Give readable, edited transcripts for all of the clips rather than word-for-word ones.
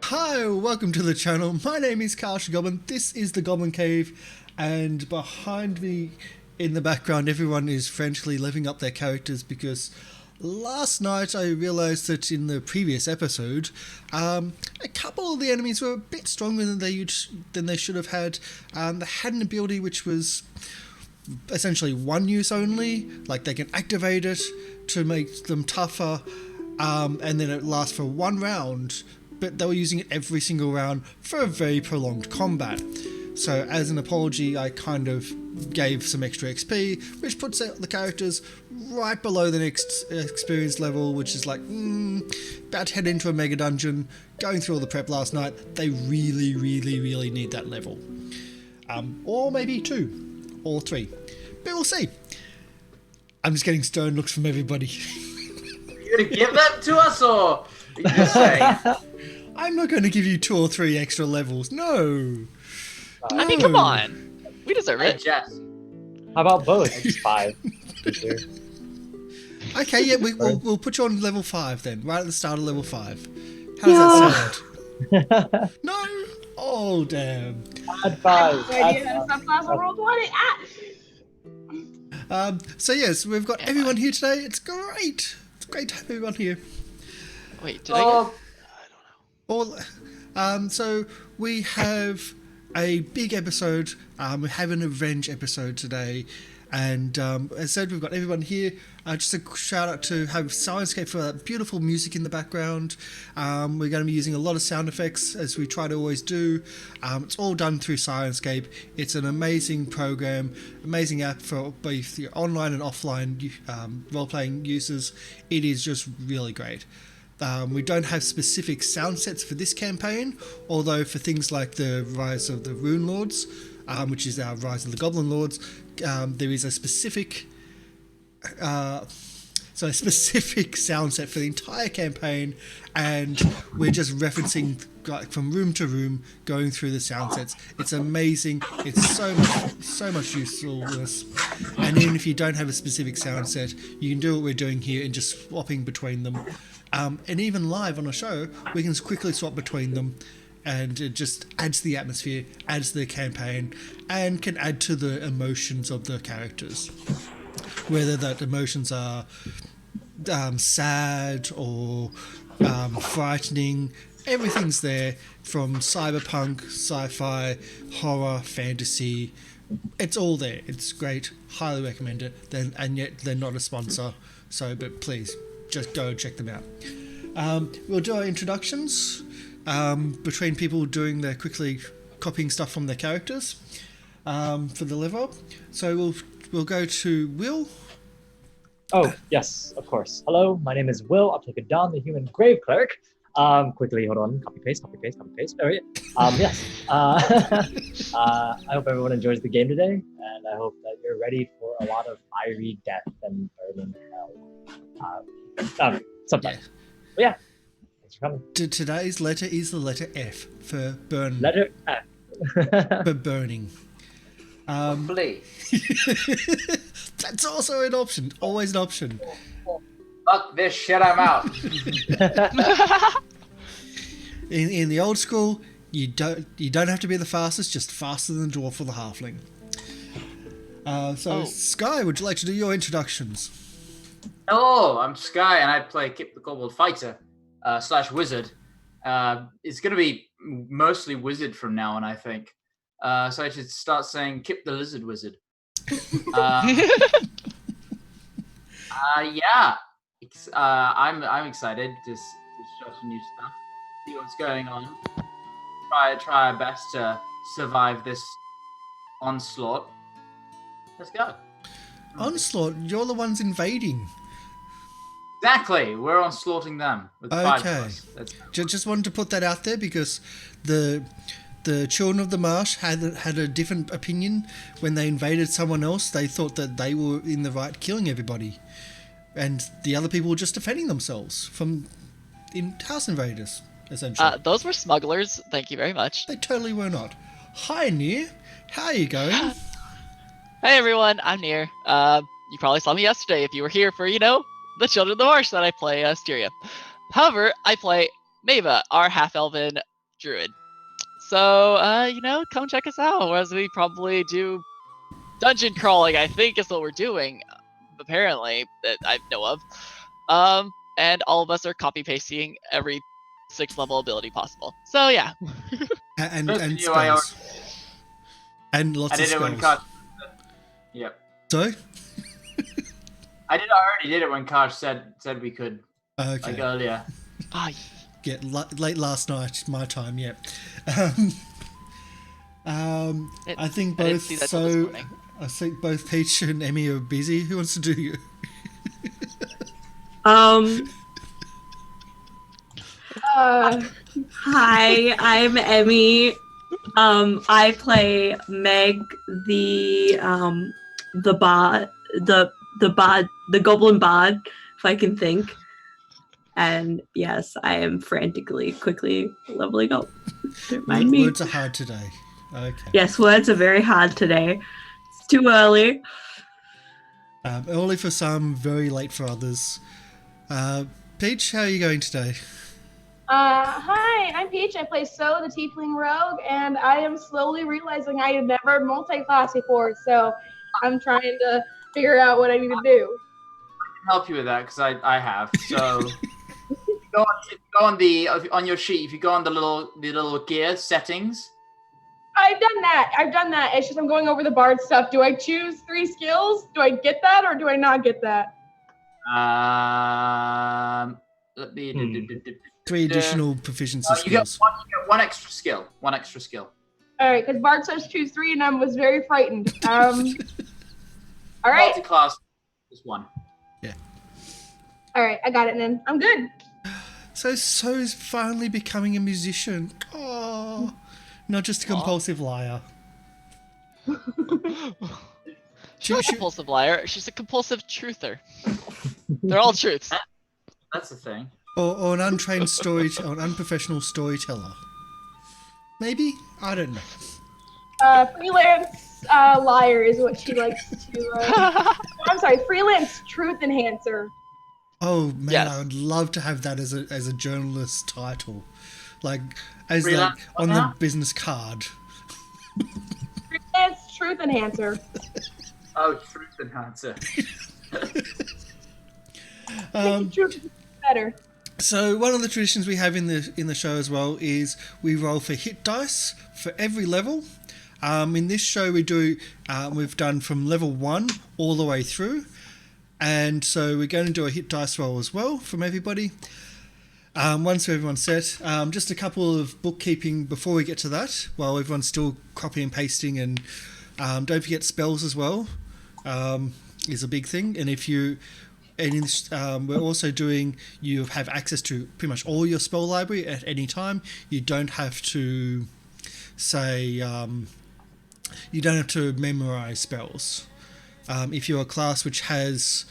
Hi, welcome to the channel. My name is Karsh Goblin. This is the Goblin Cave, and behind me in the background, everyone is frantically leveling up their characters because last night I realised that in the previous episode, a couple of the enemies were a bit stronger than they should have had. They had an ability which was essentially one use only, like they can activate it to make them tougher, and then it lasts for one round, but they were using it every single round for a very prolonged combat. So as an apology, I kind of gave some extra XP, which puts out the characters right below the next experience level, which is like, about to head into a mega dungeon, going through all the prep last night. They really, really, really need that level. Or maybe 2, or 3. But we'll see. I'm just getting stern looks from everybody. You gonna give that to us, or you just say? I'm not going to give you 2 or 3 extra levels. No. I mean, come on. We deserve Hey, it. Jess. How about both? It's 5. Okay, yeah, we'll put you on level 5 then, right at the start of level 5. How does that sound? No? Oh, damn. Add 5. So yes, we've got everyone here today. It's great. It's great to have everyone here. Wait, did I get... So we have a big episode. We have an revenge episode today, and as I said, we've got everyone here. Just a shout out to have Syrinscape for that beautiful music in the background. We're going to be using a lot of sound effects as we try to always do. It's all done through Syrinscape. It's an amazing program, amazing app for both your online and offline role-playing users. It is just really great. We don't have specific sound sets for this campaign, although for things like the Rise of the Rune Lords, which is our Rise of the Goblin Lords, there is a specific sound set for the entire campaign, and we're just referencing like from room to room, going through the sound sets. It's amazing. It's so much usefulness. And even if you don't have a specific sound set, you can do what we're doing here and just swapping between them. And even live on a show, we can quickly swap between them, and it just adds to the atmosphere, adds to the campaign, and can add to the emotions of the characters. Whether that emotions are sad or frightening, everything's there, from cyberpunk, sci-fi, horror, fantasy. It's all there. It's great. Highly recommend it. And yet they're not a sponsor, but please just go and check them out. We'll do our introductions between people doing their quickly copying stuff from their characters for the level up. So we'll go to Will. Oh, yes, of course. Hello, my name is Will. I'll take it down, the human grave cleric. Quickly, hold on. Copy, paste. All right. Yes. I hope everyone enjoys the game today, and I hope that you're ready for a lot of fiery death and burning hell. Sometimes. Yeah. But yeah, thanks for coming. Today's letter is the letter F for burn. Letter F. For burning. Hopefully. That's also an option. Always an option. Fuck this shit, I'm out. In the old school, you don't have to be the fastest, just faster than the dwarf or the halfling. Sky, would you like to do your introductions? Hello, I'm Sky, and I play Kip the Kobold Fighter / Wizard. It's gonna be mostly Wizard from now on, I think. So I should start saying Kip the Lizard Wizard. Yeah. I'm excited to show some new stuff, see what's going on. Try our best to survive this onslaught. Let's go. Onslaught, you're the ones invading. Exactly, we're onslaughting them with 5 of Okay. us. That's Just wanted to put that out there because the children of the marsh had a different opinion when they invaded someone else. They thought that they were in the right, killing everybody, and the other people were just defending themselves from house invaders, essentially. Those were smugglers. Thank you very much. They totally were not. Hi, Near. How are you going? Hey everyone, I'm Near. You probably saw me yesterday if you were here for, the Children of the Marsh that I play, Styria. However, I play Mava, our half-elven druid. So, come check us out as we probably do dungeon crawling, I think is what we're doing, apparently, that I know of. And all of us are copy pasting every 6th level ability possible. So yeah. And Good and to you, I spells. And lots I of did it when spells. Kosh. Yep. Sorry? I already did it when Kosh said we could, Okay. like earlier. Ah, Yeah, late last night, my time, yeah. I think I didn't both see that till this morning. I think both Peach and Emmy are busy. Who wants to do you? Hi, I'm Emmy. I play Meg, the bard, the goblin bard, if I can think. And yes, I am quickly leveling up. Don't mind me. Words are hard today. Okay. Yes, words are very hard today. It's too early. Early for some, very late for others. Peach, how are you going today? Hi, I'm Peach. I play So, the Tiefling Rogue, and I am slowly realizing I have never multi-classed before, so I'm trying to figure out what I need to do. I can help you with that because I have. So go on your sheet. If you go on the little gear settings. I've done that. It's just I'm going over the bard stuff. Do I choose 3 skills? Do I get that, or do I not get that? Let me. 3 additional proficiency You get skills. one extra skill. One extra skill. All right, because bard says choose 3, and I was very frightened. All right. Multi-class is 1. All right, I got it then. I'm good. So's finally becoming a musician. Oh, not just a compulsive liar. She's not a compulsive liar. She's a compulsive truther. They're all truths. That's the thing. Or an untrained or an unprofessional storyteller. Maybe? I don't know. Freelance liar is what she likes to. I'm sorry, freelance truth enhancer. Oh man, Yes. I would love to have that as a journalist title, like as Freelance like on what the now? business card. Freelance truth enhancer. Oh, truth enhancer. Truth is better. So one of the traditions we have in the show as well is we roll for hit dice for every level. In this show we've done from level 1 all the way through, and so we're going to do a hit dice roll as well from everybody. Once everyone's set, just a couple of bookkeeping before we get to that, while everyone's still copying and pasting, and don't forget spells as well is a big thing. And we're also doing, you have access to pretty much all your spell library at any time. You don't have to you don't have to memorize spells. If you're a class which has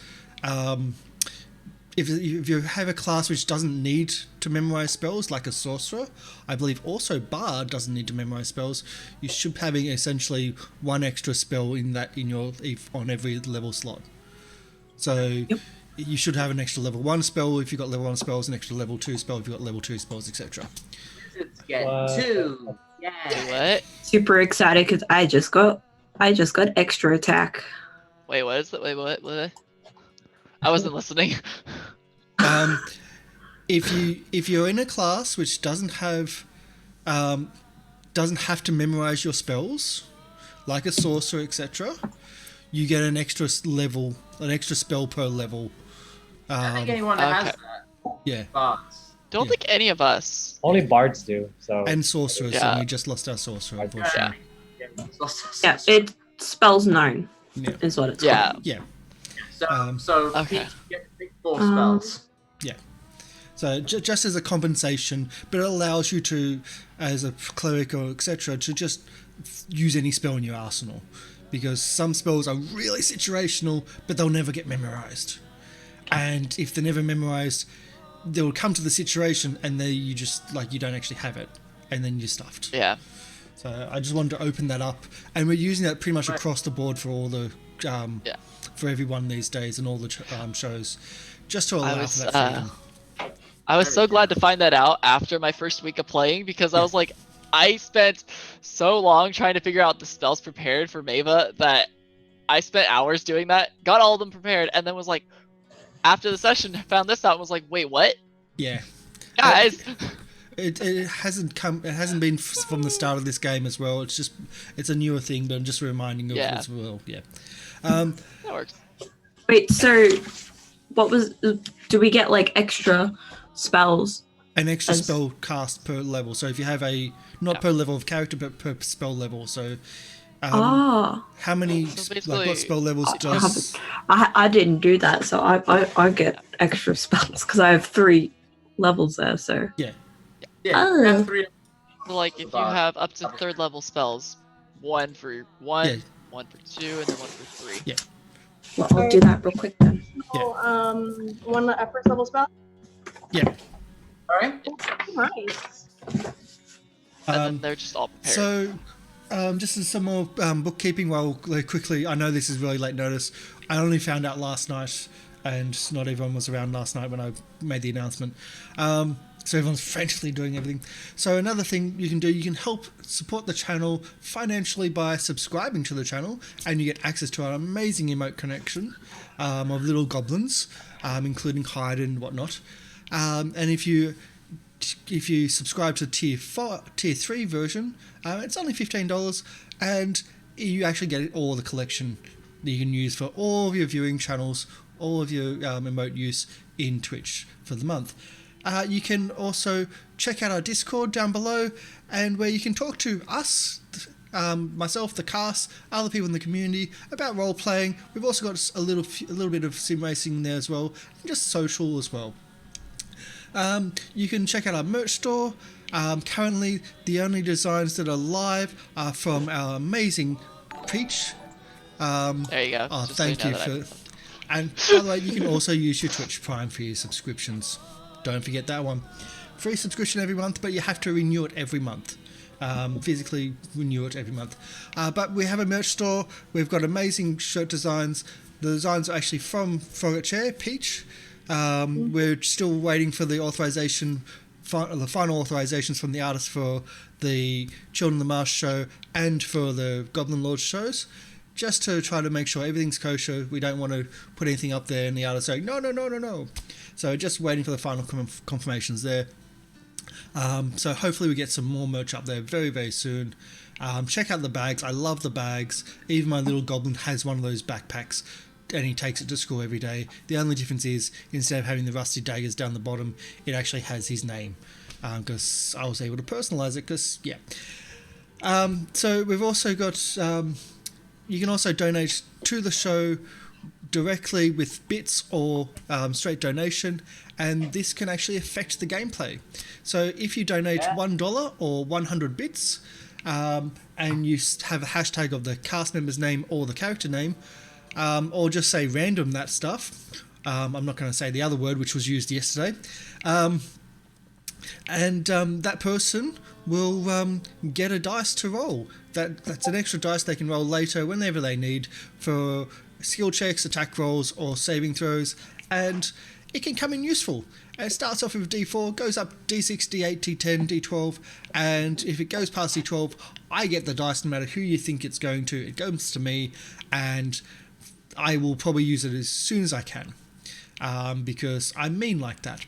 if you have a class which doesn't need to memorize spells, like a sorcerer, I believe also bard doesn't need to memorize spells, you should be having essentially 1 extra spell on every level slot. So you should have an extra level 1 spell if you've got level 1 spells, an extra level 2 spell if you've got level 2 spells, etc. Let's get 2. Yeah. What? Super excited because I just got extra attack. Wait, what is it? Wait, what? I wasn't listening. If you're in a class which doesn't have to memorize your spells, like a sorcerer, etc., you get an extra spell per level. I think anyone that has Okay. that. Yeah, Bards. Don't think any of us. Only bards do. So and sorcerers. Yeah. And we just lost our sorcerer, unfortunately. Yeah, it spells 9 Yeah. is what it's Yeah. called. Yeah. So Okay. Peach gets 4 spells. So just as a compensation, but it allows you to, as a cleric or etc., to just use any spell in your arsenal, because some spells are really situational, but they'll never get memorized. And if they're never memorized, they'll come to the situation, and then you don't actually have it, and then you're stuffed. Yeah. So I just wanted to open that up, and we're using that pretty much across the board for all the for everyone these days and all the shows, just to allow for that freedom. I was so glad to find that out after my first week of playing because I was like, I spent so long trying to figure out the spells prepared for Mava that I spent hours doing that, got all of them prepared, and then was like, after the session, found this out and was like, wait, what? Yeah. Guys! It hasn't been from the start of this game as well. It's a newer thing, but I'm just reminding you as well. Yeah. That works. Wait, so do we get like extra spells? An extra spell cast per level. So if you have not per level of character, but per spell level. So how many what spell levels does... I didn't do that, so I get extra spells because I have 3 levels there, so... Yeah. Yeah, 3. So like, if you have up to 3rd level spells, 1 for 1, 1 for 2, and then 1 for 3. Yeah. Well, I'll do that real quick then. So, one first level spell? Yeah. Alright. Nice. And then they're just all prepared. So, just as some more bookkeeping while quickly, I know this is really late notice. I only found out last night, and not everyone was around last night when I made the announcement. So everyone's frantically doing everything. So another thing you can do, you can help support the channel financially by subscribing to the channel, and you get access to our amazing emote connection of little goblins, including hide and whatnot. And if you subscribe to tier 3 version, it's only $15, and you actually get all the collection that you can use for all of your viewing channels, all of your emote use in Twitch for the month. You can also check out our Discord down below, and where you can talk to us, myself, the cast, other people in the community about role playing. We've also got a little bit of sim racing there as well, and just social as well. You can check out our merch store. Currently, the only designs that are live are from our amazing Peach. There you go. Oh, Just thank so you know for. And by the way, you can also use your Twitch Prime for your subscriptions. Don't forget that one. Free subscription every month, but you have to renew it every month. Physically renew it every month. But we have a merch store. We've got amazing shirt designs. The designs are actually from Frogger Chair, Peach. We're still waiting for the authorization, the final authorizations from the artists for the Children of the Marsh show and for the Goblin Lord shows, just to try to make sure everything's kosher. We don't want to put anything up there and the artists saying, no. So just waiting for the final confirmations there. So hopefully we get some more merch up there very, very soon. Check out the bags. I love the bags. Even my little goblin has one of those backpacks, and he takes it to school every day. The only difference is, instead of having the Rusty Daggers down the bottom, it actually has his name, because I was able to personalize it, because, yeah. So we've also got, you can also donate to the show directly with bits or straight donation, and this can actually affect the gameplay. So if you donate $1 or 100 bits, and you have a hashtag of the cast member's name or the character name, or just say random that stuff. I'm not going to say the other word which was used yesterday. And that person will get a dice to roll. That's an extra dice they can roll later whenever they need for skill checks, attack rolls, or saving throws, and it can come in useful. And it starts off with D4, goes up D6, D8, D10, D12, and if it goes past D12, I get the dice no matter who you think it's going to. It goes to me, and I will probably use it as soon as I can, because I'm mean like that.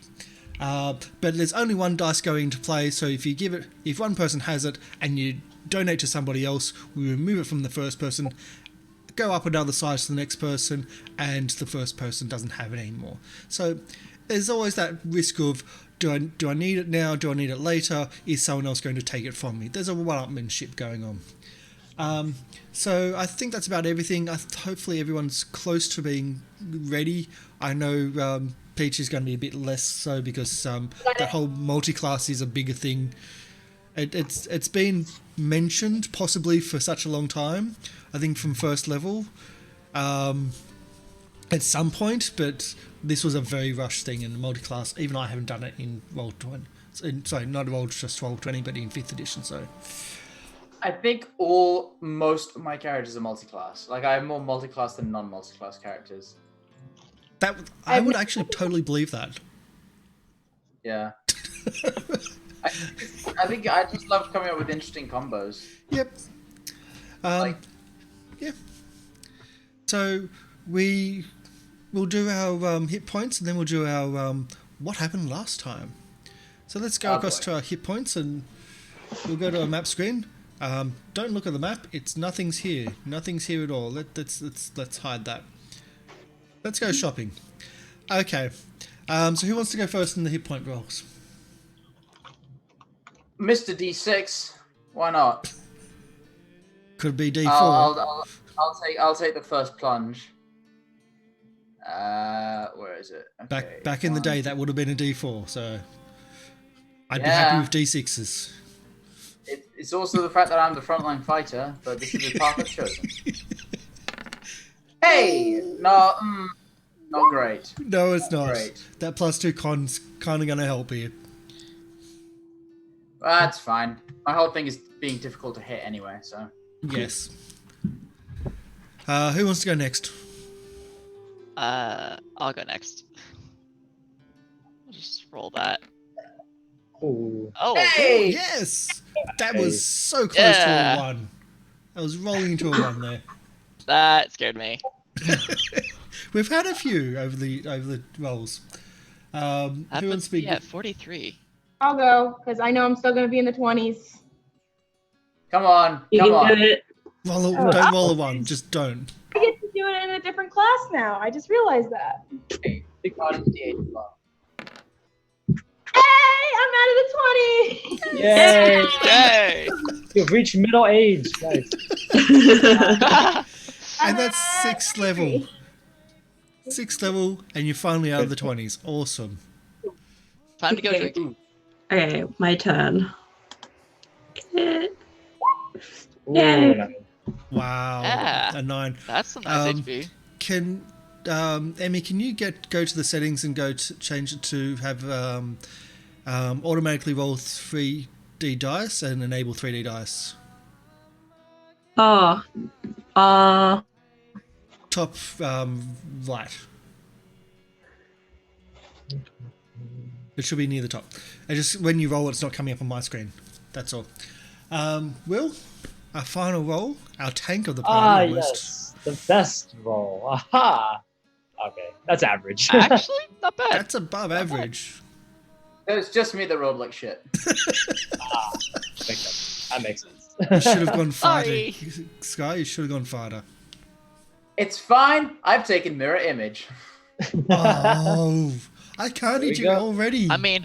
But there's only one dice going into play, so if one person has it and you donate to somebody else, we remove it from the first person, go up another size to the next person, and the first person doesn't have it anymore. So there's always that risk of, do I need it now? Do I need it later? Is someone else going to take it from me? There's a one-upmanship going on. So I think that's about everything. Hopefully everyone's close to being ready. I know Peach is going to be a bit less so, because that whole multi-class is a bigger thing. It's been mentioned possibly for such a long time, I think from first level at some point, but this was a very rushed thing in multi-class. Even I haven't done it in Roll20. Sorry, not just Roll20, but in 5th edition. So I think most of my characters are multi-class. Like, I have more multi-class than non-multi-class characters. I would actually totally believe that. Yeah. I think I just love coming up with interesting combos. Yep. Yeah. So we will do our hit points, and then we'll do our what happened last time. So let's go across to our hit points, and we'll go to our map screen. Don't look at the map. Nothing's here. Nothing's here at all. Let's hide that. Let's go shopping. Okay. So who wants to go first in the hit point rolls? Mr. D6, why not? Could be D4. I'll take the first plunge. Where is it? Okay, Back in the day, that would have been a D4. So I'd be happy with D6s. It's also the fact that I'm the frontline fighter, but this is the path I've chosen. Hey, not great. No, it's not. Great. That +2 con's kind of going to help you. That's fine. My whole thing is being difficult to hit anyway, so. Yes. Who wants to go next? I'll go next. I'll just roll that. Ooh. Oh, Hey! Yes! That was so close to a 1. I was rolling into a 1 there. that scared me. We've had a few over the rolls. Who wants to be? Yeah, 43. I'll go because I know I'm still going to be in the 20s. Come on, You come can on. do it. Don't roll a 1. Just don't. I get to do it in a different class now. I just realized that. Big audience D8 as well. Hey, I'm out of the 20s. Yay! Yay! You've reached middle age. Nice. And that's 6th level. 6th level, and you're finally out of the 20s. Awesome. Time to go Okay. drinking. Okay, my turn. Ooh, Yay. nice. Wow. Yeah. A 9. That's some nice Um, HP. Can Emmy, can you go to the settings and go to change it to have automatically roll 3D dice and enable 3D dice? Oh. Top right. It should be near the top. And just when you roll, it's not coming up on my screen. That's all. Will, our final roll, our tank of the party. Yes. The best roll. Aha! Okay, that's average. Actually, not bad. That's above average. It was just me that rolled like shit. That makes sense. You should have gone Sorry. fighter. Sky, you should have gone fighter. It's fine. I've taken mirror image. Oh, I can't There eat you you go. already. I mean,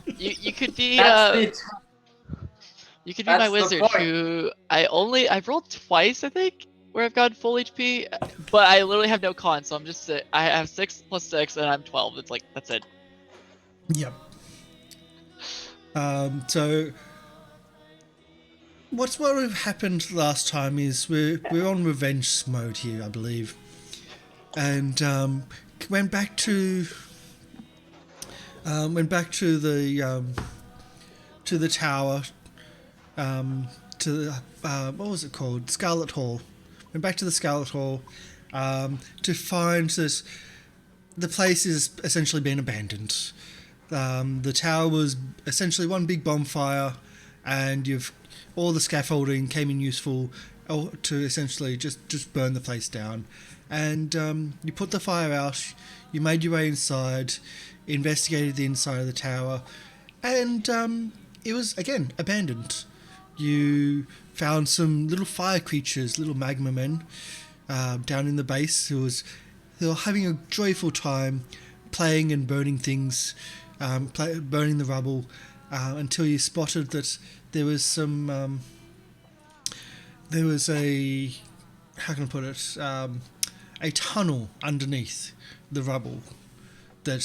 you could be That's you could be that's my the wizard point. who I've rolled twice, I think, where I've gotten full HP, but I literally have no con, so I'm just I have 6 + 6 and I'm 12. It's like that's it. Yep. So what happened last time is we're on revenge mode here, I believe, and went back to the tower, to the what was it called? Scarlet Hall. Went back to the Scarlet Hall to find that the place is essentially been abandoned. The tower was essentially one big bonfire, and all the scaffolding came in useful to essentially just burn the place down. And you put the fire out, you made your way inside, investigated the inside of the tower, and it was, again, abandoned. You found some little fire creatures, little magma men, down in the base who were having a joyful time playing and burning things, burning the rubble, until you spotted that there was a, how can I put it, a tunnel underneath the rubble that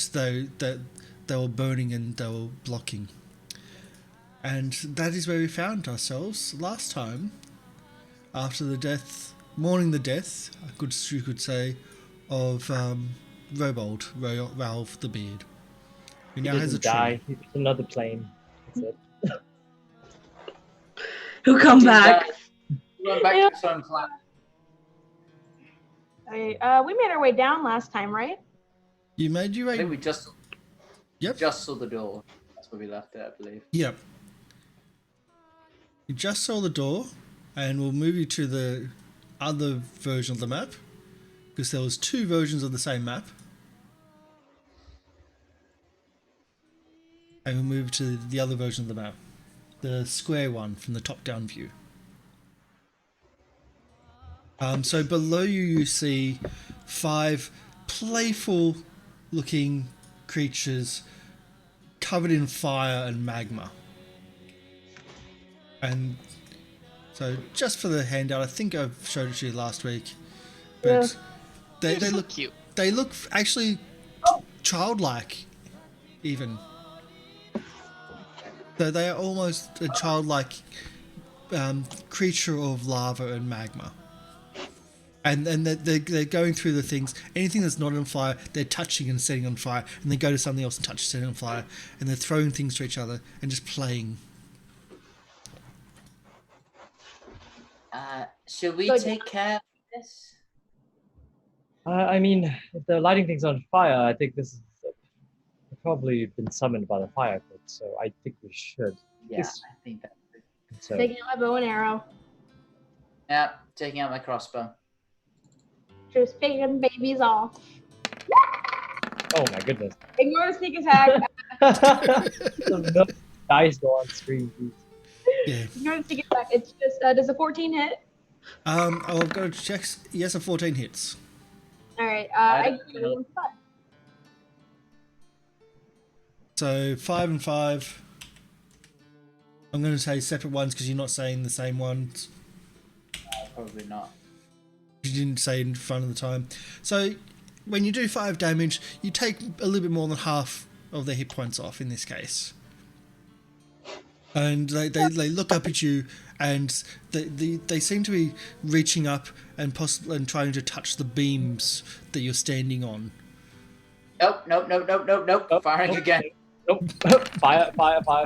they were burning and they were blocking. And that is where we found ourselves last time, after mourning the death, you could say, of Robald, Ralph the Beard. Who He now has a doesn't tree. die. He's another plane. That's it. Who come back? We went back to its own planet. We made our way down last time, right? You made your I think way. we just Yep. Just saw the door. That's where we left it, I believe. Yep. You just saw the door, and we'll move you to the other version of the map, because there was 2 versions of the same map. And we'll move to the other version of the map, the square one from the top-down view. So below you see 5 playful-looking creatures covered in fire and magma. And so just for the handout, I think I've showed it to you last week, but they so look cute. They look actually childlike, even. So they are almost a childlike creature of lava and magma. And they're going through the things. Anything that's not on fire, they're touching and setting on fire. And they go to something else and touch and setting on fire. And they're throwing things to each other and just playing. Should we take care of this? I mean, if they're lighting things on fire, I think this is probably been summoned by the fire pit, so I think we should. Yeah, I think that. So, Taking out my bow and arrow. Yeah, taking out my crossbow. Just picking babies off. oh my goodness. Ignore the sneak attack. No dice go on screen, please. Yeah. Ignore the sneak attack. It's just, does a 14 hit? I'll go check. Yes, a 14 hits. Alright, I I don't give know. you 5. So 5 and 5. I'm going to say separate ones because you're not saying the same ones. Probably not. You didn't say in front of the time. So when you do 5 damage, you take a little bit more than half of their hit points off in this case. And they look up at you, and they seem to be reaching up and trying to touch the beams that you're standing on. Nope. Nope, Firing nope. again. Nope. Fire. Let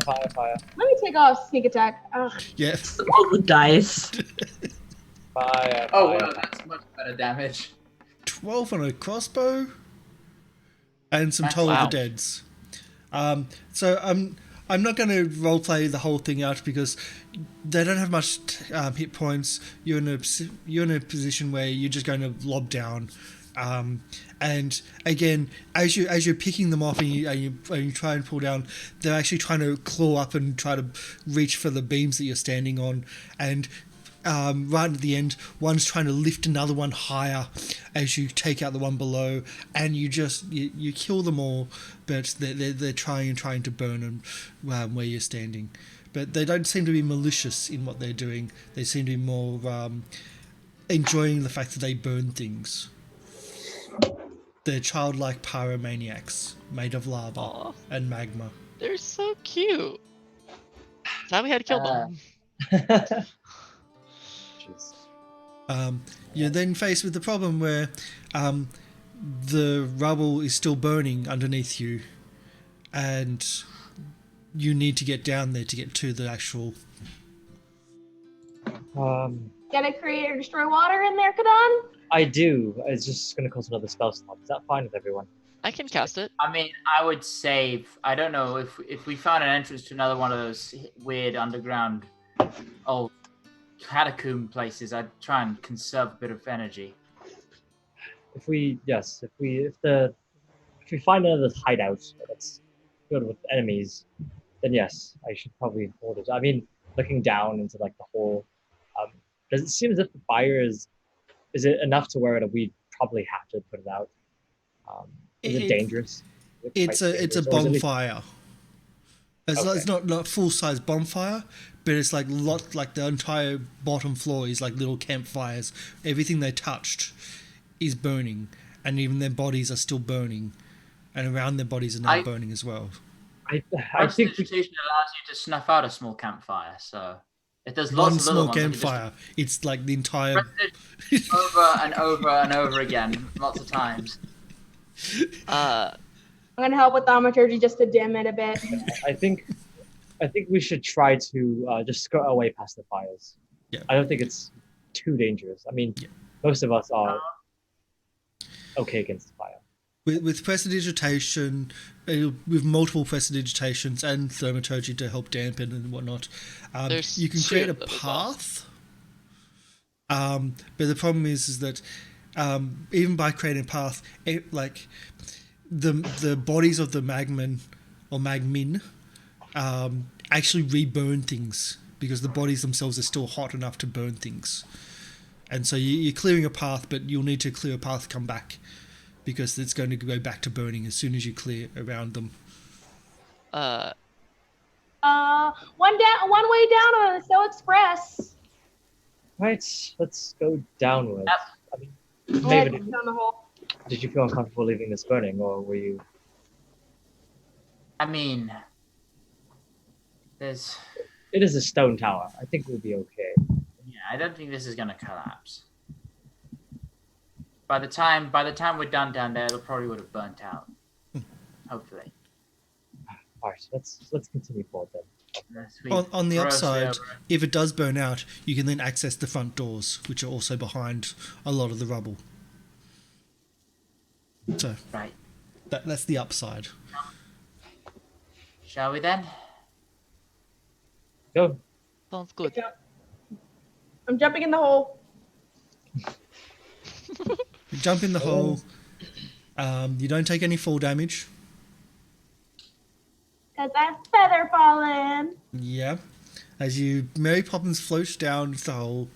me take off sneak attack. Ugh. Yeah. All the dice. Fire. Oh, wow, that's much better damage. 12 on a crossbow, and some Toll Wow. of the Deads. So I'm not going to roleplay the whole thing out because they don't have much hit points. You're in a position where you're just going to lob down, and again, as you're picking them off and you try and pull down, they're actually trying to claw up and try to reach for the beams that you're standing on, and right at the end, one's trying to lift another one higher as you take out the one below, and you kill them all, but they're trying to burn them where you're standing. But they don't seem to be malicious in what they're doing. They seem to be more enjoying the fact that they burn things. They're childlike pyromaniacs made of lava Aw. and magma. They're so cute. That's how we had to kill them. Jeez. You're then faced with the problem where the rubble is still burning underneath you, and you need to get down there to get to the actual... Gotta create or destroy water in there, Kadan? I do. It's just gonna cost another spell slot. Is that fine with everyone? I can cast it. I mean, I would save. I don't know if we found an entrance to another one of those weird underground old catacomb places. I'd try and conserve a bit of energy. If we find another hideout that's good with enemies, then yes, I should probably hold it. I mean, looking down into like the hole, does it seem as if the fire is it enough to where we'd probably have to put it out? Is it dangerous? It's a Or is it at least- bonfire. It's not full size bonfire, but it's like the entire bottom floor is like little campfires. Everything they touched is burning, and even their bodies are still burning, and around their bodies are now burning as well. I think we, Prestidigitation allows you to snuff out a small campfire, so if there's One lots of little small ones, you can just campfire. It's like the entire... over and over and over again, lots of times. Uh, I'm gonna help with thaumaturgy just to dim it a bit. I think we should try to just skirt our way past the fires. Yeah. I don't think it's too dangerous. I mean, Yeah. most of us are okay against fire. With prestidigitation, with multiple prestidigitations and thaumaturgy to help dampen and whatnot, There's you can two create a of them as well. path. But the problem is that even by creating a path, like the bodies of the magmen or magmin actually reburn things because the bodies themselves are still hot enough to burn things. And so you're clearing a path, but you'll need to clear a path to come back because it's going to go back to burning as soon as you clear around them. One way down on the So Express. Right, let's go downwards. Yep. I mean, Go ahead, Maven, down the hole. did you feel uncomfortable leaving this burning, or were you? I mean, there's. It is a stone tower. I think we'll be okay. Yeah, I don't think this is gonna collapse. By the time we're done down there, it'll probably would have burnt out. Hopefully. All right, let's continue forward then. Unless we On the throw upside, over. if it does burn out, you can then access the front doors, which are also behind a lot of the rubble. So Right. that's the upside. Shall we then? Go. Sounds good. I'm jumping in the hole. You jump in the hole. You don't take any fall damage. Because that feather falling. Yeah. As you Mary Poppins floats down the hole.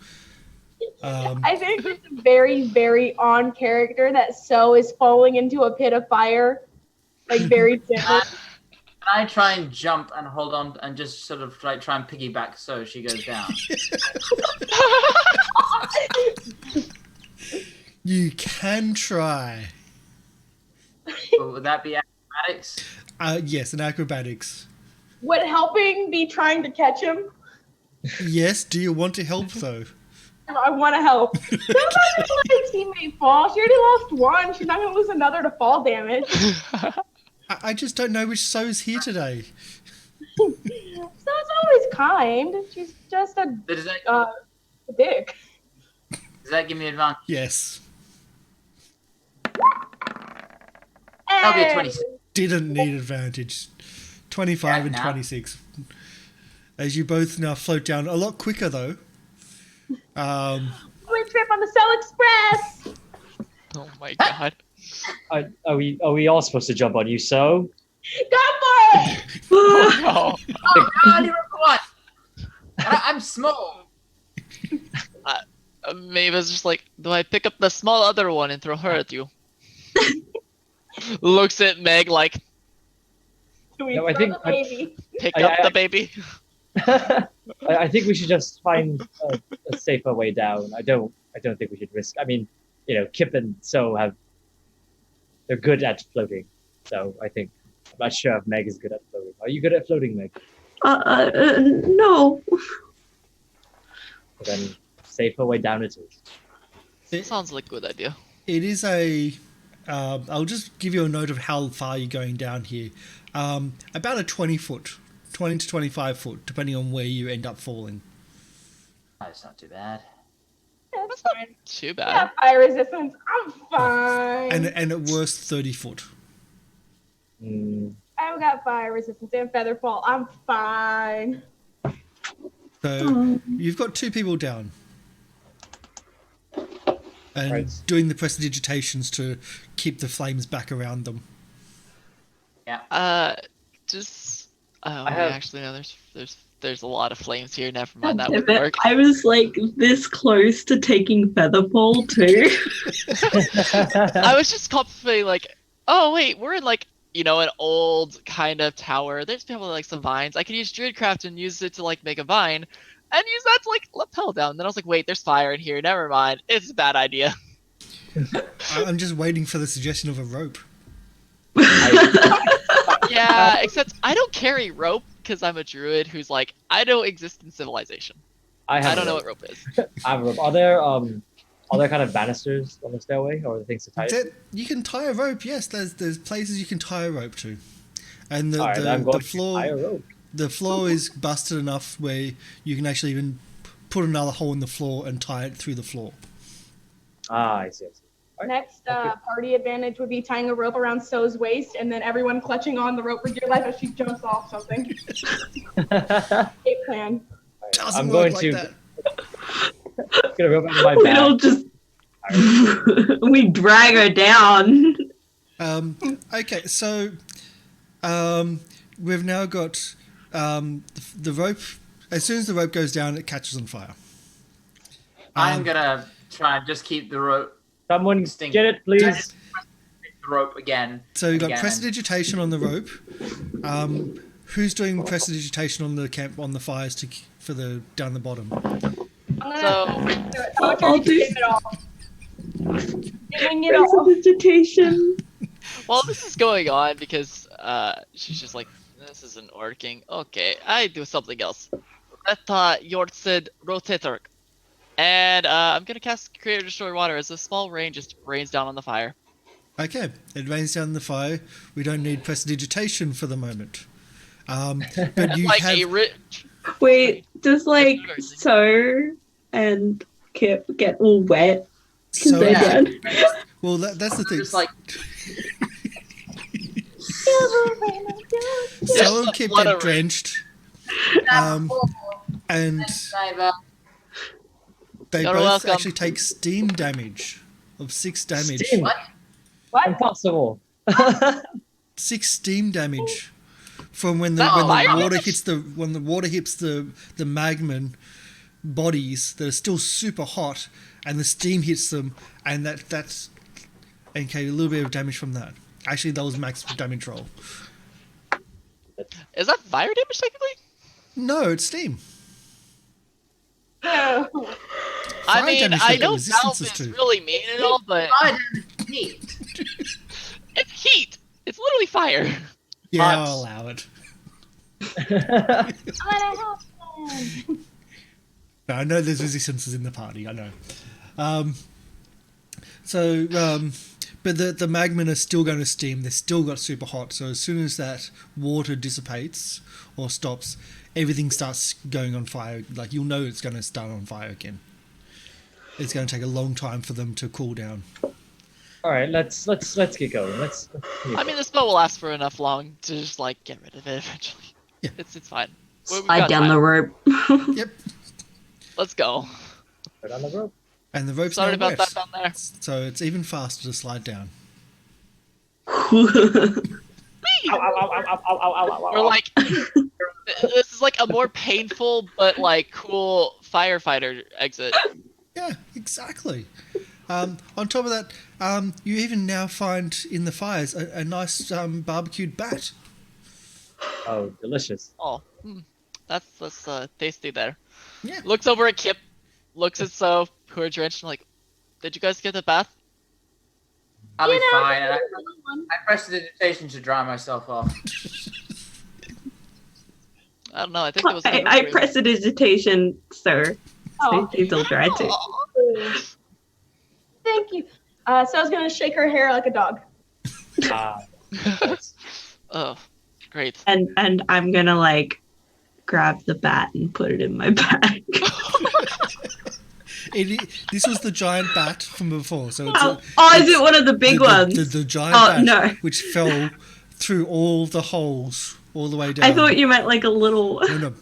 I think it's very, very on character that So is falling into a pit of fire. Like, very timid. Can I try and jump and hold on and just sort of like try and piggyback so she goes down? You can try. But would that be acrobatics? Yes, an acrobatics. Would helping be trying to catch him? Yes, do you want to help though? I want to help. Don't let my teammate fall. She already lost one. She's not going to lose another to fall damage. I just don't know which So's here today. So it's always kind. She's just a Does that, dick. does that give me advantage? Yes. That'll be a Hey. 26. Didn't need advantage. 25 Yeah, and now. 26. As you both now float down a lot quicker though. We trip on the So Express. Oh my god. Are we all supposed to jump on you? So Go for it. Oh, Oh, I only remember one. I'm small. Mavis just like, do I pick up the small other one and throw her at you? Looks at Meg like, Do we No, I throw think- the baby? pick I- up the baby. I think we should just find a safer way down. I don't think we should risk. I mean, Kip and So they're good at floating. So I think I'm not sure if Meg is good at floating. Are you good at floating, Meg? No. Well, then safer way down it is. Sounds like a good idea. It is a. I'll just give you a note of how far you're going down here. About a 20 to 25 foot, depending on where you end up falling. That's not too bad. That's fine. Too Yeah, bad. fire resistance. I'm fine. And at worst, 30 foot. Mm, I've got fire resistance and feather fall. I'm fine. So you've got two people down. And Right. doing the prestidigitations to keep the flames back around them. Just. Oh, I have- actually, no. There's a lot of flames here. Never mind. That Damn wouldn't it, work. I was like this close to taking Featherfall too. I was just contemplating like, oh wait, we're in like an old kind of tower. There's probably like some vines. I could use Druidcraft and use it to like make a vine, and use that to like lapel down. Then I was like, wait, there's fire in here. Never mind. It's a bad idea. I'm just waiting for the suggestion of a rope. Yeah, except I don't carry rope because I'm a druid who's like, I don't exist in civilization. I don't know what rope is. I have a rope. Are there kind of banisters on the stairway or things to tie it? You can tie a rope, yes. There's places you can tie a rope to. And All right, I'm going the to tie a rope. floor is busted enough where you can actually even put another hole in the floor and tie it through the floor. Ah, I see. Next, party advantage would be tying a rope around So's waist and then everyone clutching on the rope for dear life as she jumps off something. Escape plan. Doesn't I'm work going like to that. get a rope out of my We bag. don't just. We drag her down. Okay, so we've now got the rope. As soon as the rope goes down, it catches on fire. I'm gonna try and just keep the rope. Someone Sting. get it, please. The rope again. So you've got Again. prestidigitation on the rope. Who's doing prestidigitation on the fires for the down the bottom? I'm gonna do it. So I'll do- give it all. Giving it all. Prestidigitation. Well, this is going on because she's just like, this isn't working. Okay, I do something else. Retta Yortsid Rotator. And I'm gonna cast Create or Destroy Water as a small rain just rains down on the fire. Okay, it rains down the fire. We don't need prestidigitation for the moment. But you Like have a rich. Wait, does like So and Kip get all wet because so they're yeah. dead? well. That's the thing. Just like So and Kip What a get drenched, and they You're both welcome. actually take steam damage of 6 damage. Steam. What? Impossible. 6 steam damage from when the No, when the I- water hits the magman bodies that are still super hot, and the steam hits them, and that's okay. A little bit of damage from that. Actually, that was max damage roll. Is that fire damage technically? No, it's steam. No. I Fire mean, damage I take know resistances Valve is too. really mean and all, but heat. it's heat. It's literally fire. Yeah, Hot. I'll allow it. I'm gonna help them. But I know there's resistances in the party. I know. But the magma are still going to steam. They're still got super hot. So as soon as that water dissipates or stops, everything starts going on fire. Like you'll know it's going to start on fire again. It's going to take a long time for them to cool down. All right, let's get going. Let's I mean, the spell will last for enough long to just like get rid of it eventually. Yeah. It's fine. We've Slide got down time. the rope. Yep. Let's go. put on the rope. And the rope's Sorry now about wet, that down there. so it's even faster to slide down. Ow, ow, ow, ow, ow, ow, ow, ow, We're ow. like, this is like a more painful but like cool firefighter exit. Yeah, exactly. On top of that, you even now find in the fires a nice barbecued bat. Oh, delicious. Oh, that's tasty there. Yeah. Looks over at Kip, looks at So, who are drenched, and like, did you guys get the bath? I'll be You know, fine. And I one. pressed the digitation to dry myself off. I don't know. I think it was. I prestidigitation, sir. Oh. He's still trying to. Thank you. So I was gonna shake her hair like a dog. Oh, great. And I'm gonna like grab the bat and put it in my bag. This was the giant bat from before, so it's Is it one of the big ones? The giant Oh, bat, no. which fell through all the holes all the way down. I thought you meant like a little. No.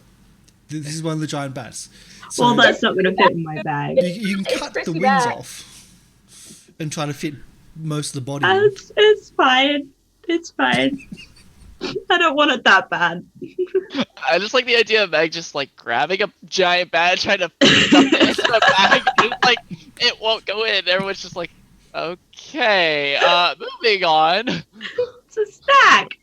This is one of the giant bats. So Well, that's not gonna fit in my bag. you can It's cut the pretty wings bad. off and try to fit most of the body. It's fine. It's fine. I don't want it that bad. I just like the idea of Meg just like grabbing a giant bag, trying to stuff it into the bag, and it's like it won't go in. Everyone's just like, okay, moving on. It's a snack.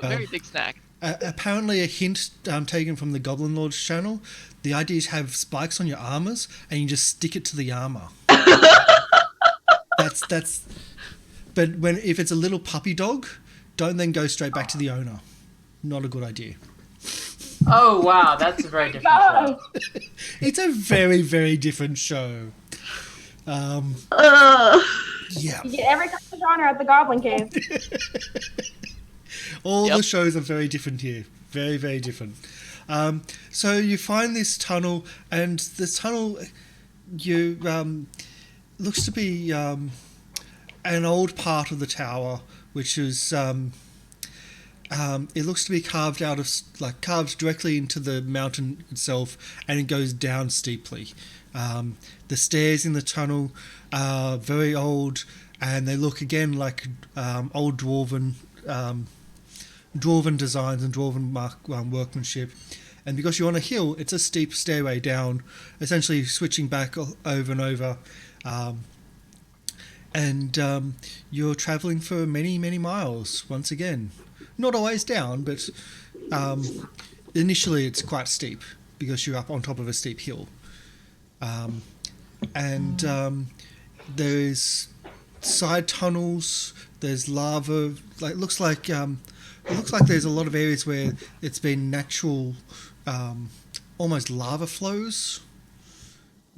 Very big snack. Apparently, a hint taken from the Goblin Lord's channel. The idea is to have spikes on your armors, and you just stick it to the armor. that's. But if it's a little puppy dog, don't then go straight back to the owner. Not a good idea. Oh wow, that's a very different show. It's a very, very different show. Yeah. You get every kind of genre at the Goblin Cave. All Yep. the shows are very different here. Very, very different. So you find this tunnel, and this tunnel, you looks to be an old part of the tower, which is it looks to be carved out of carved directly into the mountain itself, and it goes down steeply. The stairs in the tunnel are very old, and they look again like old dwarven designs and dwarven workmanship. And because you're on a hill, it's a steep stairway down, essentially switching back over and over. And you're travelling for many, many miles once again. Not always down, but initially it's quite steep because you're up on top of a steep hill. And there's side tunnels, there's lava. It looks like there's a lot of areas where it's been natural, almost lava flows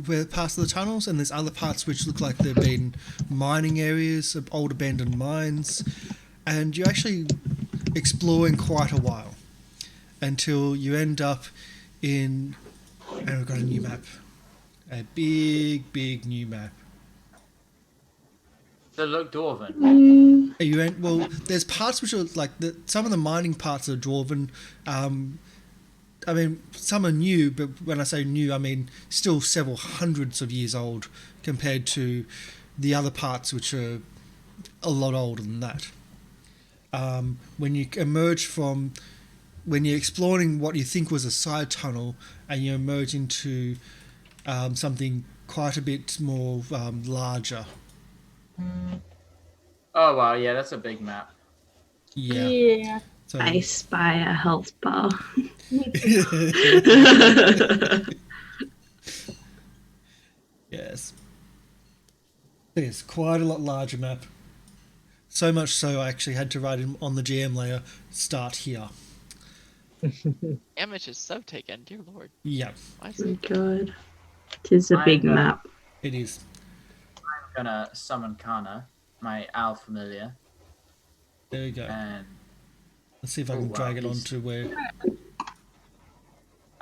where past the tunnels, and there's other parts which look like they've been mining areas, old abandoned mines, and you're actually exploring quite a while until you end up in, and we've got a new map, a big new map. They look dwarven. Well, there's parts which are like some of the mining parts are dwarven. I mean, some are new, but when I say new, I mean still several hundreds of years old compared to the other parts, which are a lot older than that. When you emerge from, when you're exploring what you think was a side tunnel, and you emerge into something quite a bit more larger. Oh wow, yeah, that's a big map. Yeah. So, I spy a health bar. yes. It's quite a lot larger map. So much so I actually had to write in on the GM layer, start here. Damage is so taken, dear lord. Yeah, Why is Oh it? god. Tis a big map. it is. I'm gonna summon Kana, my owl familiar, There you go. and Let's see if I can wow, drag it he's- onto where...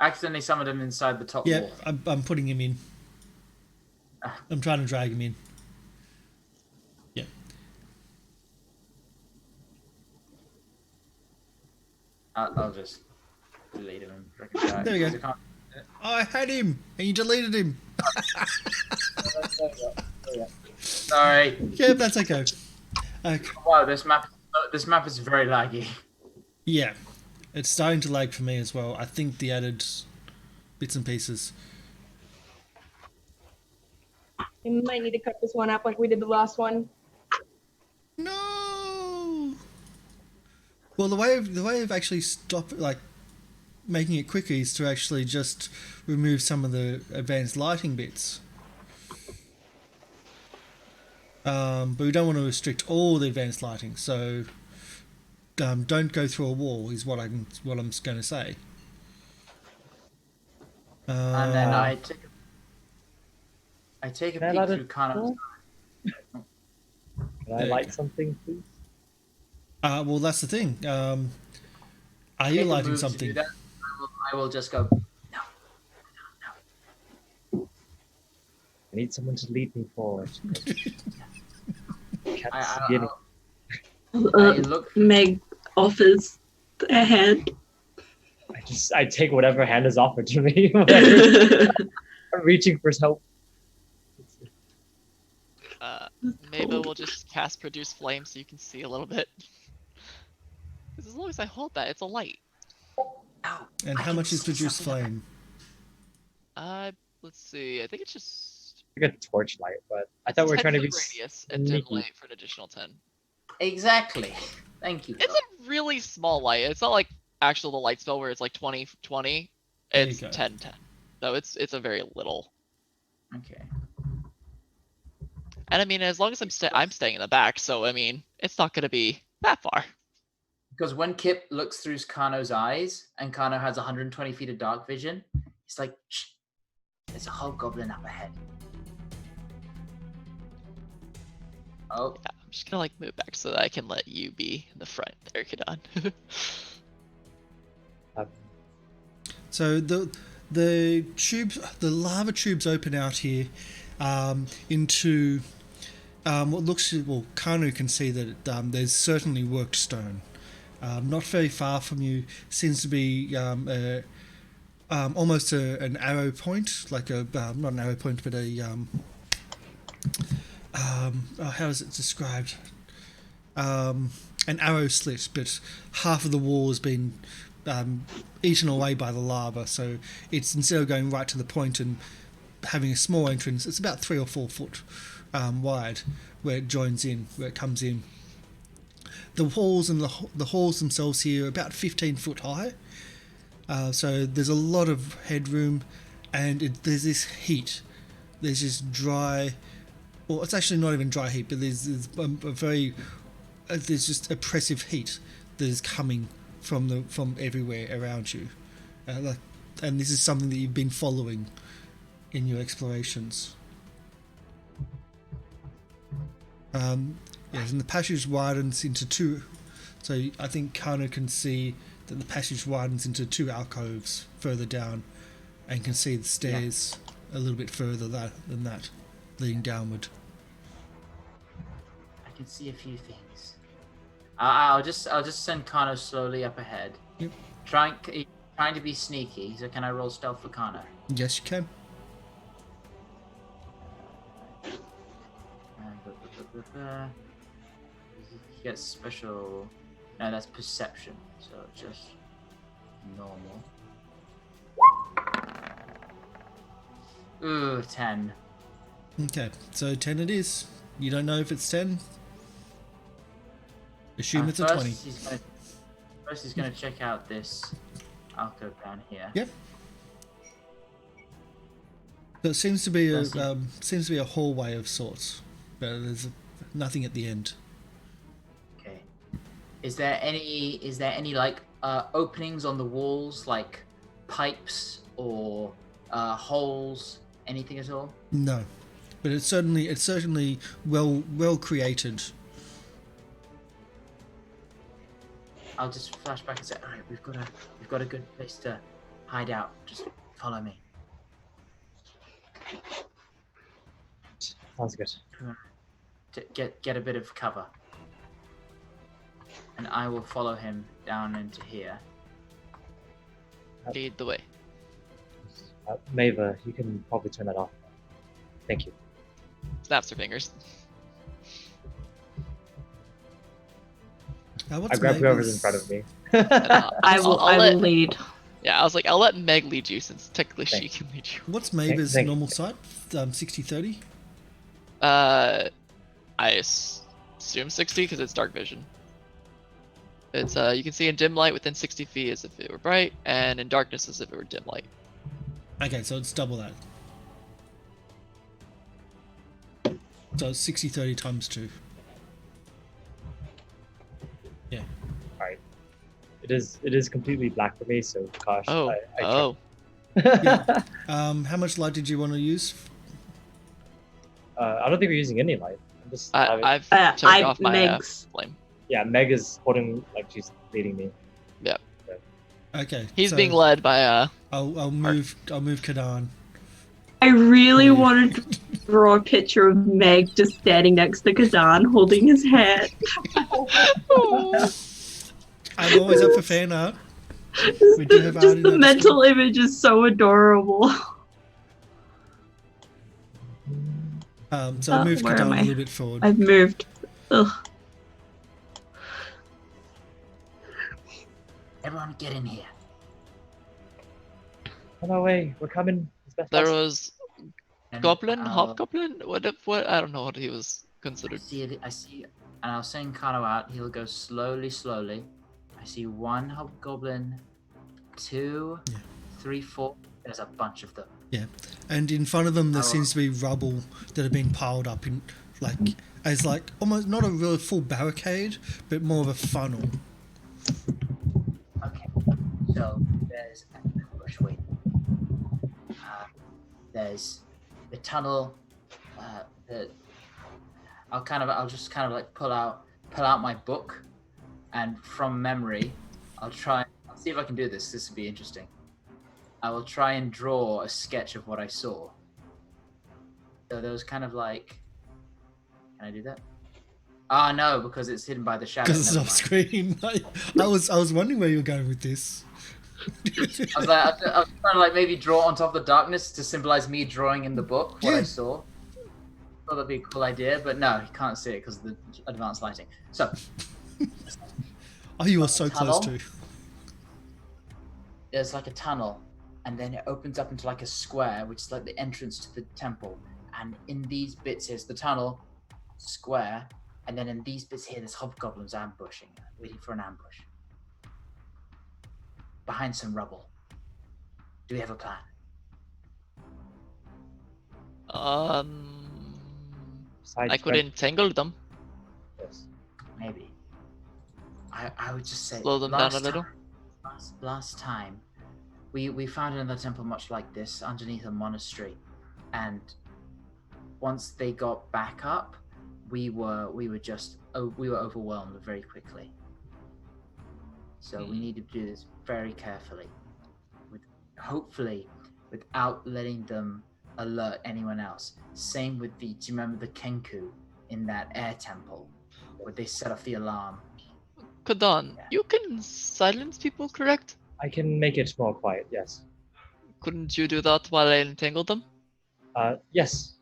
accidentally summoned him inside the top Yeah, wall. I'm putting him in. I'm trying to drag him in. Yeah. I'll just delete him and freaking die. There we go. because I can't- Oh, I had him, and you deleted him. Sorry. Yeah, that's okay. Okay. Wow, this map is very laggy. Yeah, it's starting to lag for me as well. I think the added bits and pieces. We might need to cut this one up like we did the last one. No. Well, the way of actually making it quicker is to actually just remove some of the advanced lighting bits. But we don't want to restrict all the advanced lighting, so don't go through a wall is what I'm going to say. And then I take a Can I peek light it? through Kana's. Can I There you light go. something, please? Well, that's the thing. Are you Take a lighting move to do something? that. I will just go. I need someone to lead me forward. Can't I see any- look. Meg offers a hand. I take whatever hand is offered to me. Whatever. I'm reaching for help. Maybe we'll just cast Produce Flame so you can see a little bit. 'Cause as long as I hold that, it's a light. And how much is Produce Flame? Let's see. I think it's just Like a torchlight, but I thought we were trying to be 10-foot radius and dim sneaky. light for an additional 10. Exactly. Thank you. It's a really small light. It's not like actual the light spell where it's like 20-20. There you It's go. 10-10. So it's a very little. Okay. And I mean, as long as I'm staying in the back, so I mean, it's not gonna be that far. Because when Kip looks through Kano's eyes, and Kano has 120 feet of dark vision, he's like, shh, there's a hobgoblin up ahead. Oh, Yeah, I'm just gonna like move back so that I can let you be in the front there, Kadon. So the tubes, the lava tubes open out here, into what looks, well, Kanu can see that there's certainly worked stone. Not very far from you seems to be almost an arrow point, like a not an arrow point, but a how is it described? An arrow slit, but half of the wall has been eaten away by the lava. So it's, instead of going right to the point and having a small entrance, it's about 3 or 4 foot wide where it joins in, where it comes in. The walls and the halls themselves here are about 15 foot high. So there's a lot of headroom, and there's this heat. There's this dry, well, it's actually not even dry heat, but there's there's just oppressive heat that is coming from everywhere around you, and this is something that you've been following in your explorations. Yes, and the passage widens into 2. So I think Kano can see that the passage widens into 2 alcoves further down, and can see the stairs a little bit further than that, leading downward. I can see a few things. I'll just send Kano slowly up ahead. Yep. Trying to be sneaky. So can I roll stealth for Kano? Yes, you can. He gets special. No, that's perception. So just normal. Ooh, 10. Okay, so 10 it is. You don't know if it's 10. Assume it's a 20. First he's gonna check out this alcove down here. Yep. So it seems to be a hallway of sorts, but there's nothing at the end. Okay. Is there any like openings on the walls, like pipes or holes, anything at all? No, but it's certainly well created. I'll just flash back and say, all right, we've got a good place to hide out. Just follow me. Sounds good. To get a bit of cover, and I will follow him down into here. Lead the way. Maeva, you can probably turn that off. Thank you. Snaps her fingers. What's I grab whoever's in Mavis? front of me. I will lead. Yeah, I was like, I'll let Meg lead you since technically she Thanks. can lead you. What's Mavis' Thank you. normal sight? 60-30? I assume 60 because it's dark vision. It's you can see in dim light within 60 feet as if it were bright, and in darkness as if it were dim light. Okay, so it's double that. So it's 60-30 times 2. Yeah. Alright. It is completely black for me, so gosh. Oh, I Yeah. How much light did you want to use? I don't think we're using any light. I'm just having- I've turned off my Meg's. flame. yeah, Meg is holding, like, she's leading me. Okay. He's so being led by I'll move Kadan. I really Yeah. wanted to draw a picture of Meg just standing next to Kazan holding his head. I'm always up for fan art. We do have art Just in the our mental image is so adorable. So I'll move where Kadan am a I? little bit forward. I've moved. Ugh. Everyone, get in here. On our way, we're coming. As best there as- was And goblin, I'll- hobgoblin. What I don't know what he was considered. I see, and I'll send Kano out. He'll go slowly. I see 1 hobgoblin, 2, Yeah. 3, 4. There's a bunch of them. Yeah, and in front of them there Oh. seems to be rubble that have been piled up in as almost not a real full barricade, but more of a funnel. Okay, so there's an ambush waiting. There's the tunnel. I'll just kind of like pull out my book, and from memory, I'll see if I can do this. This would be interesting. I will try and draw a sketch of what I saw. So there was kind of like, can I do that? Ah, no, because it's hidden by the shadow. Because it's Never off mind. screen. I was wondering where you were going with this. I was like, I was trying to like maybe draw on top of the darkness to symbolize me drawing in the book what I Yeah. saw. Thought that'd be a cool idea, but no, you can't see it because of the advanced lighting. So Oh, you were so close Tunnel? to. there's like a tunnel, and then it opens up into like a square, which is like the entrance to the temple. And in these bits here's the tunnel, square, and then in these bits here there's hobgoblins ambushing, waiting for an ambush. Behind some rubble. Do we have a plan? I could entangle them. Yes. Maybe. I would just say Slow them down a little. Last time we found another temple much like this underneath a monastery, and once they got back up, we were overwhelmed very quickly. So we need to do this very carefully, hopefully without letting them alert anyone else. Same with do you remember the Kenku in that air temple where they set off the alarm? Kadan, Yeah. you can silence people, correct? I can make it more quiet. Yes. Couldn't you do that while I entangle them? Yes.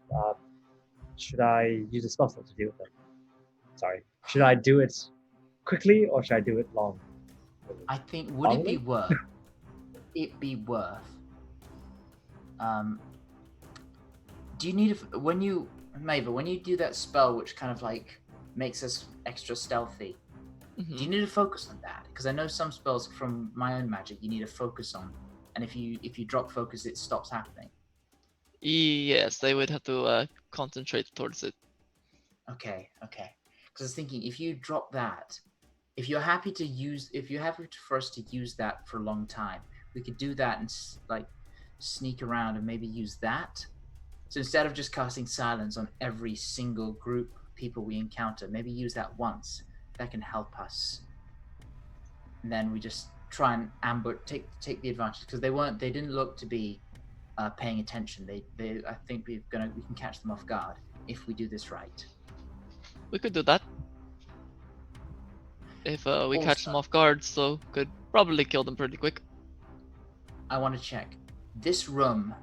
Should I use a spell slot to deal with it? Sorry. Should I do it quickly or should I do it long? I think would it be worth do you need when you do that spell which kind of like makes us extra stealthy, Mhm. do you need to focus on that? Because I know some spells from my own magic you need to focus on, and if you drop focus it stops happening. Yes, they would have to concentrate towards it. Okay. Because I was thinking if you drop that, if you're happy for us to use that for a long time, we could do that and like sneak around and maybe use that. So instead of just casting silence on every single group of people we encounter, maybe use that once. That can help us. And then we just try and take the advantage, because they didn't look to be paying attention. I think we can catch them off guard if we do this right. We could do that. If we catch them off guard, so could probably kill them pretty quick. I want to check. This room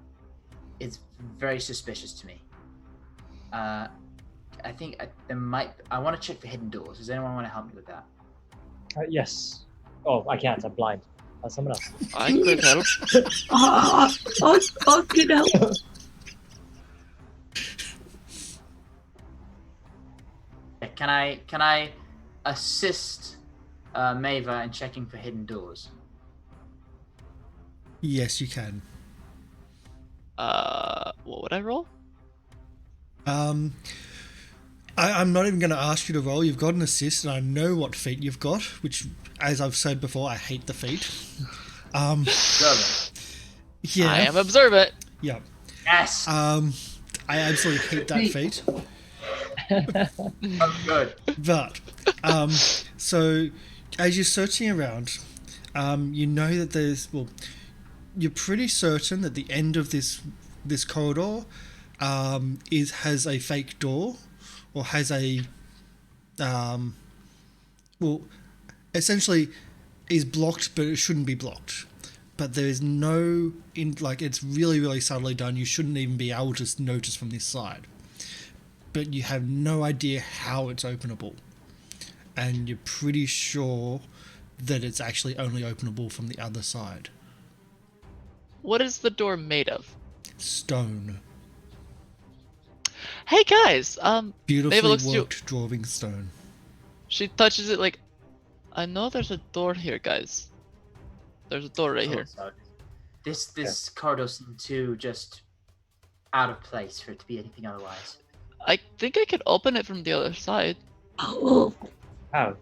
is very suspicious to me. I think I want to check for hidden doors. Does anyone want to help me with that? Yes. Oh, I can't. I'm blind. Someone else. I could help. I could help. Can I assist Maeva in checking for hidden doors? Yes, you can. What would I roll? I'm not even going to ask you to roll. You've got an assist, and I know what feat you've got, which, as I've said before, I hate the feat. Observant. Yeah. I am observant. Yeah. Yes. I absolutely hate that feat. Oh, good. But, so, as you're searching around, you know that you're pretty certain that the end of this corridor has a fake door, or has a essentially is blocked, but it shouldn't be blocked. But there is no it's really, really subtly done. You shouldn't even be able to notice from this side. But you have no idea how it's openable, and you're pretty sure that it's actually only openable from the other side. What is the door made of? Stone. Hey guys, Beautifully Maeva looks worked drawing stone. she touches it like, I know there's a door here, guys. There's a door right here. So this corridor seemed too just out of place for it to be anything otherwise. I think I could open it from the other side. Oh, How?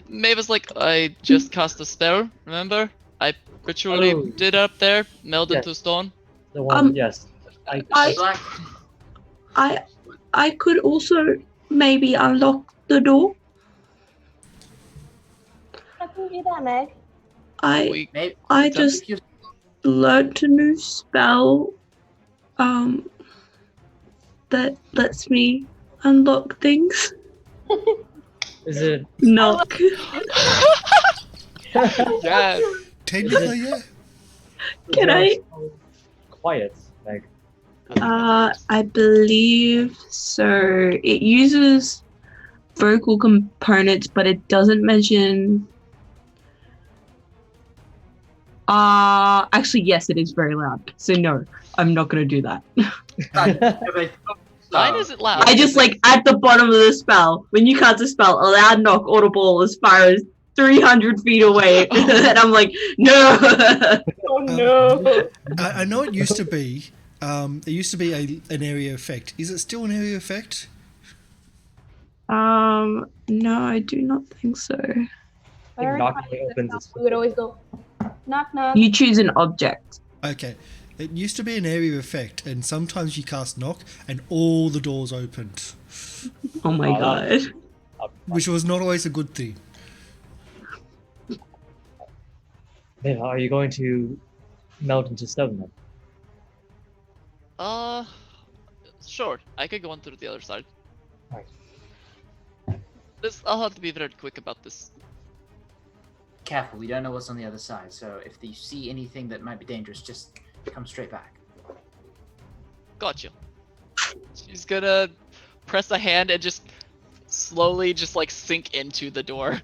Maeva's like, I just cast a spell, remember? I ritually Oh. did it up there, melded Yes. to stone. The one, Um, yes. Black. I could also maybe unlock the door. How can you do that, Meg? I Maybe, I don't just you- learned a new spell. that lets me unlock things. Is it? Knock. Yes. Technically, yeah. Can I? Quiet, like. I believe so. It uses vocal components, but it doesn't mention. Actually, yes, it is very loud. So no, I'm not gonna do that. Mine isn't loud. I just like at the bottom of the spell, when you cast a spell, a loud knock audible as far as 300 feet away, and I'm like, no. Oh no. I know it used to be. It used to be an area effect. Is it still an area effect? No, I do not think so. I think knocking opens its. We would always go knock knock. You choose an object. Okay. It used to be an area effect, and sometimes you cast knock, and all the doors opened, Oh my Oh, god. which was not always a good thing. Then are you going to melt into stone then? Sure. I could go on through the other side. Right. I'll have to be very quick about this. Careful, we don't know what's on the other side. So if you see anything that might be dangerous, just come straight back. Gotcha. She's gonna press a hand and just slowly just like sink into the door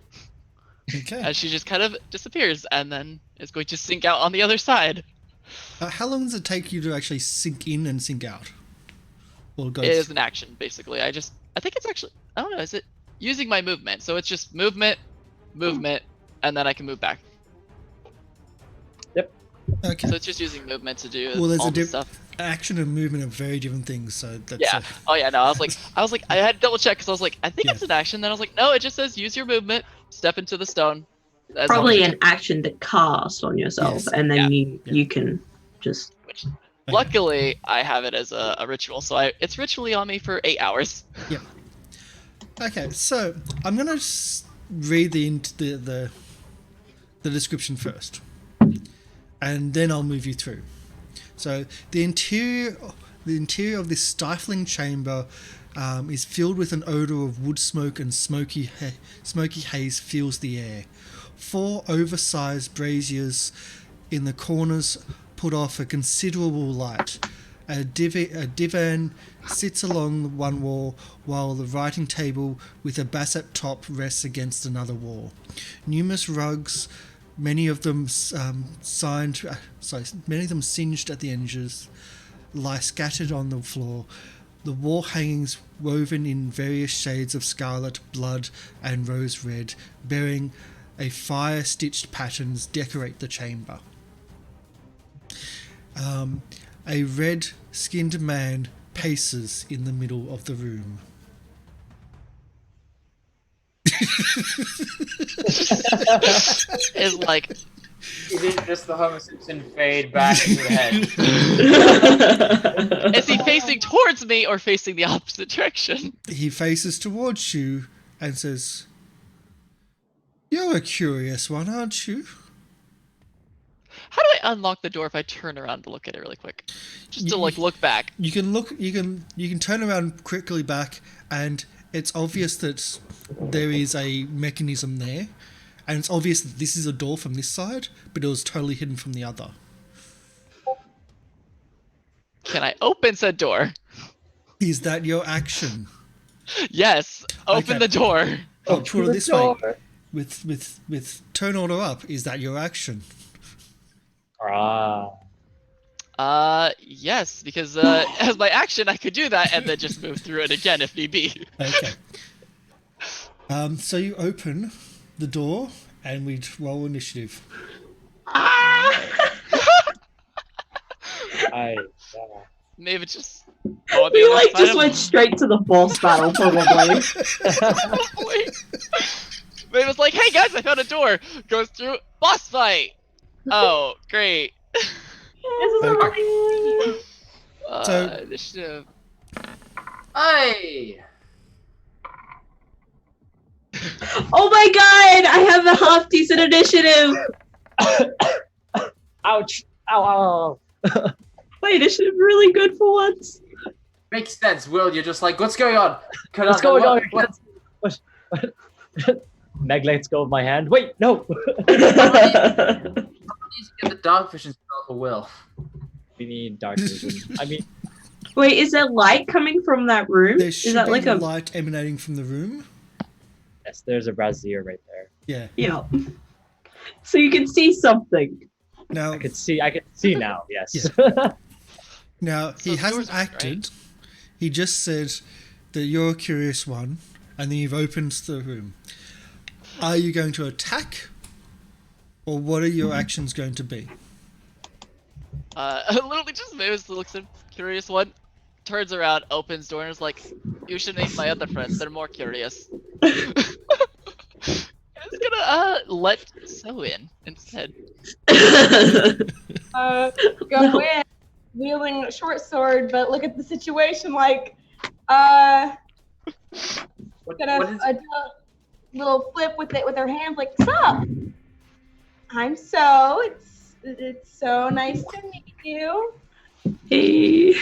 Okay. as she just kind of disappears and then is going to sink out on the other side. How long does it take you to actually sink in and sink out? Or go It is an action, basically. I think it's actually, I don't know, is it using my movement? So it's just movement, and then I can move back. Okay. So it's just using movement to do Well, there's all a this stuff. action and movement are very different things, so that's Yeah. Oh yeah, no, I was like, I had to double check because I was like, I think Yeah. it's an action. Then I was like, no, it just says use your movement, step into the stone. That's all Probably it an action to cast on yourself, Yes. and then Yeah. you can just. Which, luckily, I have it as a ritual, so it's ritually on me for 8 hours. Okay, so I'm gonna read the description first, and then I'll move you through. So the interior of this stifling chamber is filled with an odor of wood smoke, and smoky haze fills the air. 4 oversized braziers in the corners put off a considerable light. A divan sits along one wall, while the writing table with a basset top rests against another wall. Numerous rugs, many of them singed at the edges, lie scattered on the floor. The wall hangings, woven in various shades of scarlet, blood, and rose red, bearing a fire-stitched patterns, decorate the chamber. A red-skinned man paces in the middle of the room. It's like, You did just the Homer Simpson fade back into the head. is he facing towards me or facing the opposite direction? He faces towards you and says, "You're a curious one, aren't you?" How do I unlock the door if I turn around to look at it really quick? Just to like look back. You can turn around quickly back, and it's obvious that there is a mechanism there, and it's obvious that this is a door from this side, but it was totally hidden from the other. Can I open said door? Is that your action? Yes. Open Okay. the door. I'll put it this way: with turn order up, is that your action? Yes, because as my action I could do that and then just move through it again if need be. Okay. So you open the door, and we roll initiative. Maybe just We like just went straight to the boss battle, probably. Probably. Maybe it's like, hey guys, I found a door. Goes through boss fight. Oh, great. This is amazing. So- Initiative. Hey! Oh my god! I have a half decent initiative. Ouch! Ow! Ow! My initiative really good for once. Makes sense, Will. You're just like, what's going on? What's going on? What? Meg lets go of my hand. Wait, no. Someone needs to get the dark vision spell for Will. We need dark vision. I mean, Wait, is there light coming from that room? There Is should that be like a light emanating from the room. yes, there's a brazier right there. Yeah. yeah? So you can see something. Now, I can see now. Yes. now So he the doors hasn't are acted. He just said that you're a curious one, and then you've opened the room. Are you going to attack, or what are your actions going to be? Literally just moves, looks at curious one, turns around, opens door, and is like, "You should meet my other friends. They're more curious." It's gonna let So in instead. Go in, wielding a short sword, but look at the situation like, gonna What do is, a little flip with it with her hands like, "Sup? I'm So. It's so nice to meet you." Hey.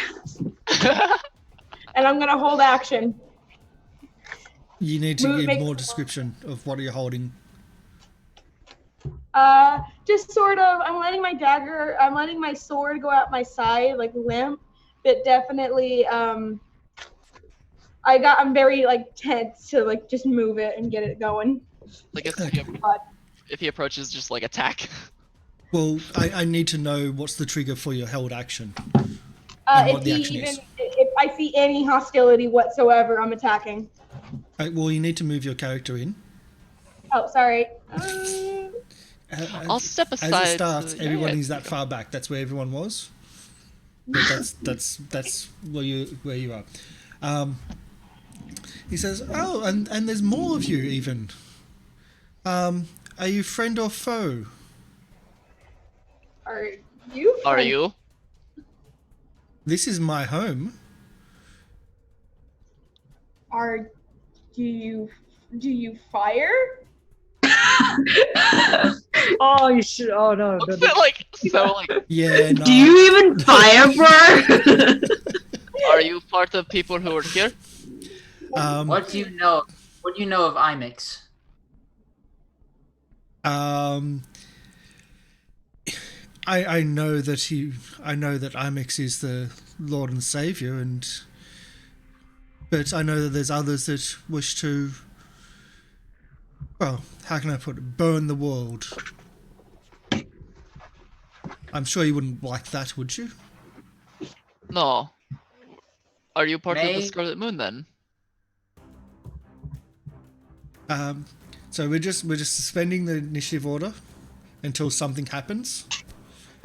And I'm gonna hold action. You need to give Make- more description of what you're holding. Just sort of, I'm letting my sword go out my side, like limp, but definitely, I'm very like tense to like just move it and get it going. I guess if he approaches, just like attack. Well, I need to know what's the trigger for your held action. And what the action is. If I see any hostility whatsoever, I'm attacking. Well, you need to move your character in. Oh, sorry. I'll step aside. As it starts, so- everyone yeah, is that far back. That's where everyone was. But that's where you are. He says, "Oh, and there's more of you even. Are you friend or foe?" Are you? Are you? This is my home. Do you fire? Oh, you should. Oh no. Looks at like so like. Yeah. No. Do you even fire, bro? Are you part of people who are here? what do you know? What do you know of IMIX? I know that Imix is the Lord and Savior, but I know that there's others that wish to, well, how can I put it, burn the world. I'm sure you wouldn't like that, would you? No. Are you part of the May- Scarlet Moon then? So we're just suspending the initiative order until something happens,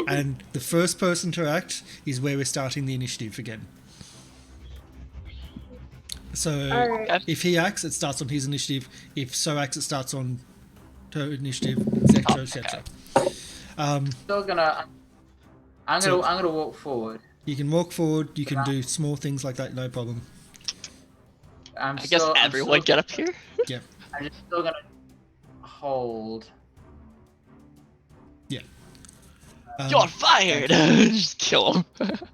and the first person to act is where we're starting the initiative again. So Alright. if he acts, it starts on his initiative. If So acts, it starts on her initiative, etc., etc. Still gonna. I'm gonna walk forward. You can walk forward. You can do small things like that, no problem. I'm I guess everyone get up here. Yeah, I'm just still gonna hold. yeah. You're fired. Just kill him.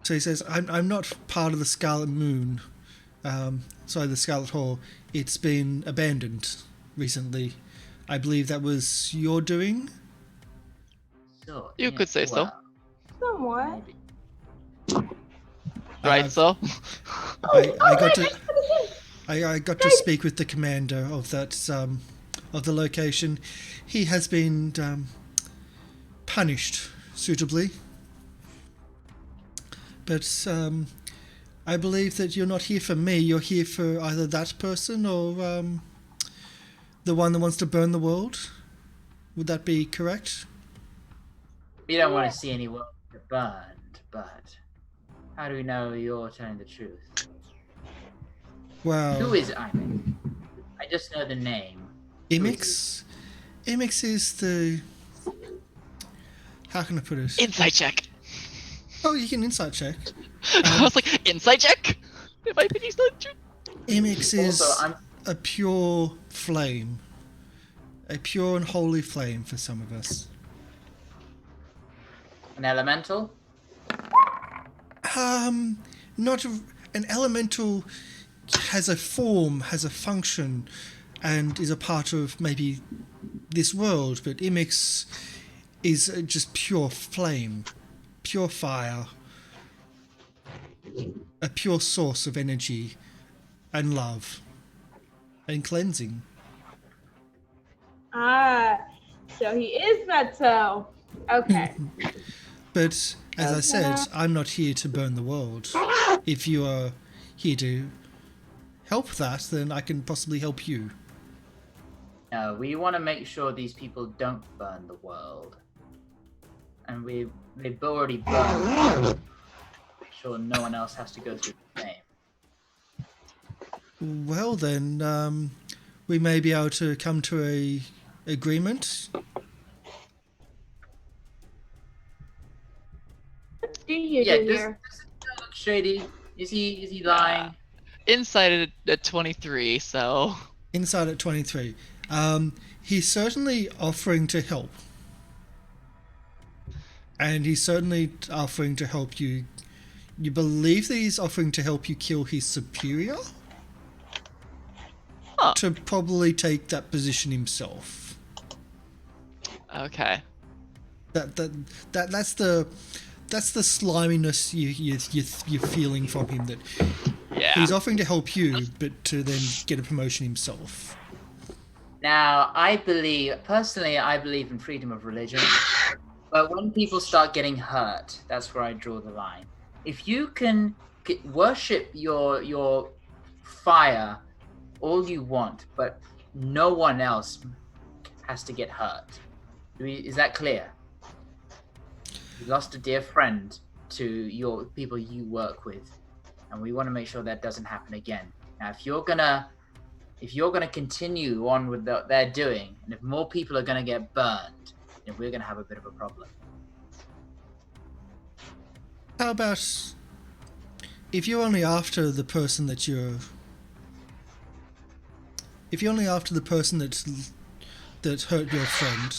So he says, "I'm not part of the Scarlet Moon. The Scarlet Hall. It's been abandoned recently. I believe that was your doing." So, You could say so. Somewhat. Right, so. I got to speak with the commander of that of the location. He has been punished suitably, but I believe that you're not here for me. You're here for either that person or the one that wants to burn the world. Would that be correct? We don't want to see any world get burned, but how do we know you're telling the truth? Well, Who is IMIX? I just know the name. Imix is the, how can I put it? Insight check. Oh, you can insight check. I was like, insight check? It might be insight check. Imix is Also, I'm a pure flame. A pure and holy flame for some of us. an elemental. Not an elemental has a form, has a function, and is a part of maybe this world, but Imix is just pure flame, pure fire, a pure source of energy and love and cleansing. Ah, so he is Meto. Okay. But as I said, I'm not here to burn the world. If you are here to help that, then I can possibly help you. No, we want to make sure these people don't burn the world. And they've already burned the world. Make sure no one else has to go through the same. Well then, we may be able to come to a agreement. What do you Yeah, do does here? it look shady? Is he lying? Inside at 23, so Inside at 23. He's certainly offering to help. And he's certainly offering to help you. You believe that he's offering to help you kill his superior? Huh. To probably take that position himself. okay. That's the sliminess you're feeling from him, that Yeah. he's offering to help you, but to then get a promotion himself. Now, I believe in freedom of religion, but when people start getting hurt, that's where I draw the line. If you can worship your fire all you want, but no one else has to get hurt. Is that clear? You lost a dear friend to your people you work with, and we want to make sure that doesn't happen again. Now, if you're gonna continue on with what they're doing, and if more people are gonna get burned, then we're gonna have a bit of a problem. How about if you're only after the person that that hurt your friend,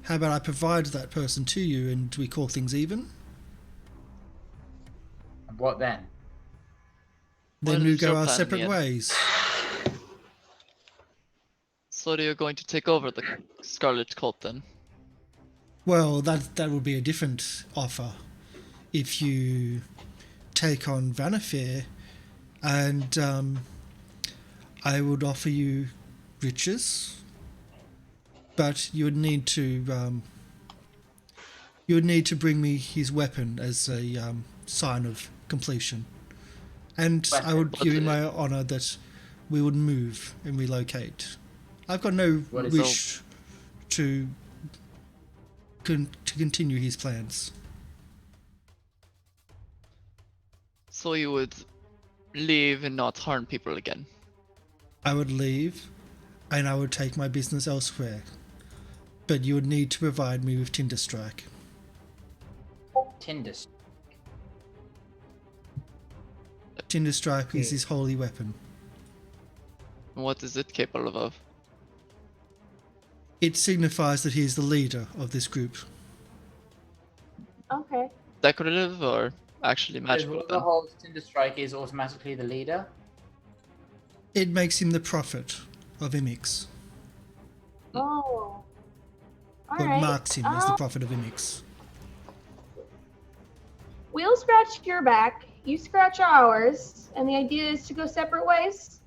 how about I provide that person to you and we call things even? And what then? Then What we is go your our plan, separate Ian? ways. So you're going to take over the Scarlet Cult then? Well, that would be a different offer. If you take on Vanafair, and I would offer you riches, but you would need to bring me his weapon as a sign of completion, and I would give you my honor that we would move and relocate. I've got no What is wish to continue his plans. So you would leave and not harm people again? I would leave, and I would take my business elsewhere. But you would need to provide me with Tinder Strike. Tinder. Tinder Strike is his holy weapon. What is it capable of? It signifies that he is the leader of this group. Okay. Decorative or actually magical Whoever then? holds Tinder Strike is automatically the leader. It makes him the prophet of Imix. Oh. What Alright. marks him as the prophet of Imix. We'll scratch your back, you scratch ours, and the idea is to go separate ways?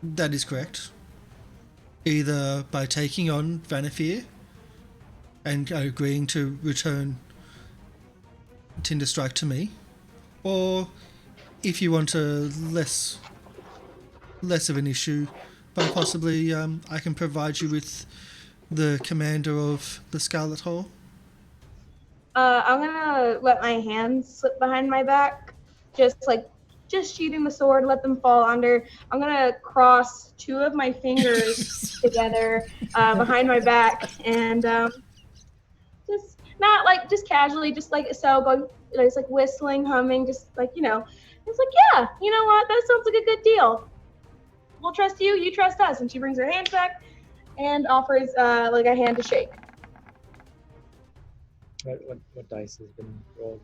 That is correct. Either by taking on Vanafair and agreeing to return Tinder Strike to me, or if you want a less of an issue, but possibly I can provide you with the commander of the Scarlet Hole. I'm gonna let my hands slip behind my back, just sheathing the sword, let them fall under. I'm gonna cross two of my fingers together behind my back, and just not like just casually, just like so, going just like whistling, humming, just like it's like yeah, you know what? That sounds like a good deal. We'll trust you, you trust us. And she brings her hands back and offers like a hand to shake. What dice has been rolled?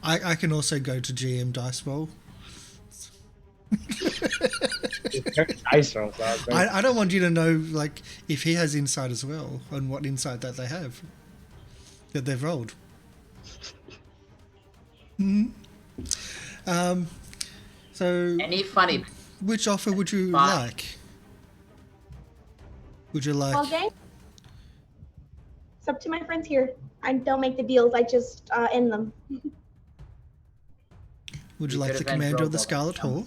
I can also go to GM Dice Roll It's very dice roll, so I was very- I don't want you to know like if he has insight as well and what insight that they have that they've rolled. So Any funny? which offer would you Fine. like? Would you like? Well, gang, it's up to my friends here. I don't make the deals. I just end them. Would you We like could the avenge commander of the Robald. Scarlet Hall?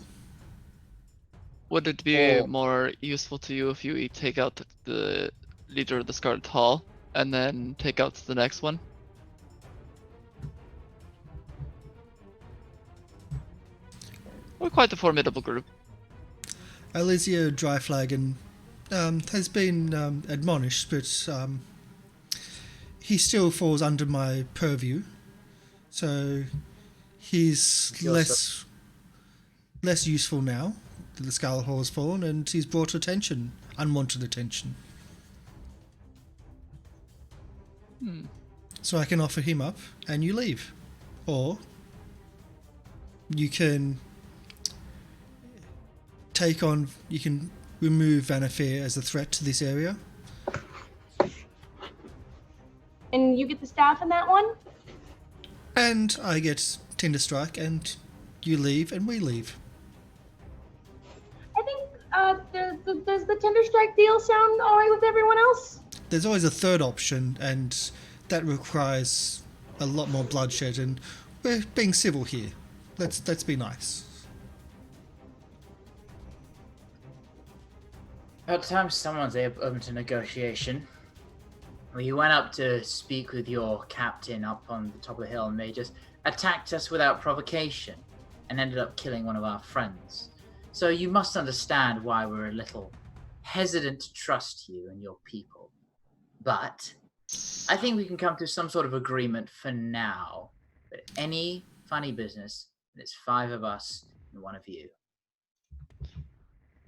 Would it be Or- more useful to you if you take out the leader of the Scarlet Hall and then take out the next one? We're quite a formidable group. Alizia Dryflagon has been admonished, but he still falls under my purview. So he's Yes, less useful now that the Scarlet Hall has fallen, and he's brought attention, unwanted attention. So I can offer him up, and you leave, or you can you can remove Vanafair as a threat to this area. And you get the staff in that one? And I get Tinder Strike, and you leave, and we leave. I think does the Tender Strike deal sound alright with everyone else? There's always a third option, and that requires a lot more bloodshed, and we're being civil here. Let's be nice. About time someone's open to negotiation. We went up to speak with your captain up on the top of the hill, and they just attacked us without provocation and ended up killing one of our friends. So you must understand why we're a little hesitant to trust you and your people. But I think we can come to some sort of agreement for now. But any funny business, there's 5 of us and 1 of you.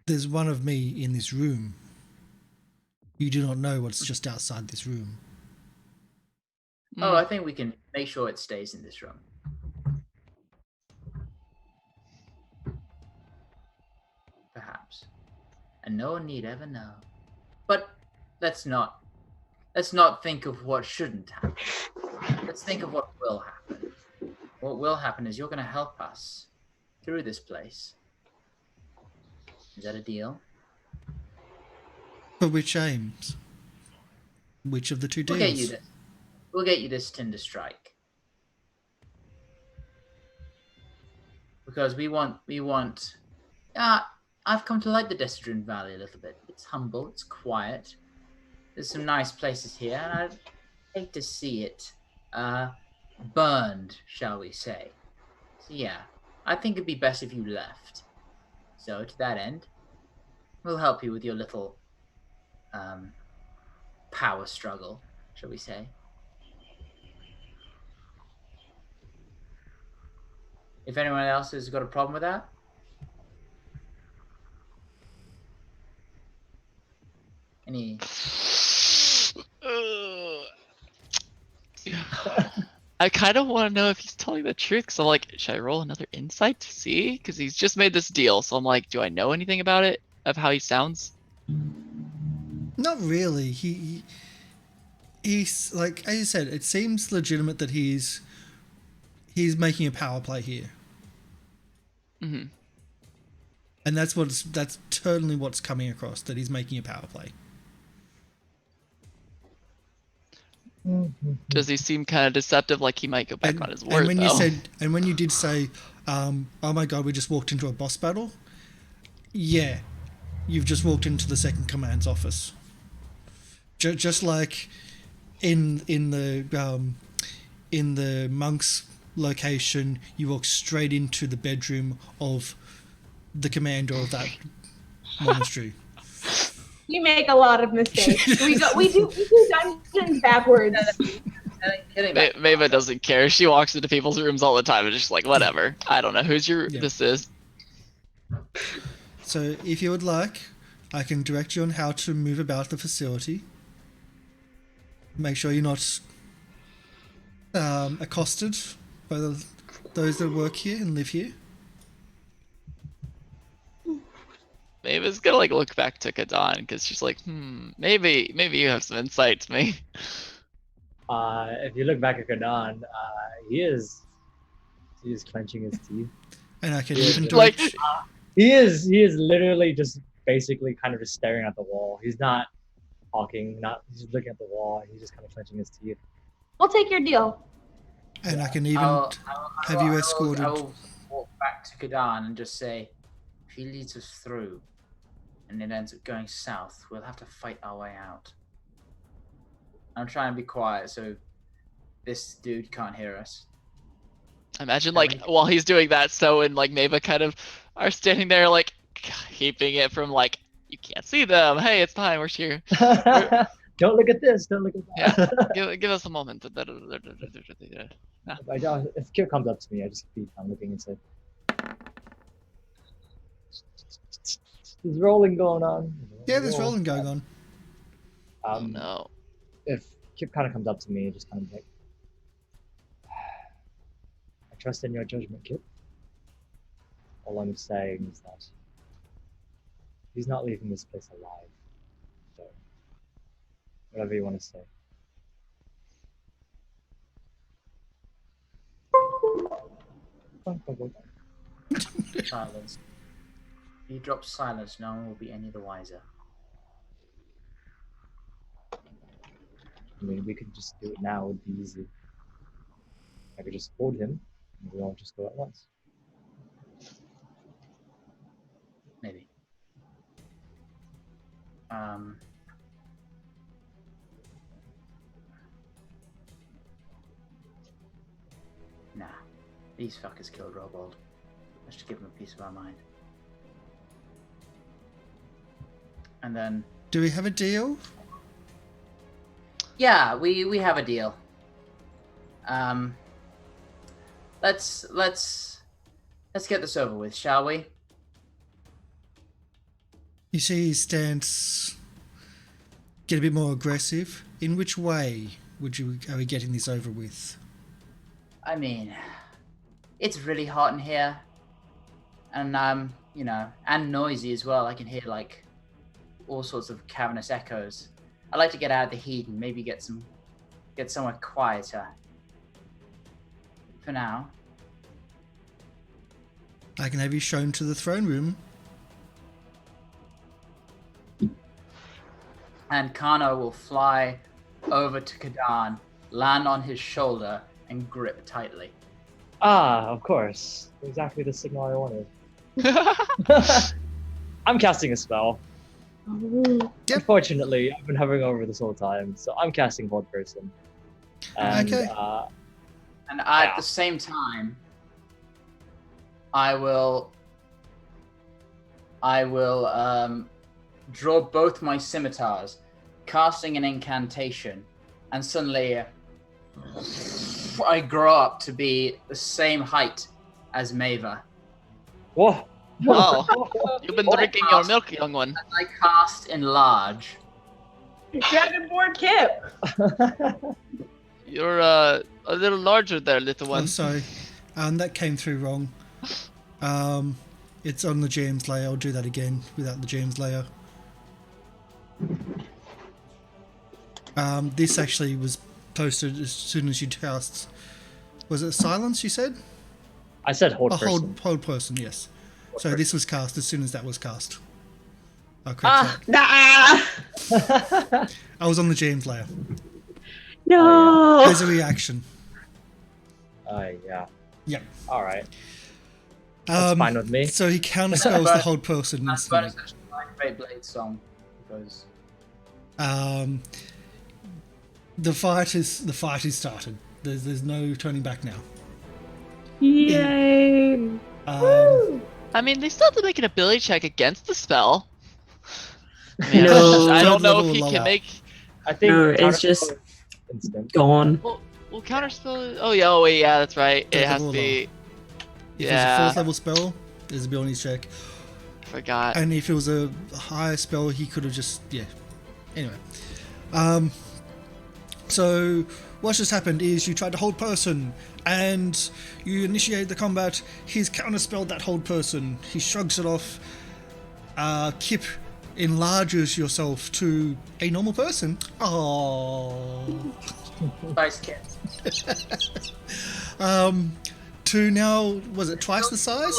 There's one of me in this room. You do not know what's just outside this room. Oh, I think we can make sure it stays in this room. Perhaps. And no one need ever know. But let's not think of what shouldn't happen. Let's think of what will happen. What will happen is you're going to help us through this place. Is that a deal? For which aims? Which of the two deals? We'll get you this. We'll get you this Tinder Strike. Because we want. I've come to like the Decidrun Valley a little bit. It's humble. It's quiet. There's some nice places here, and I'd hate to see it burned, shall we say. So yeah, I think it'd be best if you left. So to that end, we'll help you with your little power struggle, shall we say. If anyone else has got a problem with that. Any? I kind of want to know if he's telling the truth, because I'm like, should I roll another insight to see? Because he's just made this deal, so I'm like, do I know anything about it, of how he sounds? Not really. He's like, as you said, it seems legitimate that he's making a power play here. Mm-hmm. And that's totally what's coming across, that he's making a power play. Does he seem kind of deceptive, like he might go back on his word, and when though? when you did say, oh my god, we just walked into a boss battle, yeah, you've just walked into the second command's office. Just like in the monk's location, you walk straight into the bedroom of the commander of that monastery. You make a lot of mistakes. we do dungeons backwards. Mava doesn't care. She walks into people's rooms all the time and just like, whatever. I don't know whose this is. So if you would like, I can direct you on how to move about the facility. Make sure you're not accosted by those that work here and live here. Mavis gonna like look back to Kadan because she's like, maybe you have some insight to me. If you look back at Kadan, he is clenching his teeth. And I can even do Like- it. He is literally just basically kind of just staring at the wall. He's not talking, he's just looking at the wall. He's just kind of clenching his teeth. We'll take your deal. And I can even have you escorted. I will walk back to Kadan and just say, if he leads us through and it ends up going south, we'll have to fight our way out. I'm trying to be quiet so this dude can't hear us. Imagine like while he's doing that, So and like Mava kind of are standing there like keeping it from like you can't see them. Hey, it's fine. We're here. Don't look at this. Don't look at that. Give us a moment. If Kip comes up to me, I just keep on looking and say, "There's rolling going on." Yeah, there's rolling going on. Oh no. If Kip kind of comes up to me, just kind of like, I trust in your judgment, Kip. All I'm saying is that he's not leaving this place alive. So, whatever you want to say. Silence. If you drop silence, no one will be any the wiser. I mean, we could just do it now. It would be easy. I could just hold him, and we all just go at once. Maybe. Nah. These fuckers killed Robald. Let's just give them a piece of our mind. And then... Do we have a deal? Yeah, we have a deal. Let's get this over with, shall we? You see his stance get a bit more aggressive. In which way are we getting this over with? I mean, it's really hot in here, and you know, and noisy as well. I can hear like all sorts of cavernous echoes. I'd like to get out of the heat and maybe get somewhere quieter. For now. I can have you shown to the throne room. And Kano will fly over to Kadan, land on his shoulder, and grip tightly. Ah, of course. Exactly the signal I wanted. I'm casting a spell. Ooh. Yep. Unfortunately, I've been hovering over this whole time, so I'm casting Hold Person. And, Okay. And at the same time, I will draw both my scimitars, casting an incantation, and suddenly I grow up to be the same height as Mava. Whoa! Wow. You've been drinking your milk, young one. As I cast enlarge. Dragonborn Kip. You're a little larger there, little Oh, one. sorry. That came through wrong. It's on the GM's layer. I'll do that again without the GM's layer. This actually was posted as soon as you cast. Was it silence? You said? I said Hold Person. Hold person. Yes. So this was cast as soon as that was cast. Oh, correct Nah. that. I was on the GM's layer. No. There's a reaction. Yeah. Yep. All right. That's fine with me. So he counterspells the hold person And instantly. bonus action, like Great Blade song, because The fight is started. There's no turning back now. Yay. I mean, they still have to make an ability check against the spell. I mean, No. I don't know Level if he lower. can make. I think No, it's counterspell just- is instant. Gone. Well, counterspell. Oh wait, yeah, that's right. It Third has to level be. If Yeah. it's a 4th level spell, there's a ability check. Forgot. And if it was a higher spell, he could have just Anyway, so what just happened is you tried to hold person, and you initiate the combat. He's counterspelled that hold person. He shrugs it off. Kip enlarges yourself to a normal person. Oh. Nice kid. To now, was it twice the size?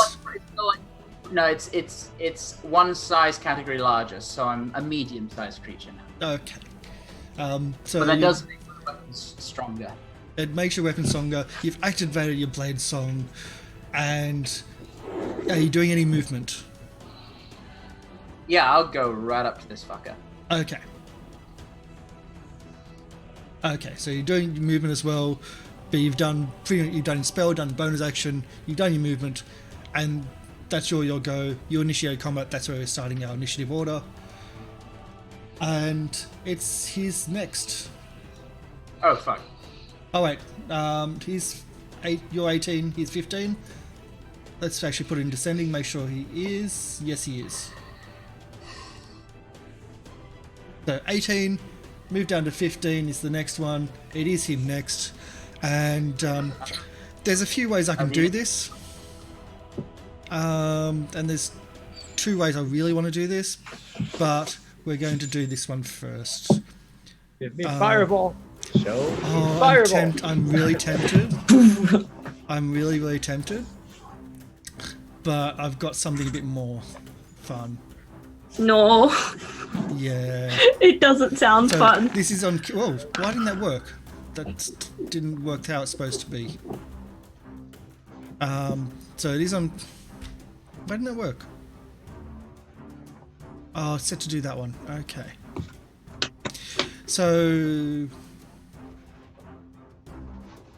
No, it's one size category larger, so I'm a medium-sized creature now. Okay. So But that does make the weapons stronger. it makes your weapon stronger. You've activated your blade song, and are you doing any movement? Yeah, I'll go right up to this fucker. Okay. Okay, so you're doing your movement as well, but you've done your spell, done bonus action, you've done your movement, and that's your go. You initiate combat. That's where we're starting our initiative order, and it's his next. Oh fuck. Oh wait, you're 18. He's 15. Let's actually put it in descending. Make sure he is. Yes, he is. So 18, move down to 15 is the next one. It is him next. And there's a few ways I can do this. And there's 2 ways I really want to do this. But we're going to do this one first. Give me fireball. Show me Oh, fireball. I'm really tempted. I'm really tempted. But I've got something a bit more fun. No, Yeah. it doesn't sound So fun. this is on. Whoa! Why didn't that work? That didn't work how it's supposed to be. So it is on. Why didn't that work? Oh, it's set to do that one. Okay. So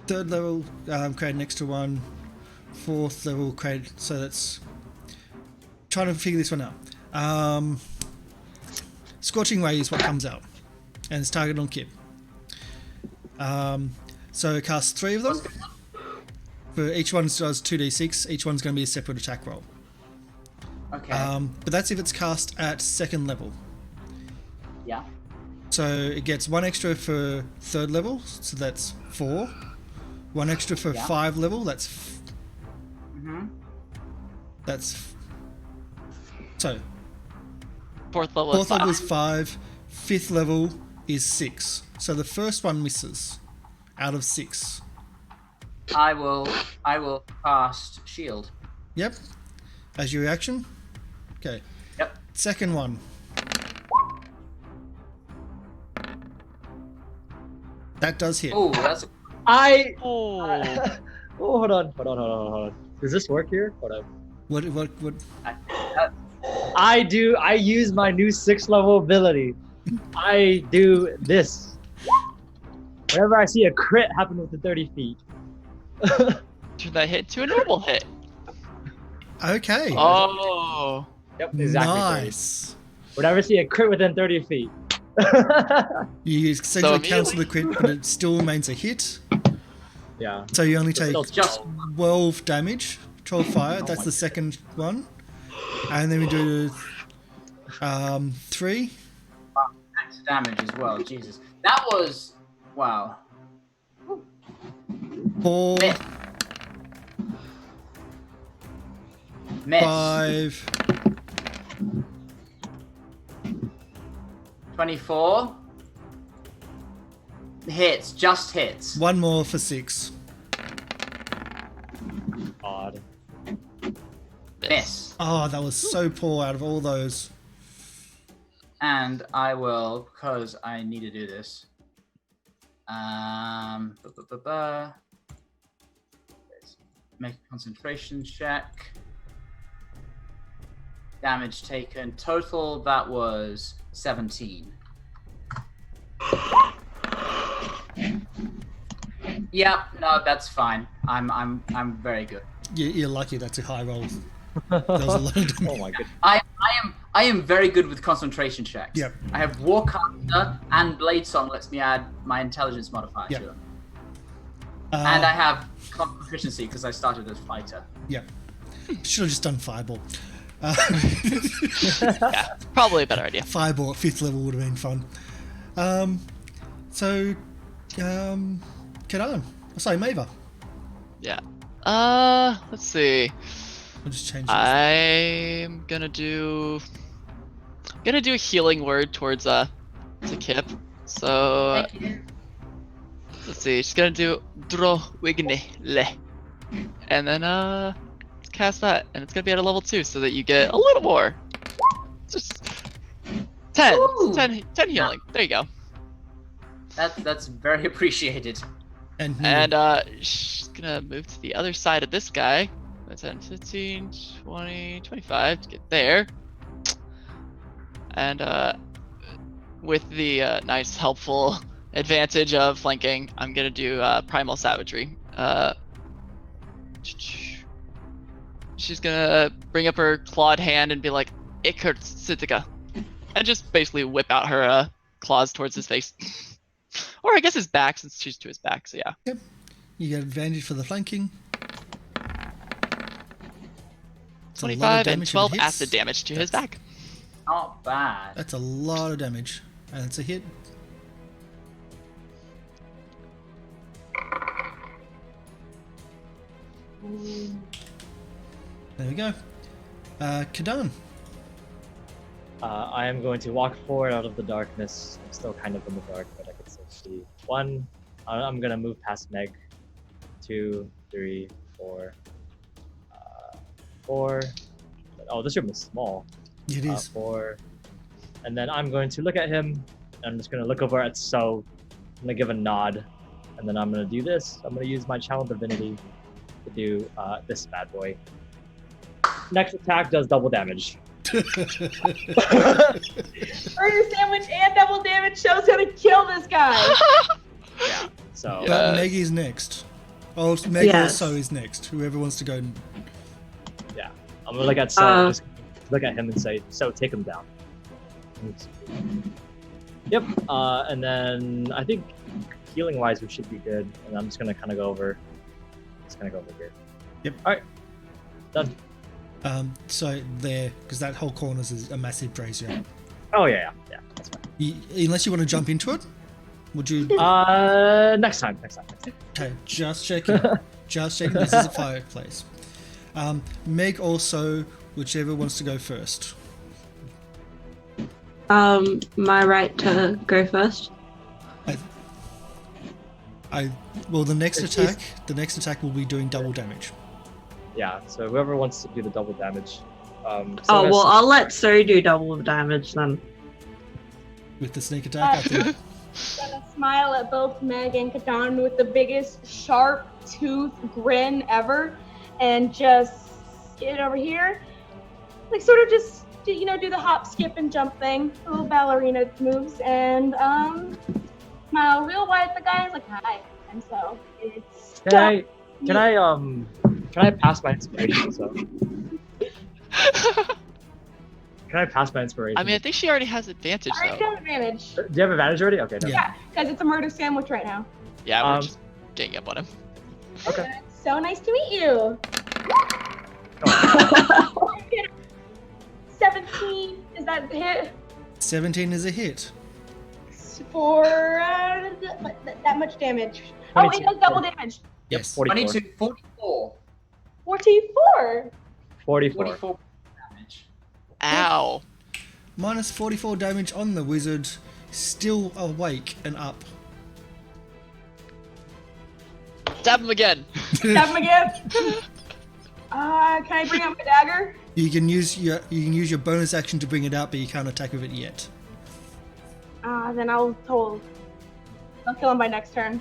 3rd level, create next to 1. 4th level, create. So that's trying to figure this one out. Scorching Ray is what comes out, and it's targeted on Kip. So cast 3 of them. For each one does 2d6. Each one's going to be a separate attack roll. Okay. But that's if it's cast at 2nd level. Yeah. So it gets 1 extra for 3rd level, so that's 4. 1 extra for Yeah. 5 level, that's so 4th level. 4th level is 5. 5th level is 6. So the first one misses out of 6. I will cast shield. Yep. As your reaction. Okay. Yep. Second one. That does hit. Oh, that's Oh. Oh, hold on. Does this work here? Hold on. What? I use my new 6th level ability. I do this. Whenever I see a crit happen within 30 feet. Turn that hit to a normal hit. Okay. Oh. Yep, exactly. 30. Nice. Whenever I see a crit within 30 feet. You essentially So cancel the crit, but it still remains a hit. Yeah. So you only take Still just 12 damage. 12 fire. That's the second one. And then we do 3. max damage as well. Jesus, that was wow. 4, Miss. 5. 24. Hits, just hits. 1 more for 6. Odd. Miss. Oh, that was so poor out of all those. And I will, because I need to do this. Let's make a concentration check. Damage taken. Total, that was 17. Yep, no, that's fine. I'm very good. You're lucky that's a high roll. There was a lot of damage. Oh my goodness. I am very good with concentration checks. Yep. I have Warcaster and Blade Song lets me add my intelligence modifier Yep. to them. And I have proficiency because I started as fighter. Yeah. Should have just done Fireball. Yeah, probably a better idea. Fireball at 5th level would have been fun. Kadan. Sorry, Maeva. Yeah. Let's see. I'll just change it. I'm gonna do gonna do a healing word towards to Kip. So Thank you. let's see. She's gonna do Dro Wigne Le, and then cast that, and it's gonna be at a level 2, so that you get a little more. Just 10, Ooh. 10 healing. There you go. That's very appreciated. And She's gonna move to the other side of this guy. 10, 15, 20, 25 to get there. And with the nice helpful advantage of flanking, I'm gonna do Primal Savagery. She's gonna bring up her clawed hand and be like, Iker Sitika, and just basically whip out her claws towards his face. Or I guess his back, since she's to his back, so yeah. Yep. You get advantage for the flanking. It's a lot of 25 and damage if it 12 hits. acid damage to his back. Not bad. That's a lot of damage. And it's a hit. There we go. Kadan. I am going to walk forward out of the darkness. I'm still kind of in the dark, but I can still see. 1, I'm gonna move past Meg. 2, 3, 4. 4. Oh, this room is small. It is. 4. And then I'm going to look at him. And I'm just gonna look over at So. I'm gonna give a nod. And then I'm gonna do this. I'm gonna use my Channel Divinity to do this bad boy. Next attack does double damage. Burger sandwich and double damage. Show's gonna kill this guy. Yeah. So. But Meg is next. Oh, Meg Yes. also is next. Whoever wants to go. Yeah. I'm gonna look at So. Just look at him and say, So, take him down. Oops. Yep. And then I think healing wise we should be good. And I'm just gonna kind of go over. Just gonna go over here. Yep. All right. Done. So there, because that whole corner is a massive brazier. Oh yeah. That's fine. Unless you want to jump into it, would you? Next time. Okay, just checking. Just checking. This is a fireplace. Meg also, whichever wants to go first. My right to go first. Well, the next attack will be doing double damage. Yeah. So whoever wants to do the double damage. Oh well, I'll let So do double damage then. With the sneak attack, I think. Gonna smile at both Meg and Kadan with the biggest sharp tooth grin ever, and just get over here, like sort of just do the hop, skip, and jump thing, little ballerina moves, and smile real wide at the guy. He's like, "Hi, I'm So." It's Can I pass my inspiration? So. Can I pass my inspiration? I mean, I think she already has advantage, I already though. have advantage. Do you have advantage already? Okay. No. Yeah. Because it's a murder sandwich right now. Yeah, we're just getting up on him. Okay. So nice to meet you. 17, is that the hit? 17 is a hit. For that much damage. Oh, it does double damage. Yes. 44. 22, 44. 44. 44. 44 damage. Ow. Minus 44 damage on the wizard, still awake and up. Stab him again. Stab him again. Can I bring up my dagger? You can use your bonus action to bring it out, but you can't attack with it yet. Then I'll kill him by next turn.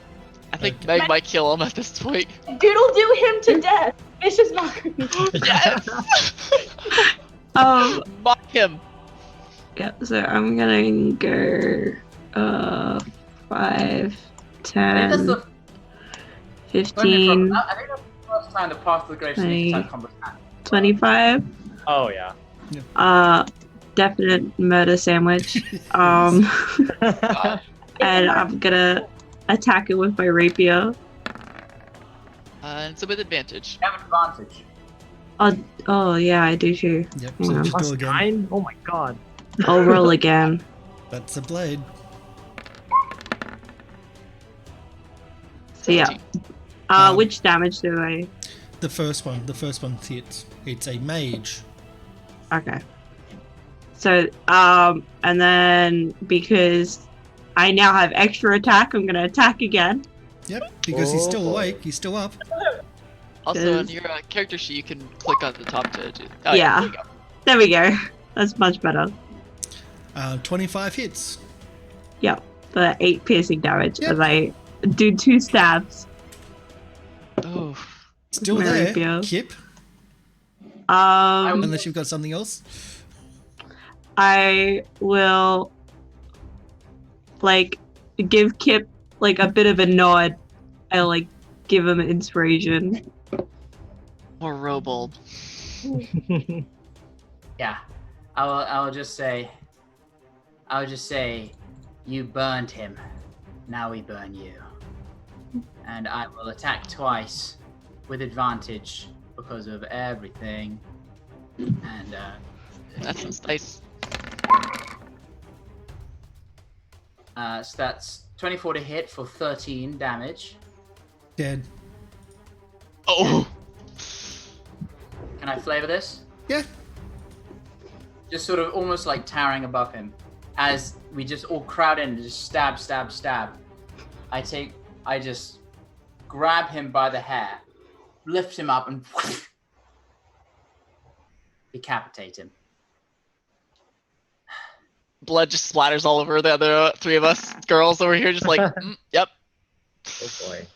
I think Okay. Meg might kill him at this point. Doodle do him to death. Vicious mockery. Yes! Mock him. Yeah, so I'm gonna go 5, I think 10, that's 15, I think that's the first time the Path to the Grave sneak attack combat happened. 25. Oh yeah. Definite murder sandwich. And I'm gonna attack it with my rapier. And so with advantage. You have advantage. Oh yeah, I do too. Yep. Yeah. So just Plus go again. 9? Oh my god. I'll roll again. That's a blade. So yeah. 17. Which damage do I? The first one hits. It's a mage. Okay. So, and then because I now have extra attack, I'm gonna attack again. Yep, because he's still Oh, boy. awake. He's still up. Also, on Does- your character sheet, you can click on the top to do. Oh, Yeah. there you go. There we go. That's much better. 25 hits. Yep. For 8 piercing damage Yep. as I do 2 stabs. Oh, Still My there. rapier. Kip, Um, unless you've got something else. I will like give Kip like a bit of a nod. I like give him inspiration. or Robald. Yeah, I will just say, you burned him. Now we burn you. And I will attack twice with advantage because of everything. And That sounds nice. so that's 24 to hit for 13 damage. Dead. Oh, Can I flavor this? Yeah. Just sort of almost like towering above him, as we just all crowd in and just stab, stab, stab. I just grab him by the hair, lift him up, and decapitate him. blood just splatters all over the other 3 of us girls over here, just like, yep. Oh boy.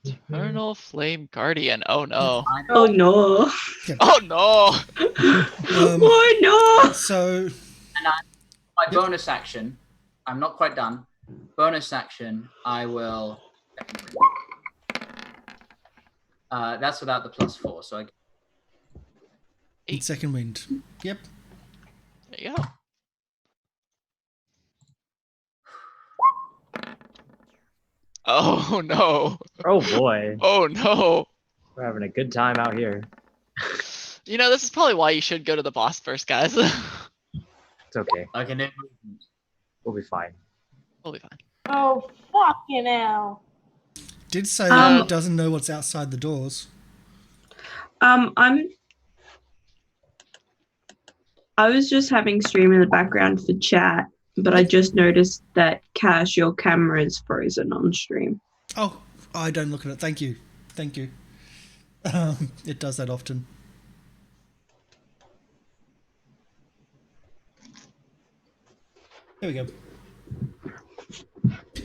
Eternal Flame Guardian. Oh no. I Oh know. no! Oh no. Oh no! So, My bonus action, I'm not quite done. Bonus action, I will. That's without the +4, so I. in second wind. Yep. There you go. Oh no. Oh boy. Oh no. We're having a good time out here. You know, this is probably why you should go to the boss first, guys. It's okay. Okay, no. We'll be fine. We'll be fine. Oh, fucking hell. Did say Um, doesn't know what's outside the doors. I was just having stream in the background for chat, but I just noticed that Cash, your camera is frozen on stream. Oh, I don't look at it. Thank you. Thank you. It does that often. There we go.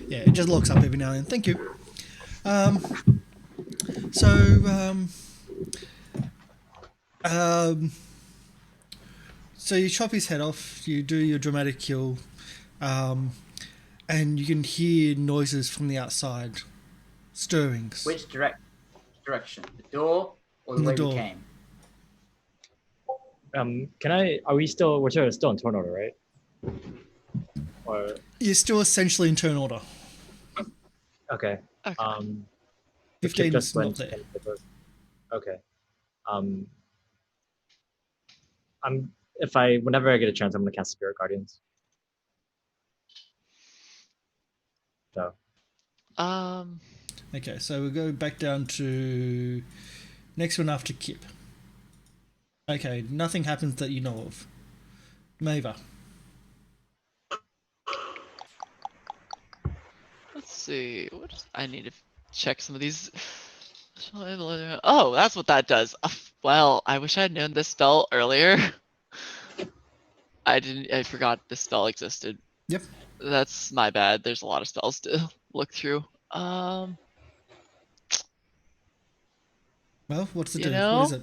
Yeah, it just locks up every now and then. Thank you. So you chop his head off, you do your dramatic kill, and you can hear noises from the outside, stirrings. Which direction? The door or the The way door. we came? We're sort of still in turn order, right? Or, You're still essentially in turn order. okay. Okay. the Kip 15 just is not went there. and it was- Okay. Whenever I get a chance, I'm gonna cast Spirit Guardians. So, Okay, so we'll go back down to next one after Kip. Okay, nothing happens that you know of. Maeva. let's see. I need to check some of these. Oh, that's what that does. Well, I wish I had known this spell earlier. I forgot this spell existed. Yep. That's my bad. There's a lot of spells to look through. Well, what's it You do? know? What is it?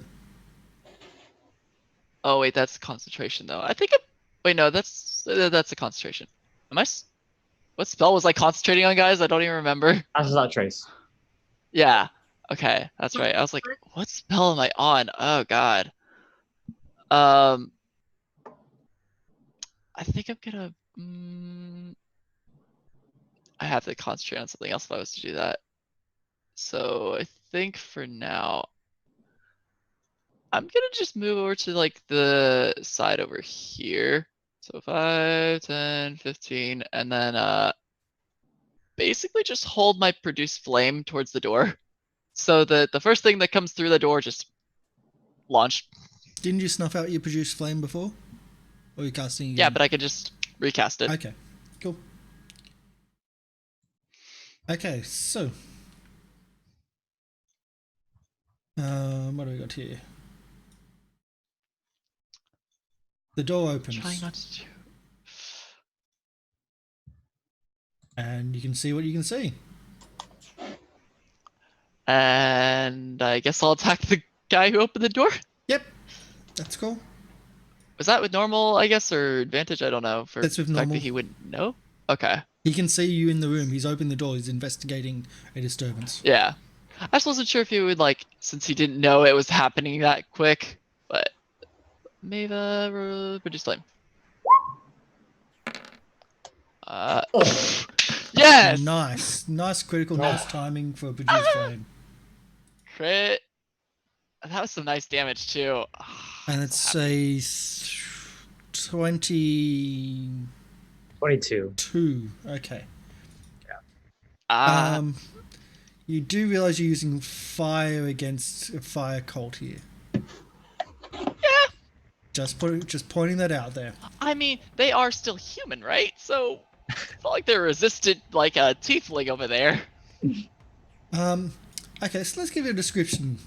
Oh wait, that's concentration though. I think. Wait, no, that's a concentration. What spell was I concentrating on, guys? I don't even remember. as is that trace. Yeah. Okay, that's right. I was like, what spell am I on? Oh god. I think I'm gonna. I have to concentrate on something else if I was to do that. So I think for now, I'm gonna just move over to like the side over here. So 5, 10, 15, and then basically just hold my produce flame towards the door. So that the first thing that comes through the door just launch. Didn't you snuff out your produced flame before? Or are you casting again? Yeah, but I could just recast it. Okay, cool. Okay, so what do we got here? The door opens, Trying not to. and you can see what you can see. And I guess I'll attack the guy who opened the door. Yep, that's cool. Was that with normal, I guess, or advantage? I don't know. For That's with the fact normal. that he wouldn't know. Okay. He can see you in the room. He's opened the door. He's investigating a disturbance. Yeah. I just wasn't sure if he would since he didn't know it was happening that quick, but maybe produce flame. Yes. Nice critical, nice timing for a produced flame. Crit. That was some nice damage too. And it's a 22. 22. Okay. Ah. You do realize you're using fire against a fire cult here. Yeah. Just pointing that out there. I mean, they are still human, right? So it's not like they're resistant like a tiefling over there. Okay, so let's give you a description.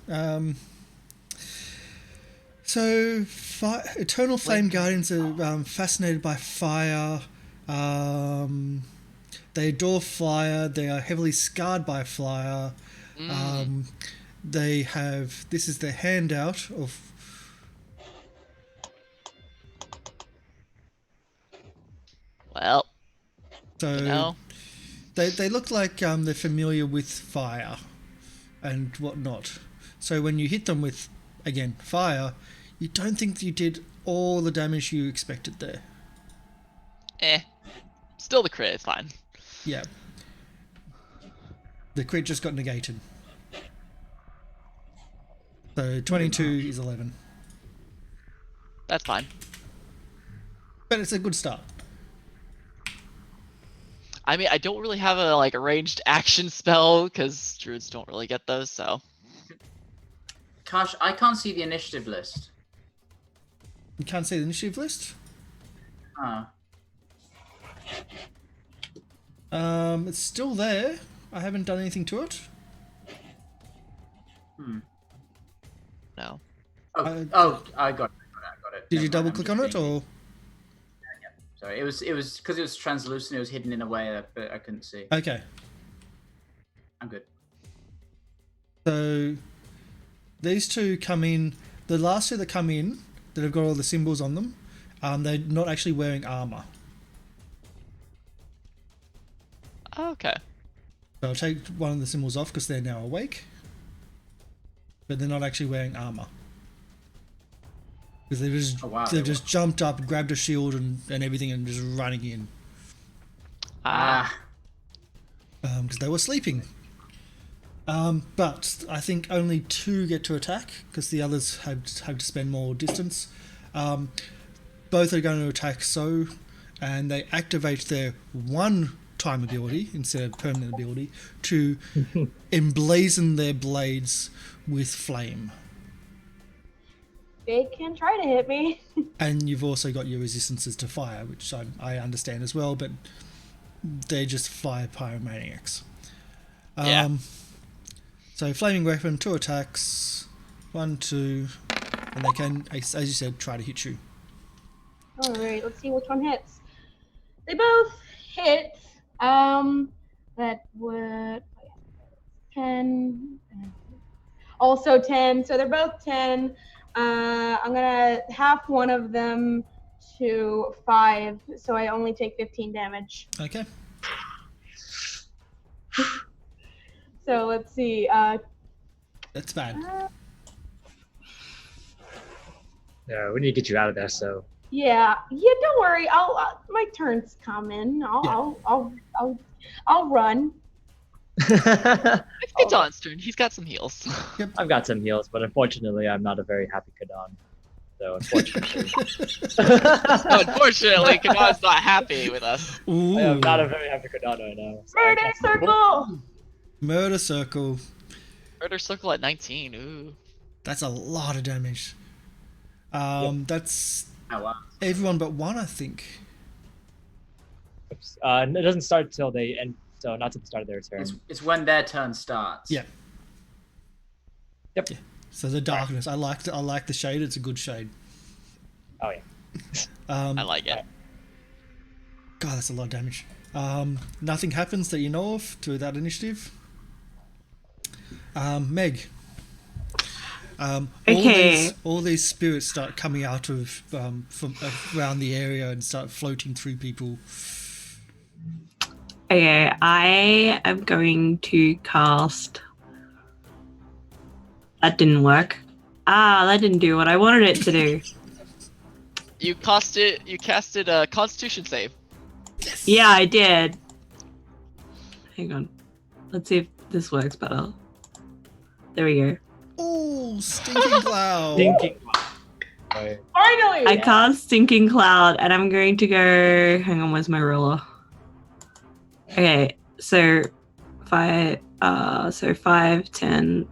So, Eternal Flame Guardians are fascinated by fire. They adore fire. They are heavily scarred by fire. They have... This is their handout of... Well, So, you know. they look like they're familiar with fire and whatnot. So when you hit them with, again, fire, you don't think you did all the damage you expected there. Still the crit is fine. Yeah. The crit just got negated. So 22 is 11. That's fine. But it's a good start. I mean, I don't really have a ranged action spell because druids don't really get those. So. Gosh, I can't see the initiative list. You can't see the initiative list? Oh. It's still there. I haven't done anything to it. No. I got it. Did you Never mind, double I'm click just on it being- or? Sorry, it was because it was translucent. It was hidden in a way that I couldn't see. Okay. I'm good. So these two come in. The last two that come in that have got all the symbols on them, they're not actually wearing armor. Okay. So I'll take one of the symbols off because they're now awake. But they're not actually wearing armor. Because they've just jumped up, grabbed a shield and everything and just running in. Because they were sleeping. But I think only two get to attack because the others have to spend more distance. Both are going to attack and they activate their one-time ability instead of permanent ability to emblazon their blades with flame. They can try to hit me. And you've also got your resistances to fire, which I understand as well, but they're just fire pyromaniacs. Yeah. So flaming weapon, 2 attacks, 1, 2, and they can, as you said, try to hit you. Alright, let's see which one hits. They both hit. That would 10. Also 10, so they're both 10. I'm gonna half one of them to 5, so I only take 15 damage. Okay. So let's see. That's bad. Yeah, we need to get you out of there. So. Yeah. Don't worry. My turn's coming. I'll run. It's Don's turn. He's got some heals. Yep. I've got some heals, but unfortunately, I'm not a very happy Kadon. So unfortunately, Unfortunately, Kadon's not happy with us. Ooh. I am not a very happy Kadon right now. So Murder circle. Murder circle. Murder circle at 19. Ooh. That's a lot of damage. That's Oh wow. everyone but one, I think. Oops. It doesn't start till they end, so not till the start of their turn. It's when their turn starts. Yeah. Yep. Yeah. So the darkness. I like the shade. It's a good shade. Oh yeah. I like it. God, that's a lot of damage. Nothing happens that you know of to that initiative. Meg. Okay. All these spirits start coming out of from around the area and start floating through people. Okay, I am going to cast. That didn't work. That didn't do what I wanted it to do. You casted a Constitution save. Yeah, I did. Hang on. Let's see if this works better. There we go. Oh, stinking cloud! Thinking. Right. Finally! I cast Stinking Cloud, and I'm going to go. Hang on, where's my ruler? Okay, so 5, 10,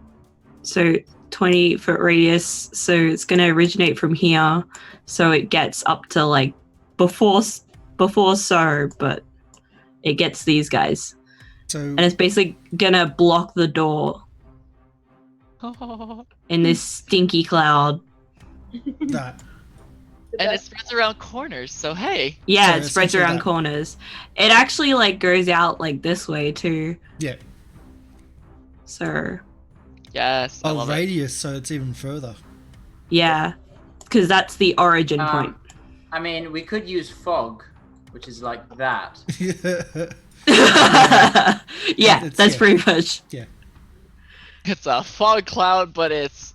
so 20-foot radius. So it's going to originate from here, so it gets up to like before so, but it gets these guys, So and it's basically gonna block the door in this stinky cloud. that. And it spreads around corners, so hey. Yeah, So it spreads essentially around that. corners. It actually like goes out like this way too. Yeah. So Yes, I Oh, love it. radius, so it's even further. yeah, because that's the origin point. I mean, we could use fog, which is like that. Yeah, It's- that's yeah. pretty much. It's a fog cloud, but it's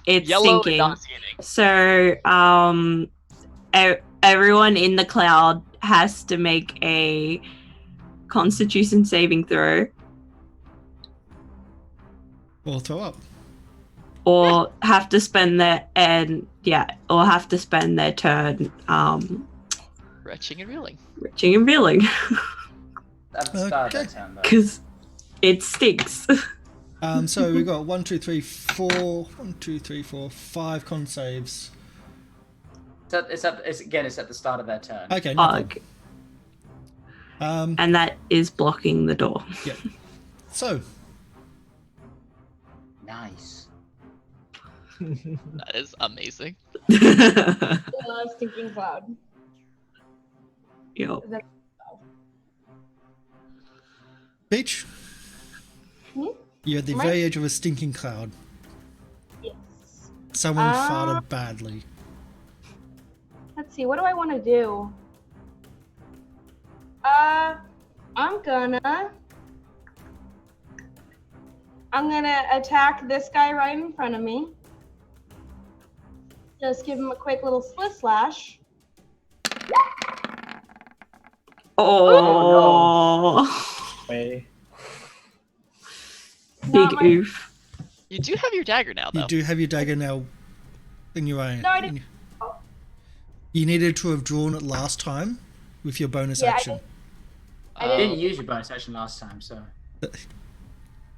It's yellow and sinking. nauseating. So everyone in the cloud has to make a Constitution saving throw, Or throw up. or have to spend their turn Retching and reeling. retching and reeling At the start Okay. of that turn, though. because it stinks. So we got 1, 2, 3, 4. 1, 2, 3, 4, 5 con saves. It's at the start of their turn. Okay, no problem. Okay. Um, And that is blocking the door. so Nice. That is amazing. Stinking cloud. Yup. Beach, Hmm? you're at the Am I- very edge of a stinking cloud. Yes. Someone farted badly. Let's see, what do I want to do? I'm gonna attack this guy right in front of me. Just give him a quick little split slash. Oh, Way. big Not my- oof. You do have your dagger now, though. You do have your dagger now in your own. No, I didn't. You needed to have drawn it last time with your bonus Yeah, I action. I You Oh. didn't use your bonus action last time, so.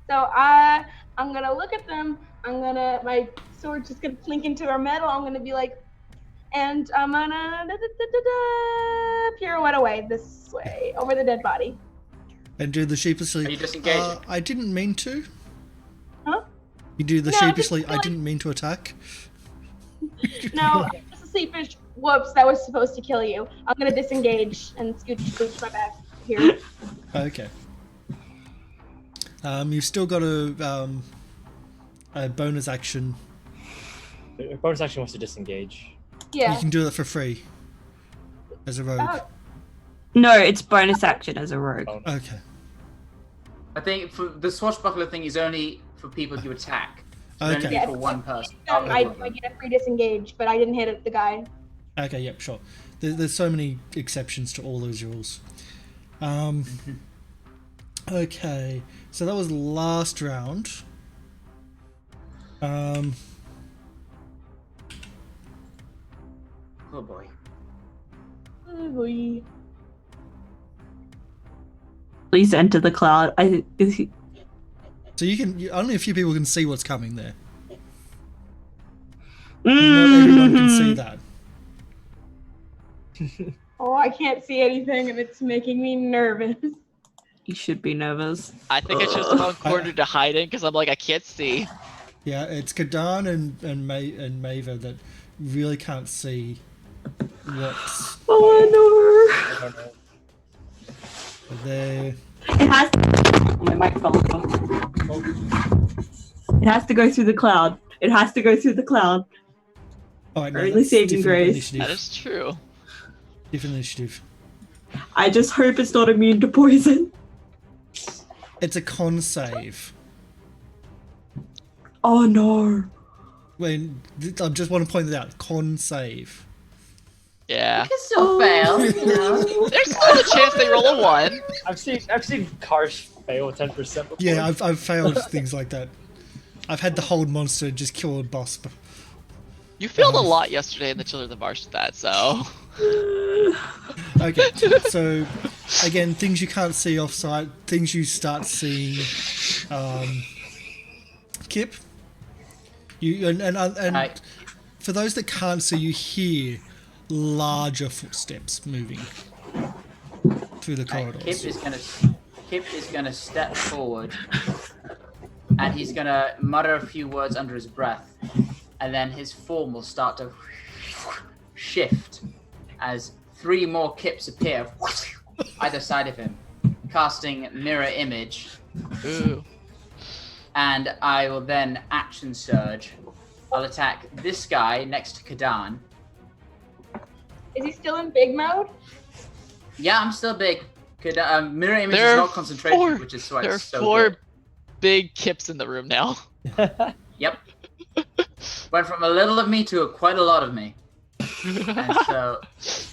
So I'm gonna look at them. My sword's just gonna plink into their metal. I'm gonna be like, and I'm gonna pirouette away this way over the dead body. And do the sheepishly. Are you disengaging? I didn't mean to. Huh? You do the No, I just sheepishly. feel I like- didn't mean to attack. No, it's a sleepish. Whoops, that was supposed to kill you. I'm gonna disengage and scooch my back here. Okay. You've still got a bonus action. The bonus action was to disengage. You Yeah. can do that for free. As a rogue. Oh, No, it's bonus action as a rogue. Oh, Okay. I think for the swashbuckler thing is only for people you attack. So Okay. only Yeah, for one person. I get a free disengage, but I didn't hit the guy. Okay, yep, sure. There's so many exceptions to all those rules. Okay, so that was last round. Oh boy. Oh, boy. Please enter the cloud. So only a few people can see what's coming there. Not everyone can see that. Oh, I can't see anything, and it's making me nervous. You should be nervous. I think I chose the wrong corner to hide in because I'm like, I can't see. Yeah, it's Kadan and Maeva that really can't see what's Oh I don't know. there. no! It has. Oh, my mic fell off. It has to go through the cloud. It has to go through the cloud. All right, Early that's saving different grace. initiative. That is true. Different initiative. I just hope it's not immune to poison. It's a con save. Oh no! I just want to point that out. Con save. Yeah. You can still fail, you know. There's still a chance they roll a 1. I've seen Karsh fail 10% before. Yeah, I've failed things like that. I've had the hold monster just kill a boss. You failed a lot yesterday in the Children of the Marsh with that, so. Okay, so again, things you can't see off site, things you start seeing. Kip, you and for those that can't see, you hear larger footsteps moving through the corridors. Kip is gonna step forward, and he's gonna mutter a few words under his breath, and then his form will start to shift as 3 more Kips appear either side of him, casting mirror image. Ooh. And I will then action surge. I'll attack this guy next to Kadan. Is he still in big mode? Yeah, I'm still big. Mirror image There is are not concentration, 4 which is why There are it's so 4 good. big Kips in the room now. Yep. Went from a little of me to quite a lot of me. And so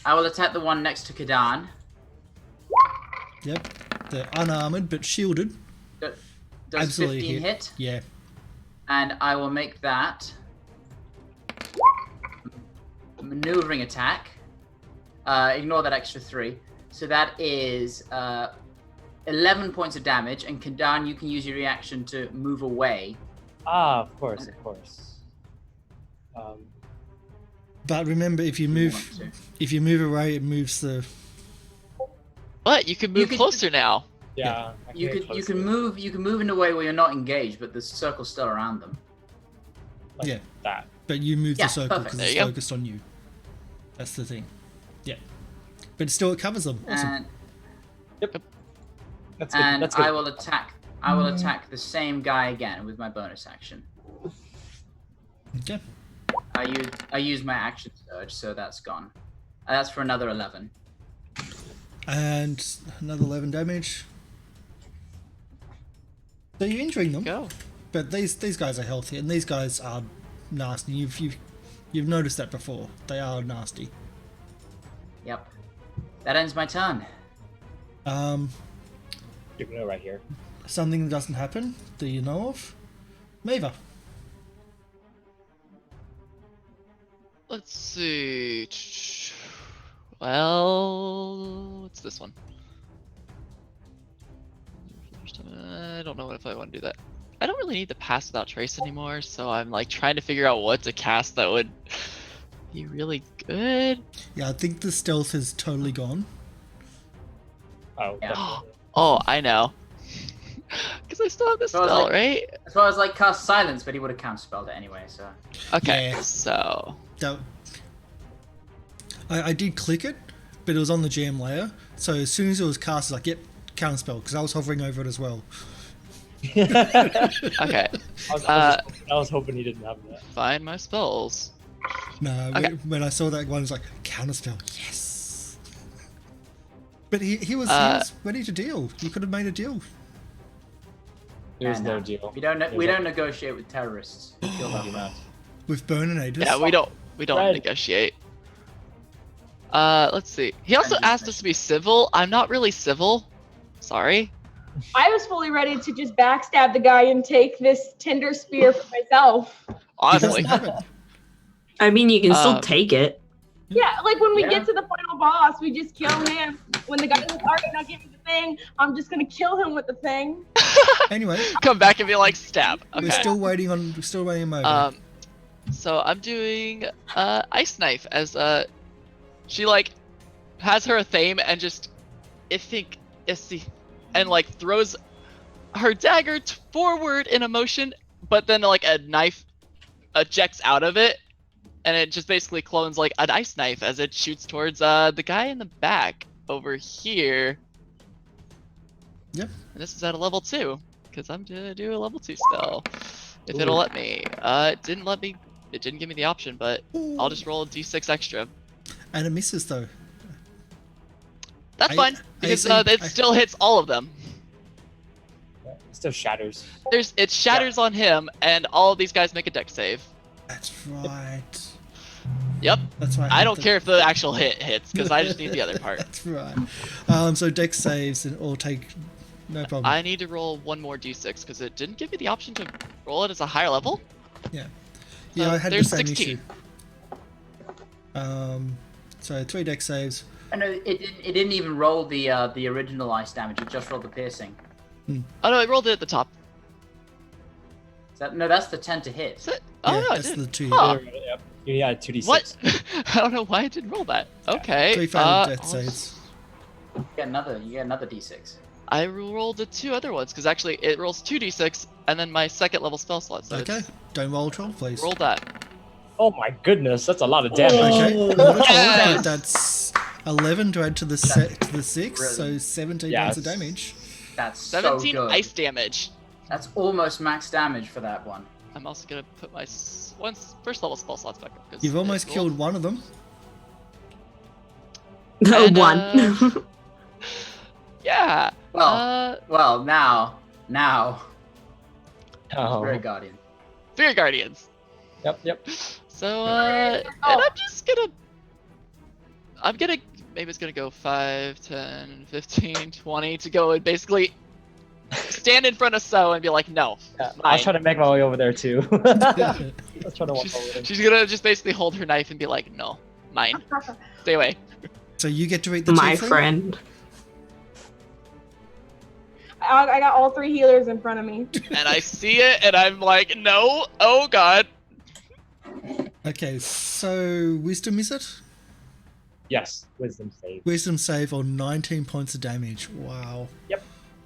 I will attack the one next to Kadan. Yep, they're unarmored but shielded. Does Absolutely 15 hit? Yeah. And I will make that maneuvering attack. Ignore that extra 3. So that is 11 points of damage. And Kadan, you can use your reaction to move away. Ah, of course. But remember, if you move away, it moves the. But you can move could- closer now. Yeah. I You get can closer. move in a way where you're not engaged, but the circle's still around them. Like Yeah. that. But you move Yeah, the circle perfect. because There it's you go. focused on you. That's the thing. Yeah. But still, it covers them. Awesome. That's good. And That's good. I will attack the same guy again with my bonus action. Okay. I use my action surge, so that's gone. That's for another 11. And another 11 damage. So you're injuring them, Go. but these guys are healthy, and these guys are nasty. You've noticed that before. They are nasty. Yep. That ends my turn. You're gonna right here. Something that doesn't happen that you know of. Maeva. Let's see. Well, what's this one? I don't know if I want to do that. I don't really need to pass without trace anymore, so I'm like trying to figure out what to cast that would be really good. Yeah, I think the stealth is totally gone. Oh, Yeah. definitely. Oh, I know. Because I still have this So I was spell, like- right? As well as like cast silence, but he would have counterspelled it anyway. So Okay, Yeah. so That, I did click it, but it was on the GM layer. So as soon as it was cast, I was like, yep, counterspell, because I was hovering over it as well. okay, I was hoping he didn't have that. find my spells. No, Okay. when I saw that one, I was like, counterspell, yes. But he was ready to deal. You could have made a deal. There's And, no deal. we don't There's no- negotiate with terrorists. Kill them, do not. With Burninatus. Yeah, we don't Red. negotiate. Let's see. He also asked us to be civil. I'm not really civil. Sorry. I was fully ready to just backstab the guy and take this tinder spear for myself. He Honestly. doesn't have it. I mean, you can still Um, take it. Yeah, like when we Yeah. get to the final boss, we just kill him. When the guy's like, all right, now give me the thing, I'm just gonna kill him with the thing. Anyway, Come back and be like, stab. we're Okay. still waiting on Maeva. So I'm doing ice knife as she like has her theme and just and like throws her dagger forward in a motion, but then like a knife ejects out of it, and it just basically clones like an ice knife as it shoots towards the guy in the back over here. Yep. And this is at a level 2 because I'm gonna do a level 2 spell if it'll let me. It didn't let me. It didn't give me the option, but I'll just roll a d6 extra. And it misses though. That's fine because AC it still hits all of them. It still shatters. It shatters on him, and all of these guys make a dex save. That's right. Yep. That's right. I don't care if the actual hit hits because I just need the other part. That's right. So dex saves and all take no problem. I need to roll one more d6 because it didn't give me the option to roll it as a higher level. Yeah. Yeah, I had the there's same 16. issue. So 3 dex saves. I know it didn't even roll the original ice damage. It just rolled the piercing. Oh no, I rolled it at the top. No, that's the 10 to hit. Is it? Oh Yeah, no, I that's didn't. the 2. Huh. Yep. Yeah, 2d6. What? I don't know why I didn't roll that. Okay. 3 failed death I'll saves. You get another d6. I rolled the 2 other ones because actually it rolls 2d6 and then my second level spell slot. So Okay. Don't roll 12, please. roll that. Oh my goodness, that's a lot of damage. Okay. Not at all, Yes! but that's 11 to add to the 6, so Brilliant. 17 Yes. points of damage. That's 17 so good. ice damage. That's almost max damage for that one. I'm also gonna put my first level spell slots back up. 'cause You've it almost rolled- killed one of them. And, One. Yeah. Well, now, Oh. Spirit Guardian. Spirit Guardians. Yep. So, and maybe it's gonna go 5, 10, 15, 20 to go and basically stand in front of So and be like, no. Yeah, I mine. was trying to make my way over there too. I was trying to walk over there. She's gonna just basically hold her knife and be like, no, mine. Stay away. So you get to eat the My tiefling? friend. I got all 3 healers in front of me. And I see it and I'm like, no, oh god. Okay, so wisdom is it? Yes, wisdom save. Wisdom save on 19 points of damage. Wow. Yep.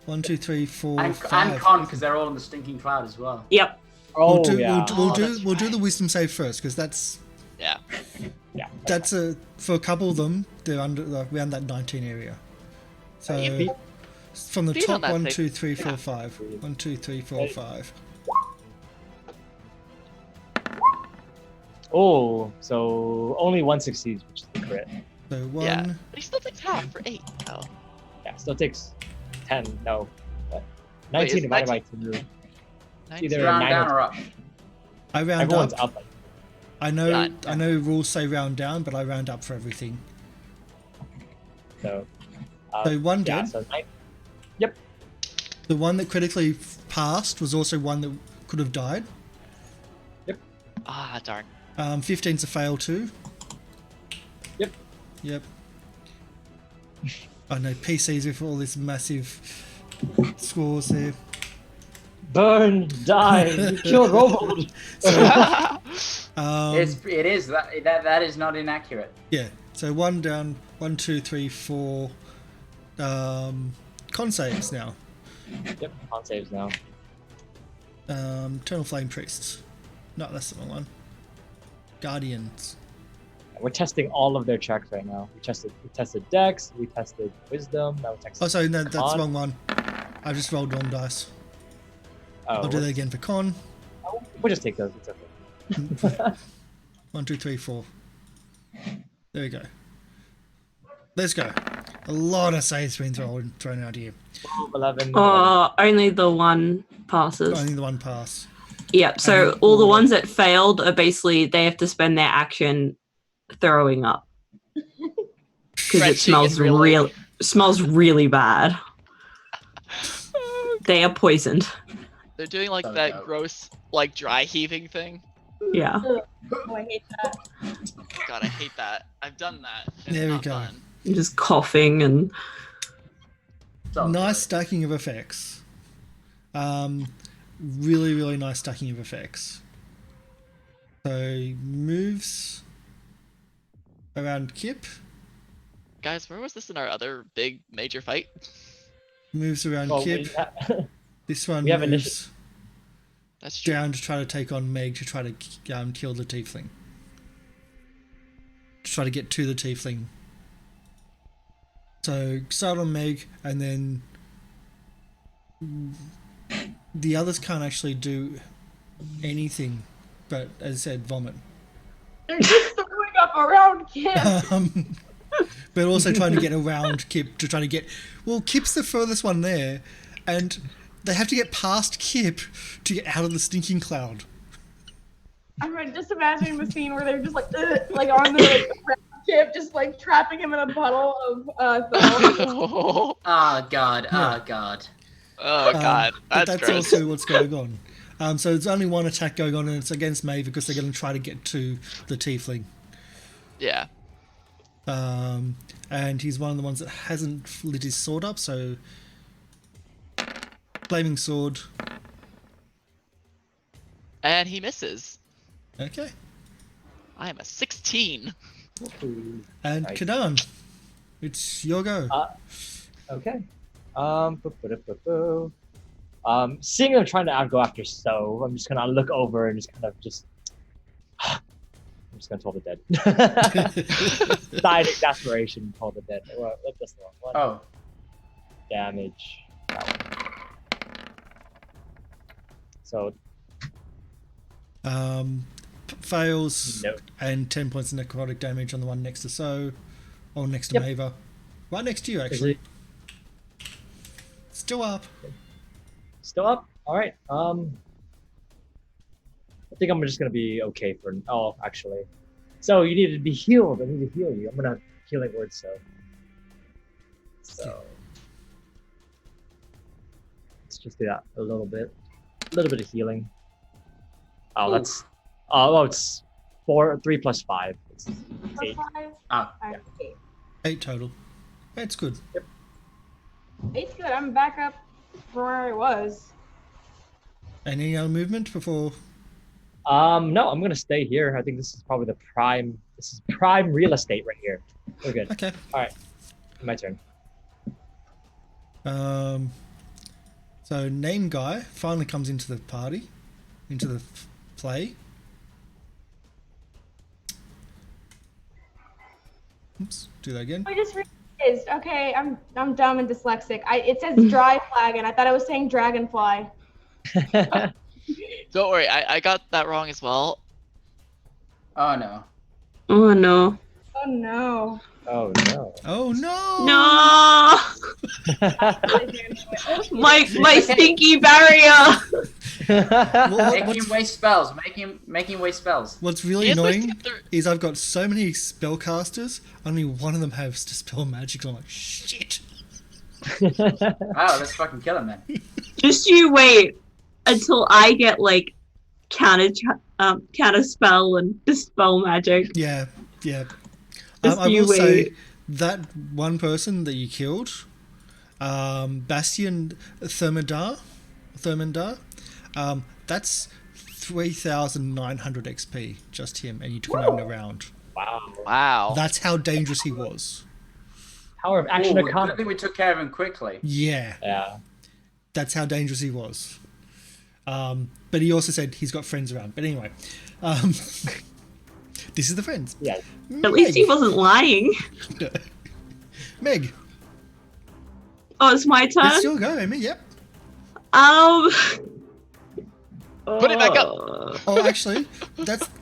1, 2, 3, 4, And 5. con, because they're all in the stinking cloud as well. Yep. Oh, we'll do, yeah. we'll do the wisdom save first because that's Yeah. for a couple of them they're around that 19 area. So You from the beat top on that 1, save. 2, 3, 4, Yeah. 5. 1, 2, 3, 4, 5. Oh, so only 1 succeeds, which is the crit. So 1. Yeah. But he still takes half for 8. Oh. Yeah, still takes 10. No, what? Wait, 19 is divided by 19? 2. 19. Either Round 9 down or or up? I round Everyone's up. up. I know Yeah. I know rules say round down, but I round up for everything. So, So 1 yeah, dead. so 9. The one that critically passed was also one that could have died. Ah, darn. 15's a fail too. Yep. I know PCs with all this massive scores there. Burn, die, you killed Robald. It is that is not inaccurate. Yeah. So 1 down. 1, 2, 3, 4. Con saves now. Yep, con saves now. Eternal Flame Priests. No, that's the wrong one. Guardians. We're testing all of their checks right now. We tested Dex, we tested Wisdom, now we're testing Oh, sorry, no, that's the Con. wrong one. I just rolled wrong dice. Oh, I'll do that again for con. we'll just take those, it's okay. 1, 2, 3, 4. There we go. Let's go. A lot of saves been thrown out here. 11. Only the one passes. Only the one pass. Yep. So And all the all- ones that failed are basically they have to spend their action throwing up because it Retching smells and reeling. smells really bad. They are poisoned. They're doing like Oh, that no. gross, like dry heaving thing. Yeah. Oh, I hate that. God, I hate that. I've done that. It's There we not go. fun. Just coughing and So Nice stacking of effects. Really, really nice stacking of effects. So he moves around Kip. Guys, where was this in our other big major fight? Moves around Well, Kip. This one we have moves That's true. down to try to take on Meg to try to kill the tiefling. To try to get to the tiefling. So start on Meg, and then the others can't actually do anything, but as I said, vomit. They're just throwing up around Kip. But also trying to get around Kip to try to get. Well, Kip's the furthest one there, and they have to get past Kip to get out of the stinking cloud. I'm just imagining the scene where they're just like on the Kip, just like trapping him in a puddle of foam. Oh Oh god, Yeah. oh god. god, But that's that's gross. also what's going on. So there's only one attack going on, and it's against May because they're going to try to get to the tiefling. Yeah. And he's one of the ones that hasn't lit his sword up, so flaming sword. And he misses. Okay. I am a 16. And Right. Kadan, it's your go. Okay. Seeing them trying to go after Stove, I'm just gonna look over and just kind of just. I'm just gonna toll the dead. Died exasperation, toll the dead. Well, that's the wrong one. Oh. Damage. That one. So Fails, no. and 10 points of necrotic damage on the one next to So, or next to Yep. Maeva. Right next to you, actually. Still up. Still up. All right. I think I'm just gonna be okay for. Oh, actually. So you need to be healed. I need to heal you. I'm gonna healing word. So let's just do that a little bit. A little bit of healing. Oh, Ooh. that's. Oh, it's 3 plus 5. It's 8. Oh. Alright, 8 total. That's good. Eight's good. I'm back up from where I was. Any other movement before? No, I'm gonna stay here. I think this is probably the prime. This is prime real estate right here. We're good. Okay. My turn. So name guy finally comes into the party, into the play. Oops, do that again. I just realized. Okay, I'm dumb and dyslexic. It says dry flagon. I thought I was saying dragonfly. Don't worry, I got that wrong as well. Oh no. Oh no. Oh no. Oh no. Oh no! No! my stinky barrier! Make him waste spells. Make him waste spells. What's really He has annoying wasted thir- is I've got so many spellcasters, only one of them has dispel magic. I'm like, shit. Wow, let's fucking kill him then. Just you wait until I get like counter spell and dispel magic. Yeah, yeah. Just I you will say wait. that one person that you killed, Bastion Thermidar, that's 3,900 XP, just him, and you took him out in a round. Wow. Wow. That's how dangerous he was. Power of action Ooh, I economy. think we took care of him quickly. Yeah, Yeah. that's how dangerous he was. But he also said he's got friends around. But anyway, this is the friends. Yeah. At least he wasn't lying. Meg, Oh, it's my turn. it's your go, Amy. Yep. Put it back up. Oh, actually,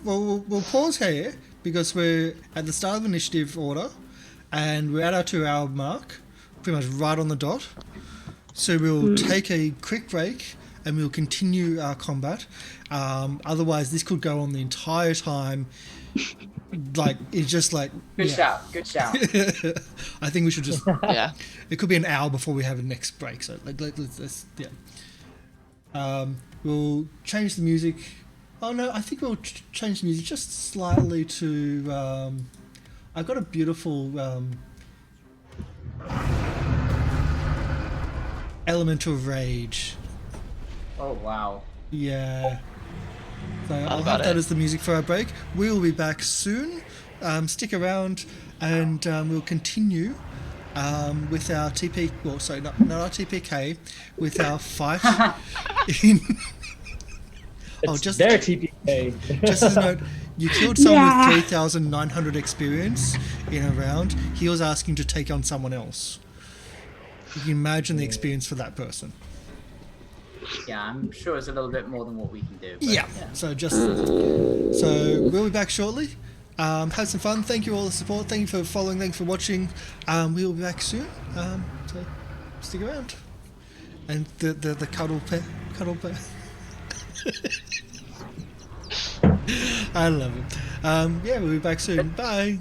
we'll pause here because we're at the start of initiative order, and we're at our 2-hour mark, pretty much right on the dot. So we'll take a quick break and we'll continue our combat. Otherwise, this could go on the entire time. Like it's just like Good yeah. shout. Good shout. I think we should just. Yeah. It could be an hour before we have a next break. So let's yeah. We'll change the music. Oh no, I think we'll change the music just slightly to. I've got a beautiful Elemental Rage. Oh wow. Yeah. So I'll about have that it. as the music for our break. We'll be back soon. Stick around, and we'll continue with our TP. Well, sorry, not our TPK, with our fight in. It's their TPK. Just as a note, you killed someone Yeah. with 3,900 experience in a round. He was asking to take on someone else. You can imagine the experience for that person. Yeah, I'm sure it's a little bit more than what we can do. But Yeah. So we'll be back shortly. Have some fun. Thank you all the support. Thank you for following. Thanks for watching. We'll be back soon. So stick around. And the cuddle pair. I love it. Yeah, we'll be back soon. Bye.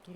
Are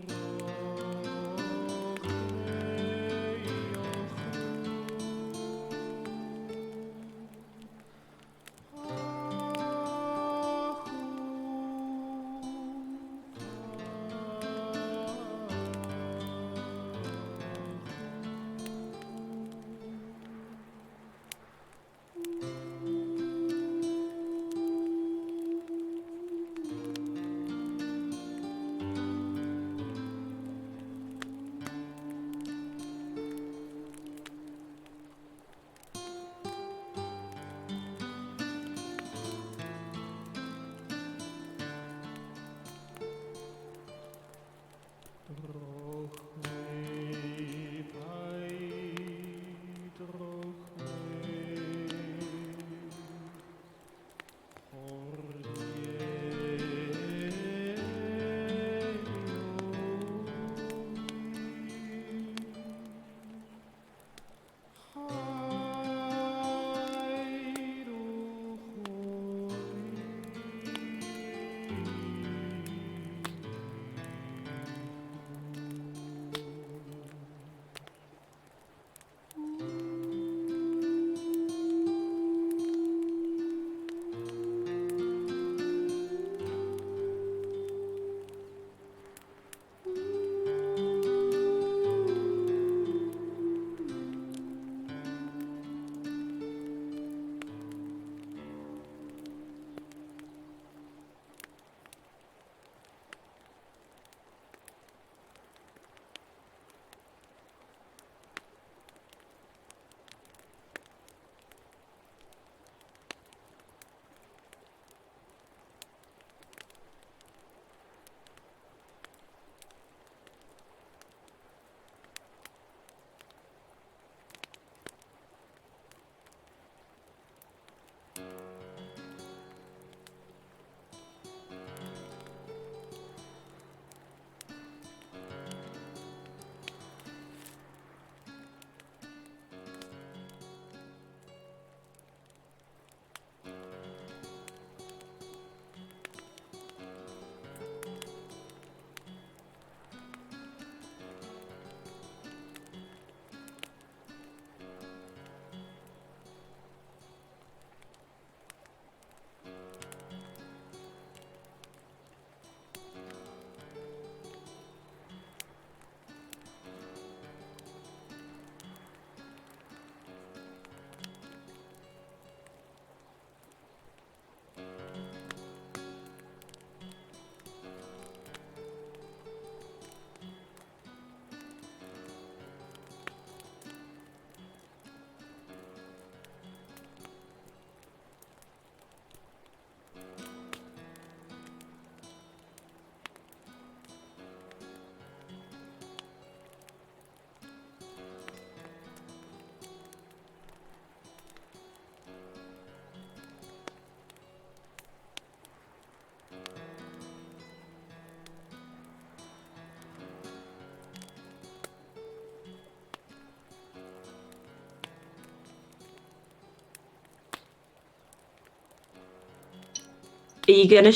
you gonna?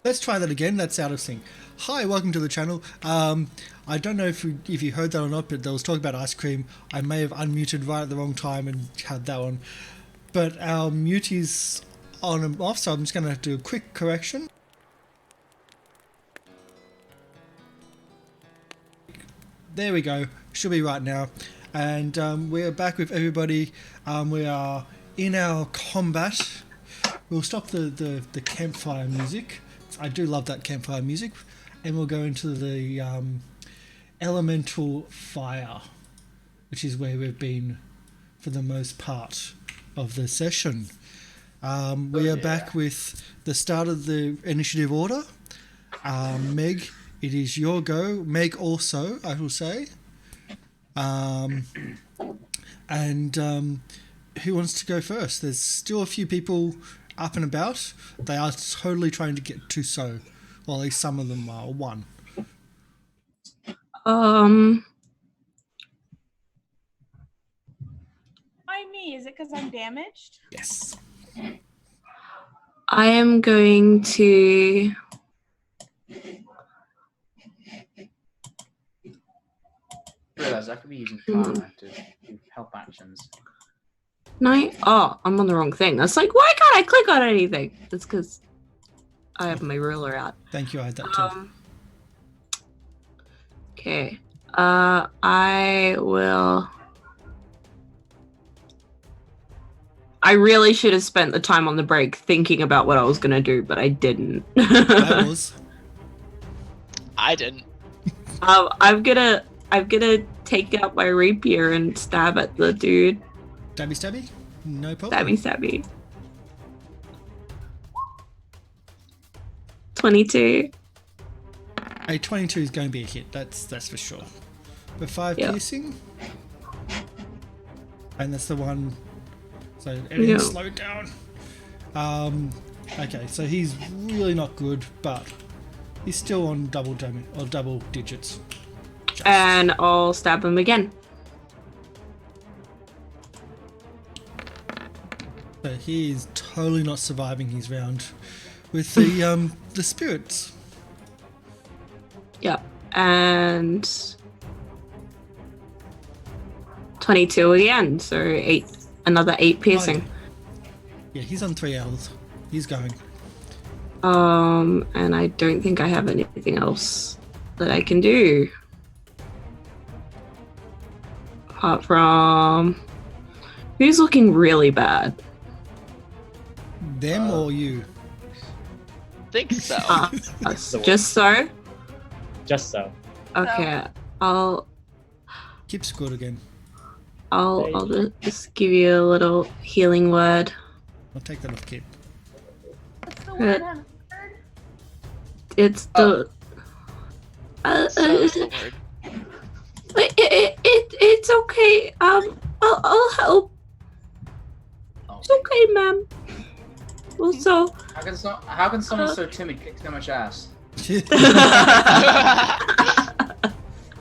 Let's try that again. That's out of sync. Hi, welcome to the channel. I don't know if you heard that or not, but there was talk about ice cream. I may have unmuted right at the wrong time and had that one. But our mute is on and off, so I'm just going to do a quick correction. There we go. Should be right now. And we're back with everybody. We are in our combat. We'll stop the campfire music. I do love that campfire music. And we'll go into the elemental fire, which is where we've been for the most part of the session. We are back with the start of the initiative order. Meg, it is your go. Meg also, I will say. Who wants to go first? There's still a few people up and about. They are totally trying to get to Or at least some of them are 1. Why me? Is it because I'm damaged? Yes. I am going to. Realize I could be using fire to do help actions. No. Oh, I'm on the wrong thing. That's like, why can't I click on anything? That's because I have my ruler out. Thank you, I had that too. Okay. I will. I really should have spent the time on the break thinking about what I was gonna do, but I didn't. I was. I didn't. I'm gonna take out my rapier and stab at the dude. Stabby stabby? No problem. Stabby. 22. A 22 is going to be a hit, that's for sure. But 5 Yep. piercing. And that's the one. So everything's Yeah. slowed down. Okay, so he's really not good, but he's still on double damage or double digits. Just. And I'll stab him again. So he is totally not surviving his round with the spirits. Yep. And 22 again, so another 8 piercing. Yeah, he's on 3 health. He's going. And I don't think I have anything else that I can do. Apart from... Who's looking really bad? Them or you? Think so. Us. Just so? Just so. Okay, I'll Kip's good again. just give you a little healing word. I'll take that off Kip. What's the word? Huh? It's the So is the word. it's okay. I'll help. It's okay, ma'am. Also, How can someone so timid kick so much ass?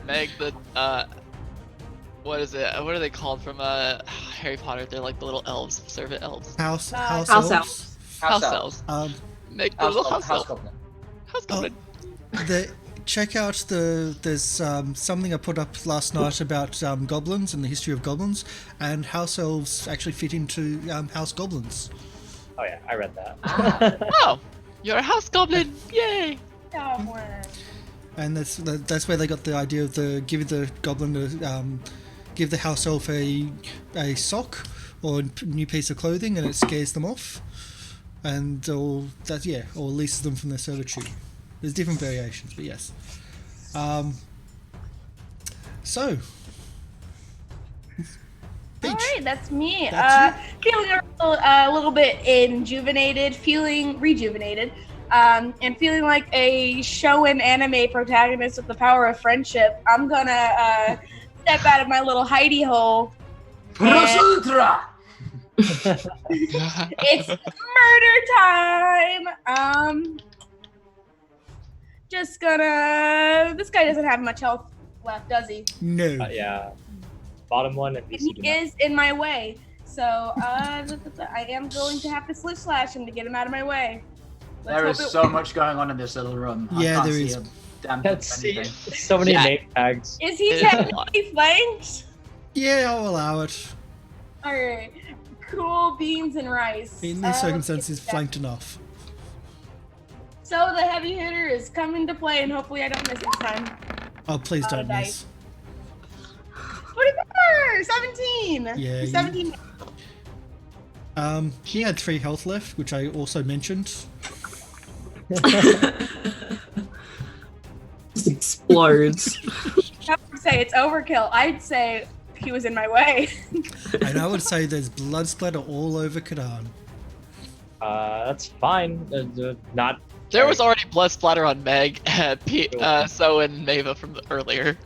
Meg, the what is it? What are they called from Harry Potter? They're like the little elves, servant elves. House House elves. elves. House elves. Meg, the little house elf. goblin. House goblin. Check out there's something I put up last night about goblins and the history of goblins, and house elves actually fit into house goblins. Oh yeah, I read that. Oh, you're a house goblin! Yay! And that's where they got the idea of give the goblin give the house elf a sock or a new piece of clothing, and it scares them off, or releases them from their servitude. There's different variations, but yes. So, All Peach. right, that's me. That's Feeling a little bit rejuvenated, and feeling like a shonen anime protagonist with the power of friendship. I'm gonna step out of my little hidey hole. Prosultra! It's murder time. Just gonna. This guy doesn't have much health left, does he? No. Yeah. Bottom one at And least. he you do not. is in my way. So I am going to have to slip slash him to get him out of my way. There is so much going on in this little room. I Yeah, can't there see is. a damn Let's thing see. of anything. So many Yeah. name tags. Is he It is a lot. technically flanked? Yeah, I'll allow it. Alright. Cool beans and rice. In these Let's circumstances, get that. flanked enough. So the heavy hitter is coming to play, and hopefully I don't miss this time. Oh, please don't dice. miss. 44! 17! Yeah, 17. He had 3 health left, which I also mentioned. Just explodes. I would say it's overkill. I'd say he was in my way. And I would say there's blood splatter all over Kadan. That's fine. Not. There was already blood splatter on Meg, So and Mava from earlier.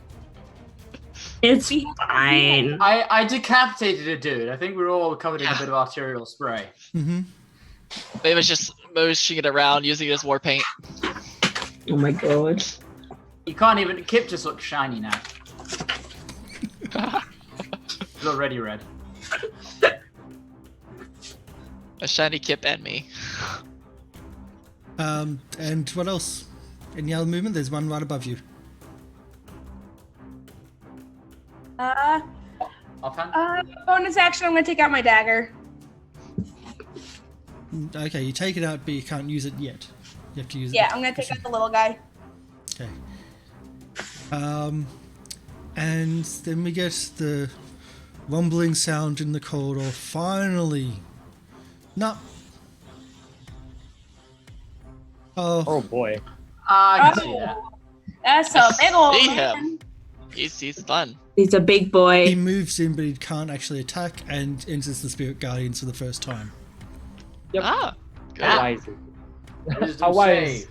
It's fine. I decapitated a dude. I think we were all covered in a bit of arterial spray. Mm-hmm. Mava's just motioning it around, using it as war paint. Oh my god. You can't even. Kip just looks shiny now. It's already red. A shiny Kip and me. And what else? Any other movement? There's one right above you. Offhand? Bonus action, I'm gonna take out my dagger. Okay, you take it out, but you can't use it yet. You have to use it. Yeah, I'm gonna take out the little guy. Okay. And then we get the rumbling sound in the corridor. Finally. No. Oh boy. I can see that. That's a big old See man. him. He's fun. He's a big boy. He moves in, but he can't actually attack and enters the Spirit Guardians for the first time. Yep. Ah, good. How wise. Wisdom How wise.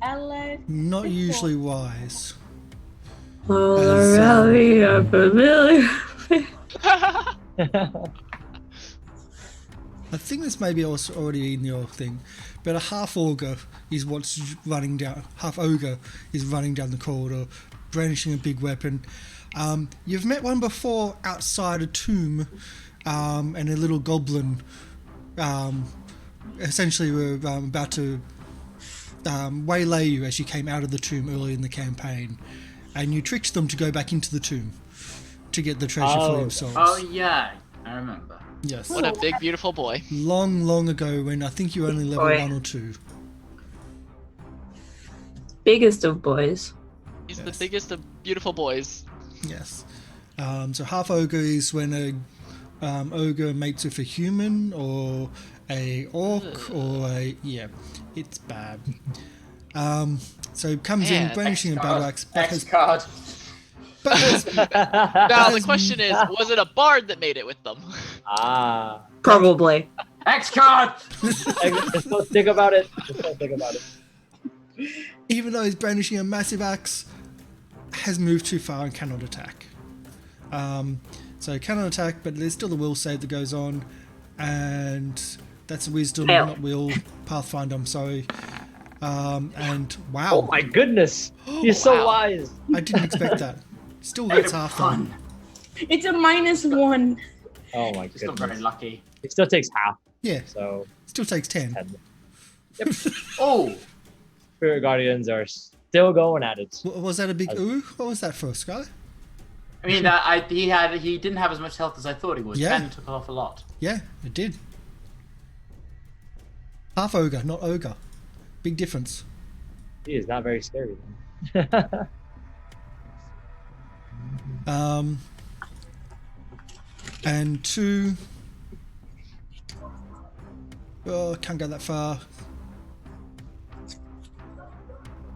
save. Not usually wise. All As, around me are familiar. I think this may be also already in your thing, but a half ogre is what's running down. Half ogre is running down the corridor, brandishing a big weapon. You've met one before outside a tomb, and a little goblin. Essentially, were about to waylay you as you came out of the tomb early in the campaign, and you tricked them to go back into the tomb to get the treasure for themselves. Oh yeah, I remember. Yes. What a big, beautiful boy. Long, long ago, when I think you were only level Boy. 1 or 2. Biggest of boys. He's Yes. the biggest of beautiful boys. Yes. So half ogre is when a ogre mates with a human or a orc or a it's bad. So it comes in Man, brandishing a battle axe, but X has, card. but has Now the question is, was it a bard that made it with them? Ah. Probably. X card. Just don't think about it. Just don't think about it. even though he's brandishing a massive axe, has moved too far and cannot attack. So cannot attack, but there's still the will save that goes on, and that's a wisdom, Fail. not will. Pathfinder, I'm sorry. And wow, Oh my goodness. You're so Wow. wise. I didn't expect that. Still gets half done. Fun. It's a -1. Oh my Still very goodness. lucky. It still takes half, Yeah, so still takes 10. 10. Oh, Spirit Guardians are still going at it. Was that a big ooh? What was that for, Sky? I mean, he didn't have as much health as I thought he would. Yeah. 10 took off a lot. Yeah, it did. Half ogre, not ogre. Big difference. He is not very scary. Then. And 2. Oh, can't go that far.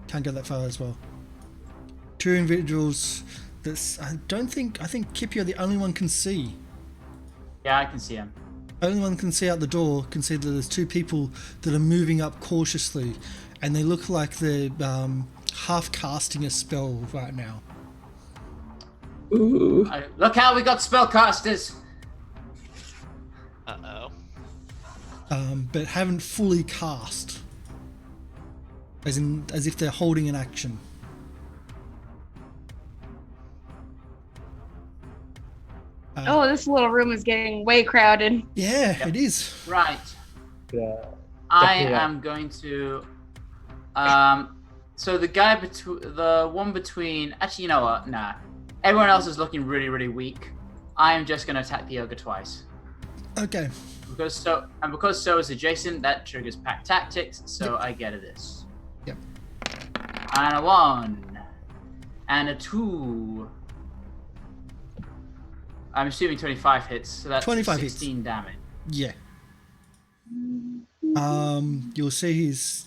Can't go that far as well. 2 individuals. I think Kip, you're the only one can see. Yeah, I can see him. Only one can see out the door can see that there's 2 people that are moving up cautiously, and they look like they're half casting a spell right now. Ooh. Look how we got spellcasters. Uh-oh. But haven't fully cast, as if they're holding an action. Oh, this little room is getting way crowded. Yeah, it is. Right. Yeah. I Definitely am going to. So the one between. Actually, you know what? Nah. Everyone else is looking really, really weak. I am just going to attack the ogre twice. Okay. Because so is adjacent, that triggers pack tactics. So I get a this. Yep. And a 1. And a 2. I'm assuming 25 hits. So that's 25 hits. 16 damage. Yeah. You'll see his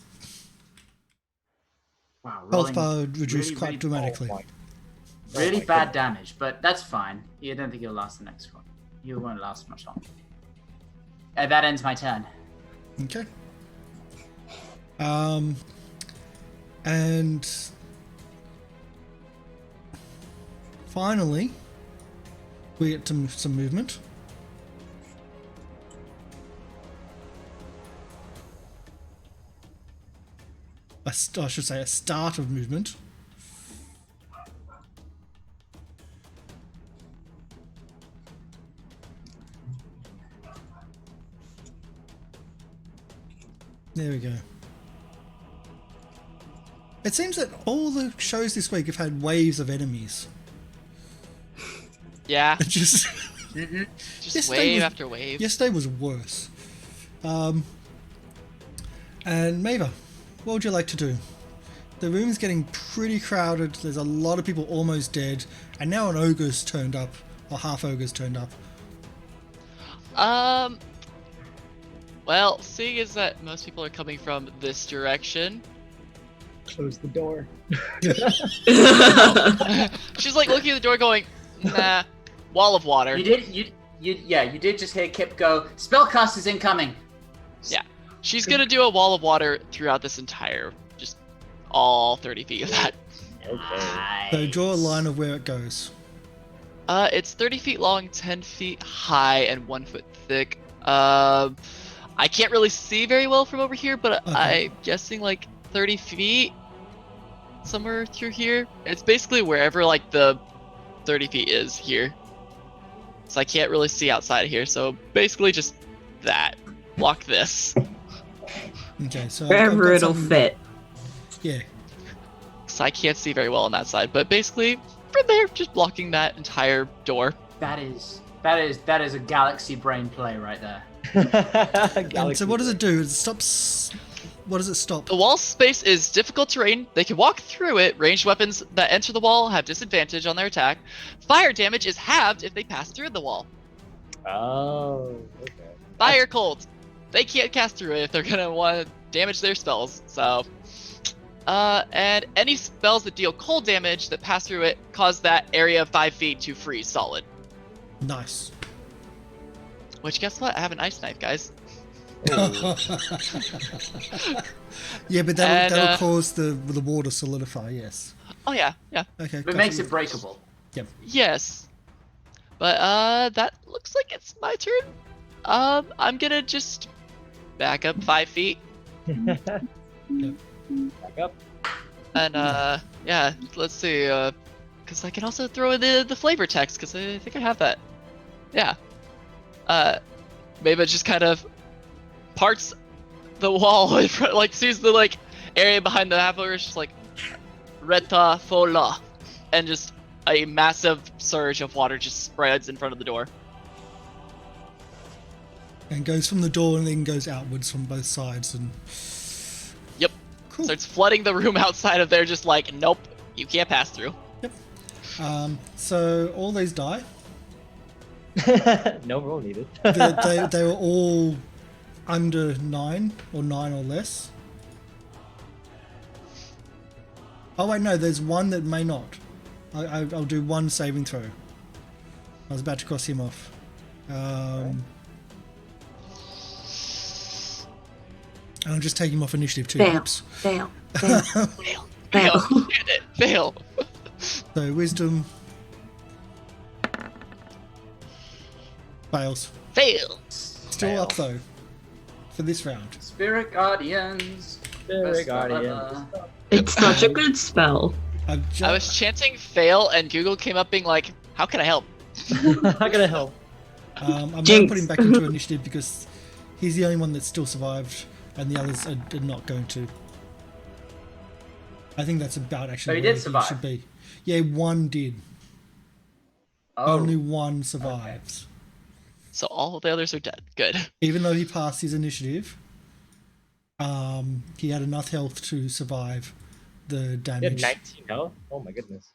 Wow. health rolling bar reduced really, quite really dramatically. Oh my- Really Oh my bad goodness. damage, but that's fine. I don't think he'll last the next one. He won't last much longer. That ends my turn. Okay. And finally, we get to some movement. I should say a start of movement. There we go. It seems that all the shows this week have had waves of enemies. Yeah, It just just yesterday wave was- after wave. yesterday was worse. And Maeva, what would you like to do? The room is getting pretty crowded. There's a lot of people almost dead, and now an ogre's turned up, or half ogre's turned up. Well, seeing as that most people are coming from this direction, Close the door. she's like looking at the door going, nah, wall of water. You did just hear Kip go, spellcasters incoming. Yeah. She's gonna do a wall of water throughout this entire, just all 30 feet of that. Okay. So draw a line of where it goes. It's 30 feet long, 10 feet high, and 1 foot thick. I can't really see very well from over here, but Okay. I'm guessing like 30 feet, somewhere through here. It's basically wherever like the 30 feet is here. So I can't really see outside of here. So basically just that. Block this. Okay, so I've Wherever got it'll some- fit. Yeah. So I can't see very well on that side. But basically, from there, just blocking that entire door. That is a galaxy brain play right there. And so what does it do? It stops. What does it stop? The wall space is difficult terrain. They can walk through it. Ranged weapons that enter the wall have disadvantage on their attack. Fire damage is halved if they pass through the wall. Oh, okay. Fire cold. They can't cast through it if they're gonna want to damage their spells. So, and any spells that deal cold damage that pass through it cause that area of 5 feet to freeze solid. Nice. Which, guess what? I have an ice knife, guys. Yeah, but And, that'll cause the water solidify. Yes. Oh yeah, yeah, Okay. It makes it breakable. yes. But that looks like it's my turn. I'm gonna just back up 5 feet. Back up. And yeah, let's see, because I can also throw in the flavor text, because I think I have that. Yeah. Maybe it just kind of parts the wall in front, like sees the like area behind the half ogre, just like Reta Fola, and just a massive surge of water just spreads in front of the door. And goes from the door and then goes outwards from both sides and. Yep. Cool. Starts flooding the room outside of there, just like, nope, you can't pass through. So all these die. No roll needed. They were all under 9 or 9 or less. Oh wait, no, there's one that may not. I'll do one saving throw. I was about to cross him off. And I'll just take him off initiative 2 Fail. perhaps. Fail. Fail. Fail. Fail. Fail. Fail. So wisdom fails. Fail. Still Fail. up though for this round. Spirit Guardians. Spirit Best Guardian. ever. It's such a good spell. I've I was chanting fail, and Google came up being like, how can I help? How can I help? I'm going to Jinx. put him back into initiative because he's the only one that still survived, and the others are not going to. I think that's about actually So he where did survive? should be. Yeah, one did. Oh, Only one survives. So all the others are dead. Good. Even though he passed his initiative, he had enough health to survive the You had damage. 19 health? Oh my goodness.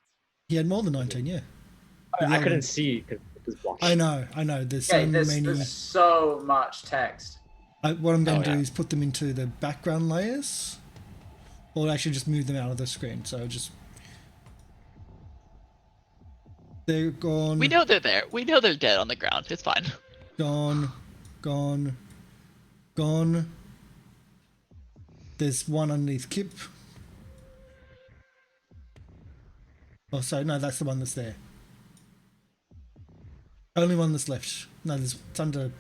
He had more than 19, yeah. I couldn't see because it was blocked. I know. There's okay, so many. there's so much text. What I'm going Oh, to do yeah. is put them into the background layers, or actually just move them out of the screen. So just they're gone. We know they're there. We know they're dead on the ground. It's fine. Gone. There's one underneath Kip. Oh, sorry, no, that's the one that's there. Only one that's left. No, it's under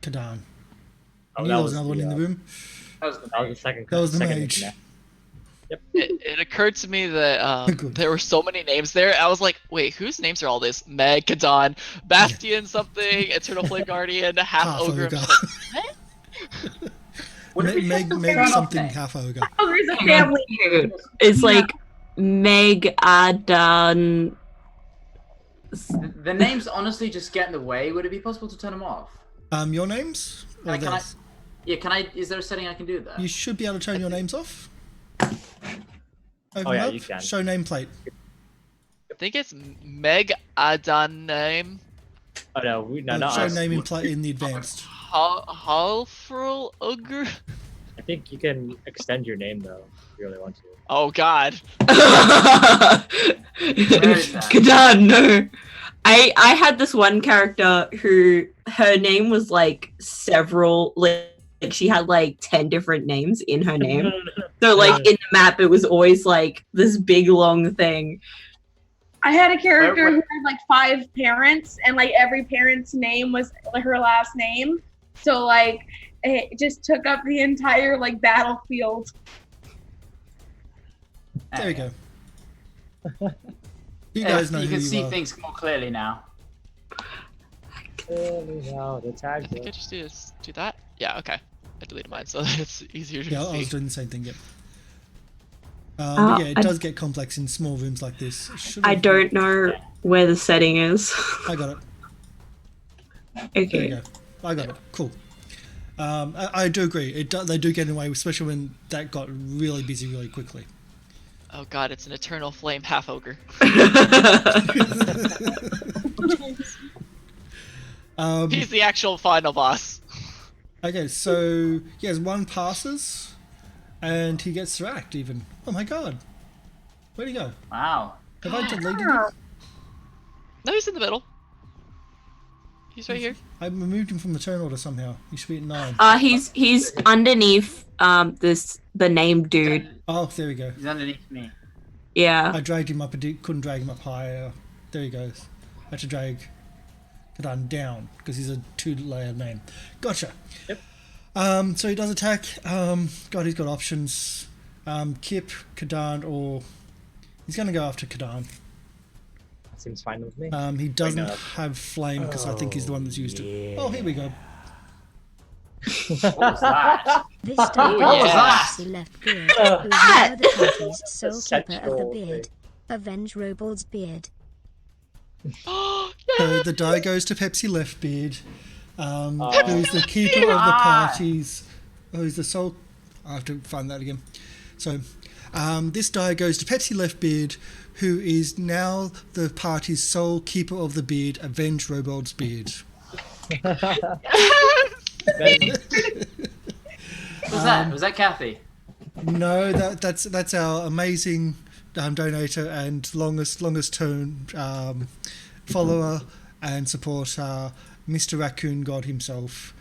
Kadan. I Oh, knew that there was was another one the, in the room. That was the That was the second. That was the second mage. internet. It occurred to me that Good. there were so many names there. I was like, wait, whose names are all this? Meg, Kadon, Bastion, something, Eternal Flame Guardian, half ogre. I'm just like, what? What did we Meg, just Meg turn off something there? half ogre. Oh, there's a family. It's like Meg Adan. The names honestly just get in the way. Would it be possible to turn them off? Your names? Or Can I? theirs? Yeah, can I? Is there a setting I can do that? You should be able to turn your names off. Open yeah, up, you can. show nameplate. I think it's Meg Adan name. Oh no, no, not Show us. name in the advanced. Halfrul ogre. I think you can extend your name though, if you really want to. Oh God. is that? Kadan, no. I had this one character who her name was like several, like she had like 10 different names in her name. So like in the map, it was always like this big long thing. I had a character Where- who had like 5 parents, and like every parent's name was like her last name. So like it just took up the entire like battlefield. There we go. You Yeah, guys know you who can you see are. things more clearly now. Now the tag. I think I just do that. Yeah, okay. I deleted mine, so it's easier to Yeah, I see. was doing the same thing. Yep. Uh, But yeah, it I- does get complex in small rooms like this. I don't know where the setting is. I got it. There you Okay. go. I got it. Cool. I do agree. They do get in the way, especially when that got really busy really quickly. Oh God, it's an Eternal Flame half ogre. He's the actual final boss. Okay, so yes, one passes, and he gets to act even. Oh my god, where'd he go? Wow. Have I deleted Wow. him? No, he's in the middle. He's right here. I removed him from the turn order somehow. He should be at 9. He's underneath the name dude. Oh, there we go. He's underneath me. Yeah. I dragged him up, but couldn't drag him up higher. There he goes. I had to drag Kadan down because he's a 2-layer name. Gotcha. Yep. So he does attack. God, he's got options. Kip, Kadan, or he's going to go after Kadan. Seems fine with me. He doesn't no. have flame because I think he's the one that's used it. Oh, here we go. What was that? This Oh, time, yeah. the left beard, who is now the party's sole keeper of the sexual beard. Avenge Robald's beard. So the die goes to Pepsi Leftbeard, who's the keeper of the parties. Who's the sole? I have to find that again. So this die goes to Pepsi Leftbeard, who is now the party's sole keeper of the beard. Avenge Robald's beard. Was that Kathy? No, that's our amazing donator and longest term follower and supporter, Mr. Raccoon God himself,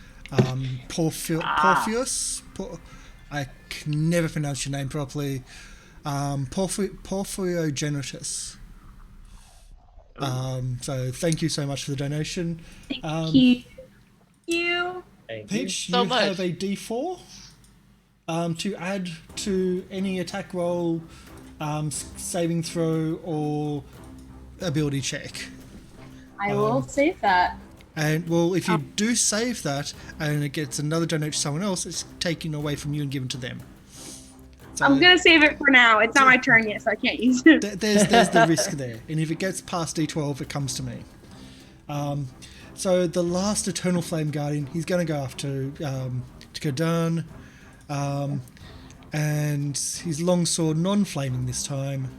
Porpheus. I can never pronounce your name properly. Porphyrogenitus. So thank you so much for the donation. Thank you. Thank you. Peach, So you much. have a D4 to add to any attack roll, saving throw, or ability check. I will save that. And well, if you do save that and it gets another donation to someone else, it's taken away from you and given to them. So I'm gonna save it for now. It's not my turn yet, so I can't use it. there's the risk there, and if it gets past D12, it comes to me. So the last Eternal Flame Guardian, he's going to go after Kadan, and his longsword non-flaming this time.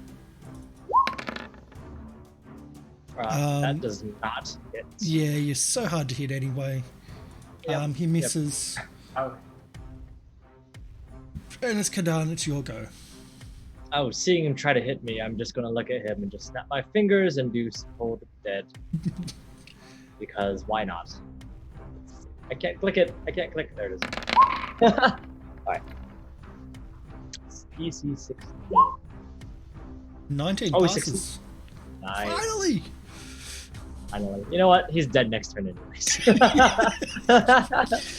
That does not hit. Yeah, you're so hard to hit anyway. Yep, He misses. Oh, And it's Kadan, it's your go. Oh, seeing him try to hit me, I'm just gonna look at him and just snap my fingers and do Hold Dead. Because why not? I can't click it. I can't click it. There it is. Alright. PC 16. 19 Oh, passes. Nice. Finally! I know. You know what? He's dead next turn anyways.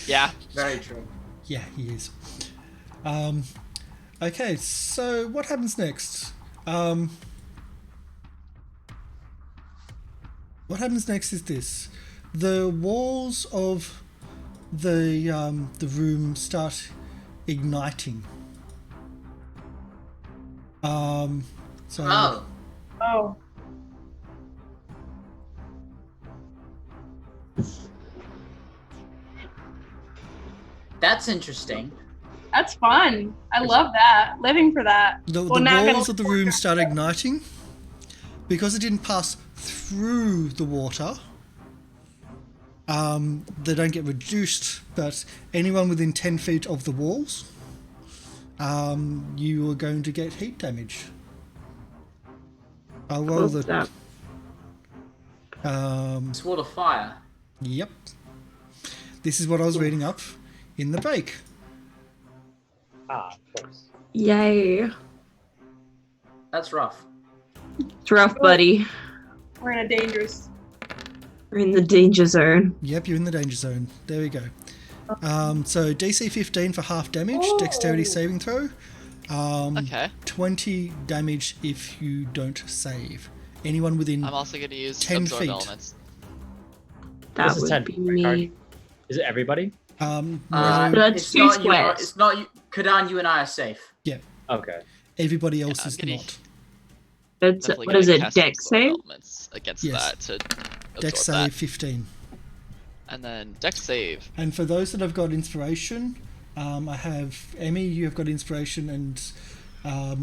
Yeah. very true. Yeah, he is. Okay, so what happens next? What happens next is this: the walls of the room start igniting. So Oh. Oh. That's interesting. That's fun. I love that. Living for that. the Well, now I'm walls gonna- of the room start igniting because it didn't pass through the water. They don't get reduced, but anyone within 10 feet of the walls, you are going to get heat damage. I'll roll What's that? It's wall of fire. Yep. This is what I was reading up in the break. Of course. Yay. That's rough. It's rough, buddy. We're in a dangerous. We're in the danger zone. Yep, you're in the danger zone. There we go. So DC 15 for half damage, dexterity saving throw. Okay. 20 damage if you don't save. Anyone within I'm also going to use 10 absorb feet. elements. That This is would 10 be feet, right, me. Is it everybody? no, That's it's two not you. squares. It's not you. Kadan, you and I are safe. Okay. everybody else I'm is gonna- not. It's Definitely what is gonna it? cast Dex absorb save? elements against Yes. that to Dex absorb save that. 15. And then Dex save. And for those that have got inspiration, I have Emmy, you have got inspiration, and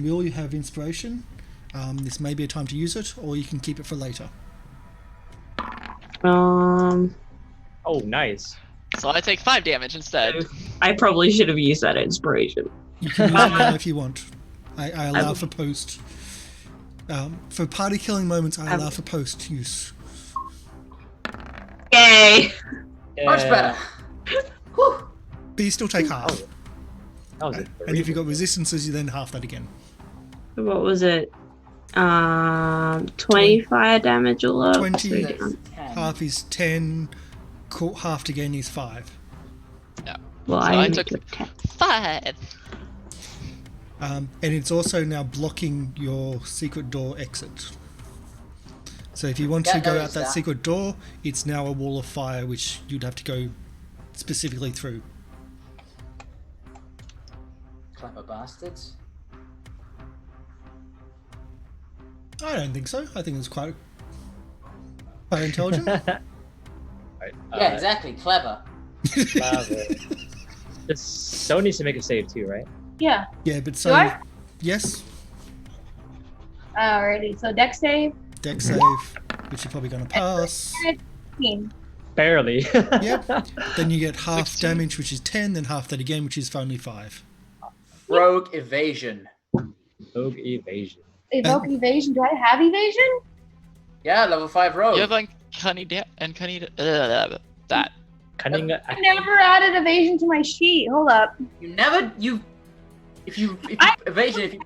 Will, you have inspiration. This may be a time to use it, or you can keep it for later. Oh, nice. So I take 5 damage instead. I probably should have used that inspiration. You can use it now if you want. I allow for post. For party killing moments, I allow for post use. Yay! Much better. Whew. But you still take half. That was it. And if you've got resistances, you then half that again. What was it? 25 damage all up. 20. So That's down. 10. Half is 10, halved again is 5. Well, So I I make took- it 10. 5! And it's also now blocking your secret door exit. So if you want Yeah, to go out noticed that that. secret door, it's now a wall of fire which you'd have to go specifically through. Clever bastards. I don't think so. I think it's quite intelligent. Right, Yeah, exactly. Clever. So needs to make a save too, right? Yeah. Yeah, but so Do I? yes, Alrighty. So Dex save. dex save, which you're probably going to pass. 15. Barely. Yep. Then you get half 16. damage, which is 10, then half that again, which is only 5. Rogue evasion. Rogue evasion. Evoke evasion. Do I have evasion? Yeah, level 5 rogue. You have uncanny that. Cunning. I never added evasion to my sheet. Hold up. If you evasion, if you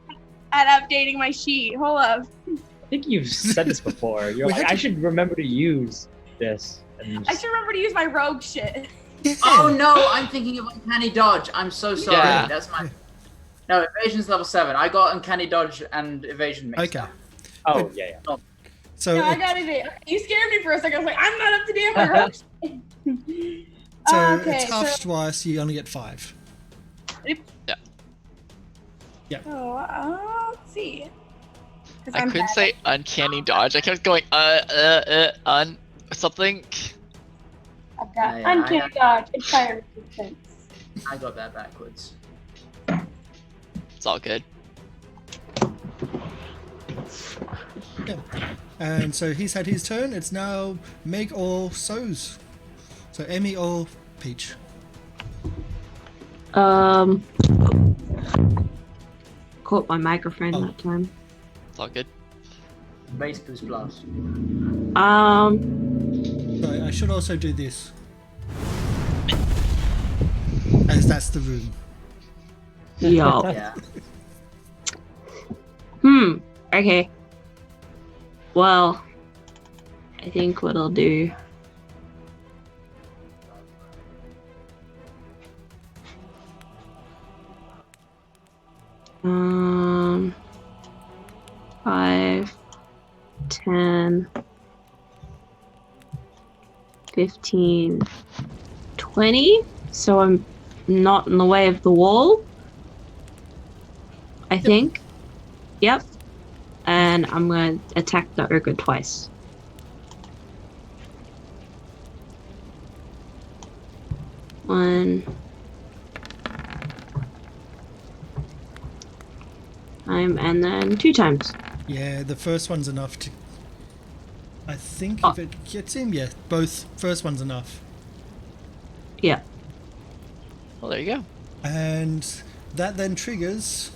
At updating my sheet. Hold up. I think you've said this before. You're We like, had to- I should remember to use this. And I should remember to use my rogue shit. Yeah. Oh no, I'm thinking of uncanny dodge. I'm so sorry. Yeah. That's my. No, evasion's level 7. I got uncanny dodge and evasion mixed Okay. up. Oh yeah, yeah. So No, I it- got it. You scared me for a second. I was like, I'm not up to date on my rogue shit. So Okay, it's half so- twice, you only get 5. So, let's see. 'Cause I I'm couldn't bad. say uncanny dodge. I kept going something. I've got Yeah, uncanny dodge and fire resistance. I got that backwards. It's all good. Yeah. And so he's had his turn. It's now Meg or So's. So Emmy or Peach. Caught my microphone Oh. that time. It's all good. Base boost blast. So I should also do this. As that's the room. Yo. Yeah. Okay. Well, I think what I'll do. 5, 10, 15, 20. So I'm not in the way of the wall. I think. Yep. And I'm going to attack the ogre twice. One. And then 2 times. Yeah, the first one's enough to. I think if it gets him, yeah, both first one's enough. Yeah. Well, there you go. And that then triggers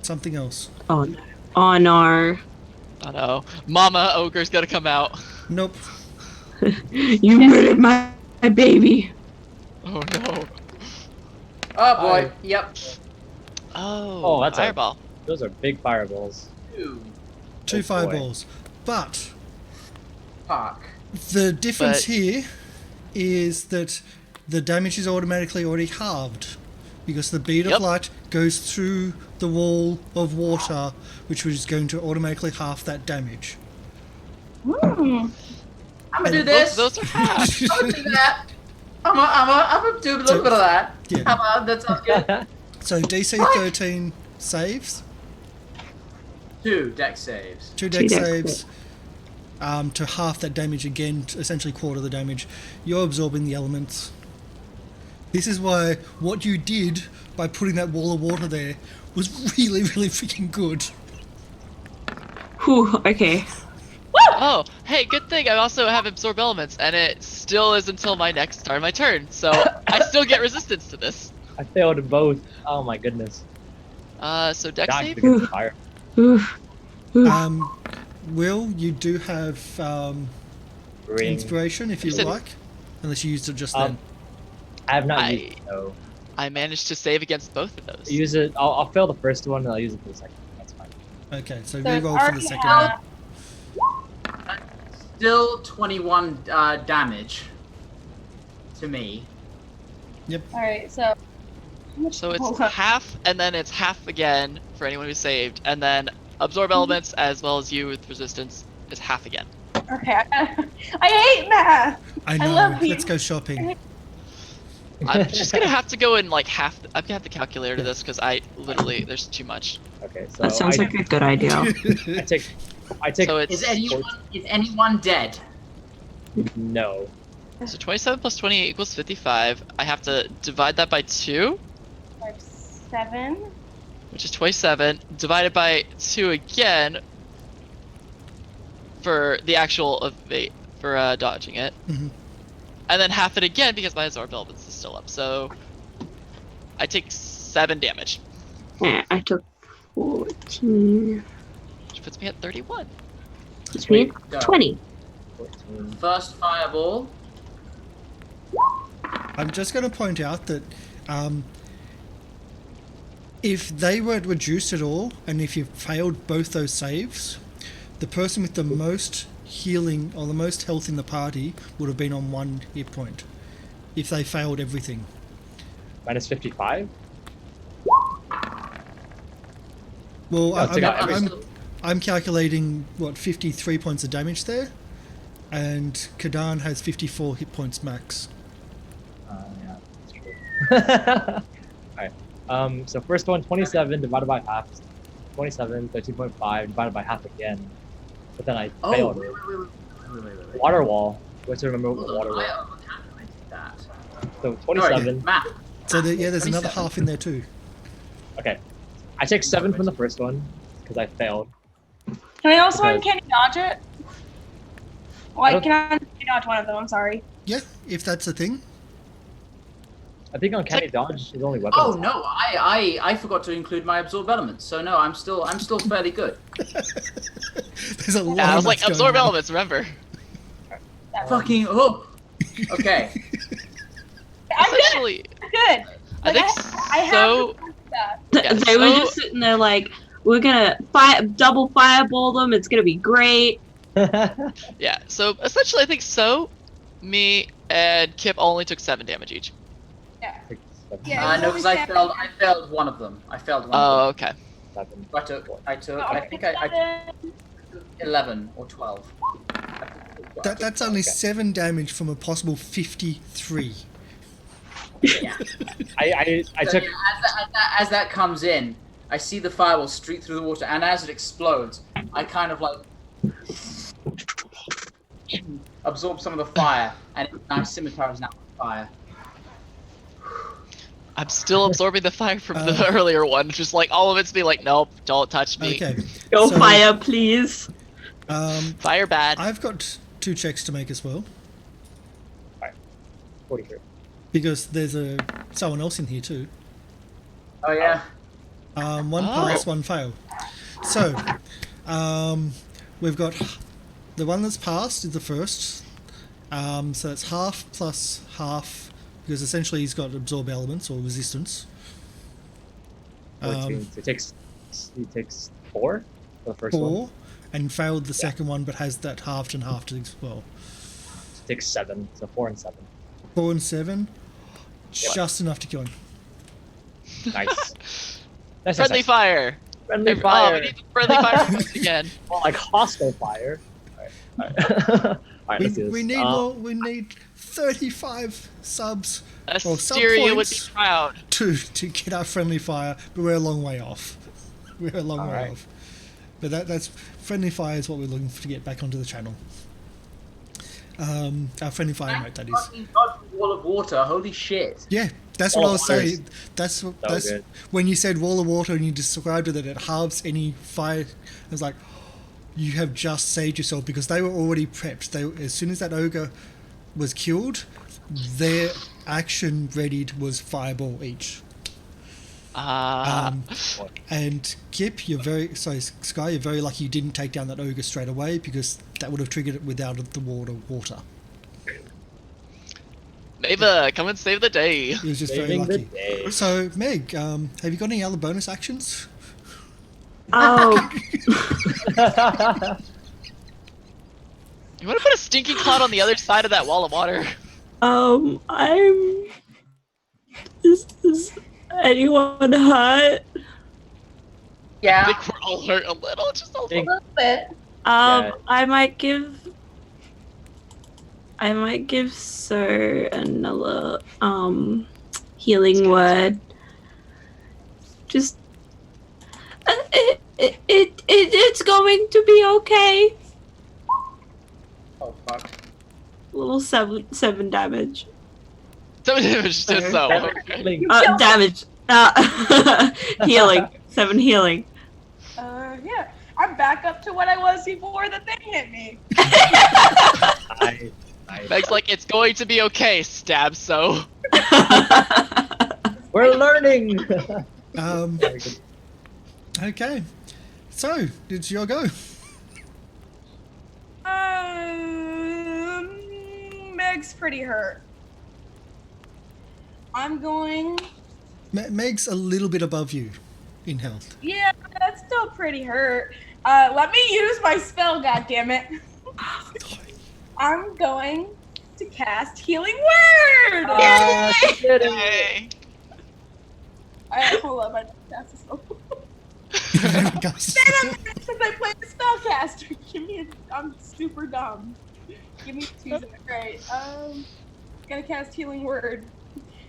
something else. Oh no. Oh no. Oh no. Mama Ogre's gonna come out. Nope. You murdered my baby. Oh no. Oh boy. Yep. Oh, that's fireball. Those are big fireballs. 2 boy. fireballs. But Fuck. the difference But- here is that the damage is automatically already halved because the bead of Yep. light goes through the wall of water, which is going to automatically half that damage. Hmm. I'm gonna do And this. Those are half. I'm gonna do that. I'm gonna do a little bit of that. Yeah. How about that? Sounds good. So DC 13 saves, 2 deck saves. 2 Two deck dex saves, to half that damage again, to essentially quarter the damage. You're absorbing the elements. This is why what you did by putting that wall of water there was really, really freaking good. Whew, okay. Oh, hey, good thing I also have absorb elements, and it still is until my next start of my turn, so I still get resistance to this. I failed both. Oh my goodness. So dex Dodged save? against fire. Oof. Will, you do have Ring. inspiration if you You said- like, unless you used it just then. I have not used it, so I managed to save against both of those. use it. I'll fail the first one and I'll use it for the second. That's fine. Okay, so So it's re-roll for the already second half. one. Still 21 damage to me. Alright, so. how much- So it's hold on. half, and then it's half again for anyone who saved, and then absorb elements as well as you with resistance is half again. Okay, I hate math! I know. love you. Let's go shopping. I'm just gonna have to go in like half. I'm gonna have the calculator to this because I literally there's too much. Okay, so That sounds like a good idea. I take So it's Is anyone dead? no. so 27 plus 28 equals 55. I have to divide that by 2, 5, 7. which is 27, divided by 2 again for the actual evade for dodging it, Mhm. and then half it again because my absorb elements is still up. So I take 7 damage, Yeah, I took 14. which puts me at 31. Which means Go. 20. 14. First fireball. I'm just going to point out that if they weren't reduced at all, and if you failed both those saves, the person with the most healing or the most health in the party would have been on 1 hit point if they failed everything. Minus 55. Well, I'll take out I'm calculating, 53 points of damage there, and Kadan has 54 hit points max. Yeah, that's true. Alright. So first one, 27 divided by half. 27, 13.5 divided by half again. But then I Oh, failed wait, it. wait. Water wall. What's to remember what Hold water on, wall? I overcalculated that. So Sorry, 27. Matt. So there's another 27. half in there too. Okay. I take 7 from the first one because I failed. Can I also Okay. uncanny dodge it? Well, I can uncanny dodge one of them, I'm sorry. Yeah, if that's a thing. I think uncanny dodge is only weapon. Oh no, I forgot to include my absorb elements. So no, I'm still fairly good. There's a lot Yeah, I of was like going absorb on. elements. Remember? Fucking oh. Okay. I'm good, Essentially, good. I think I have so. that. Yeah, They were so- just sitting there like, we're gonna double fireball them, it's gonna be great. Yeah, so essentially, I think so. Me and Kip only took 7 damage each. Yeah. Yeah, No, because I failed one of them. I failed one Oh, of them. okay. 7. I took, I think I took 11 or 12. That's only 7 damage from a possible 53. I So, took. yeah, as that comes in, I see the fireball streak through the water, and as it explodes, I kind of like absorb some of the fire, and my scimitar is now on fire. I'm still absorbing the fire from the earlier one. Just like all of it's be like, nope, don't touch me. Okay. Go so, fire, please. Fire bad. I've got 2 checks to make as well, 43. because there's someone else in here too. Oh yeah. One pass, 1 fail. So, we've got the one that's passed is the first. So it's half plus half, because essentially he's got absorb elements or resistance. 14. So he takes 4 for the first 4, one. and failed the second one, but has that halved and halved as well. So takes 7. So 4 and 7. 4 and 7, just enough to kill him. Nice. Nice, Friendly nice. fire. Friendly Oh, fire. we need the friendly fire once again. Well, like hostile fire. Alright. Alright, let's do this. We need more. We need 35 subs or sub Asteria would be points proud. to get our friendly fire, but we're a long way off. We're a long way Alright. off. But that's friendly fire is what we're looking for to get back onto the channel. Our friendly fire emote, that is. Fucking dodge the wall of water. Holy shit. Yeah, that's what I was nice. saying. That's good. when you said wall of water and you described it that it halves any fire. I was like, you have just saved yourself, because they were already prepped. As soon as that ogre was killed, their action readied was fireball each. And Kip, Sky, you're very lucky you didn't take down that ogre straight away, because that would have triggered it without the water. Maeva, come and save the day. It was just Saving very the lucky. day. So, Meg, have you got any other bonus actions? Oh, You want to put a stinking cloud on the other side of that wall of water? Is anyone hurt? I Yeah. think we're all hurt a little, just a A little. little bit. Um, Yeah. I might give Sir another healing word. Just it's going to be okay. Oh fuck. Little seven damage. Damage to so. Damage. Healing. 7 healing. Yeah. I'm back up to what I was before the thing hit me. Nice. Meg's like, it's going to be okay, stab so. We're learning. Very good. Okay. So, it's your go. Meg's pretty hurt. I'm going. Meg's a little bit above you in health. Yeah, that's still pretty hurt. Let me use my spell, goddammit. I'm going to cast Healing Word! Yay! Alright, hold up, I don't cast a spell. Since I played the spellcaster, I'm super dumb. Give me 2 seconds. Right, gonna cast Healing Word.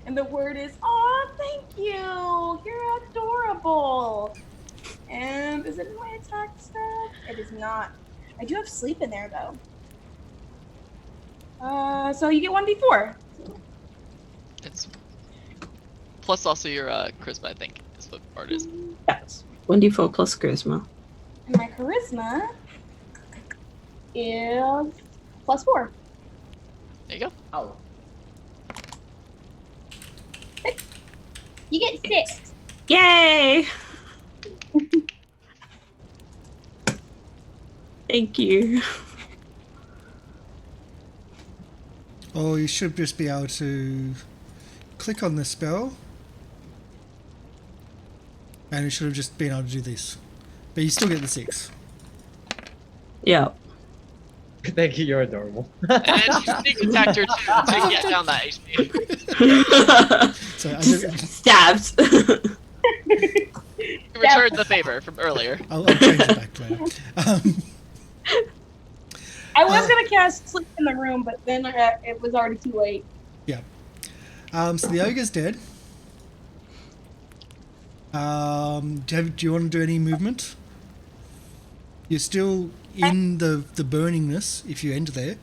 And the word is, "Aw, thank you! You're adorable!" And is it in my attack stat? It is not. I do have sleep in there, though. So you get 1d4. It's plus also your charisma, I think, is what part is. Yes. 1d4 plus charisma. And my charisma is +4. There you go. Oh. You get 6. Yay! Thank you. Or you should just be able to click on the spell, and you should have just been able to do this. But you still get the 6. Yeah. Thank you, you're adorable. And you sneak attacked her too to get down that HP. So Stabbed. Return the favor from earlier. I'll change it back later. I was gonna cast sleep in the room, but then it was already too late. Yeah. So the ogre's dead. Do you want to do any movement? You're still in the burningness if you enter there.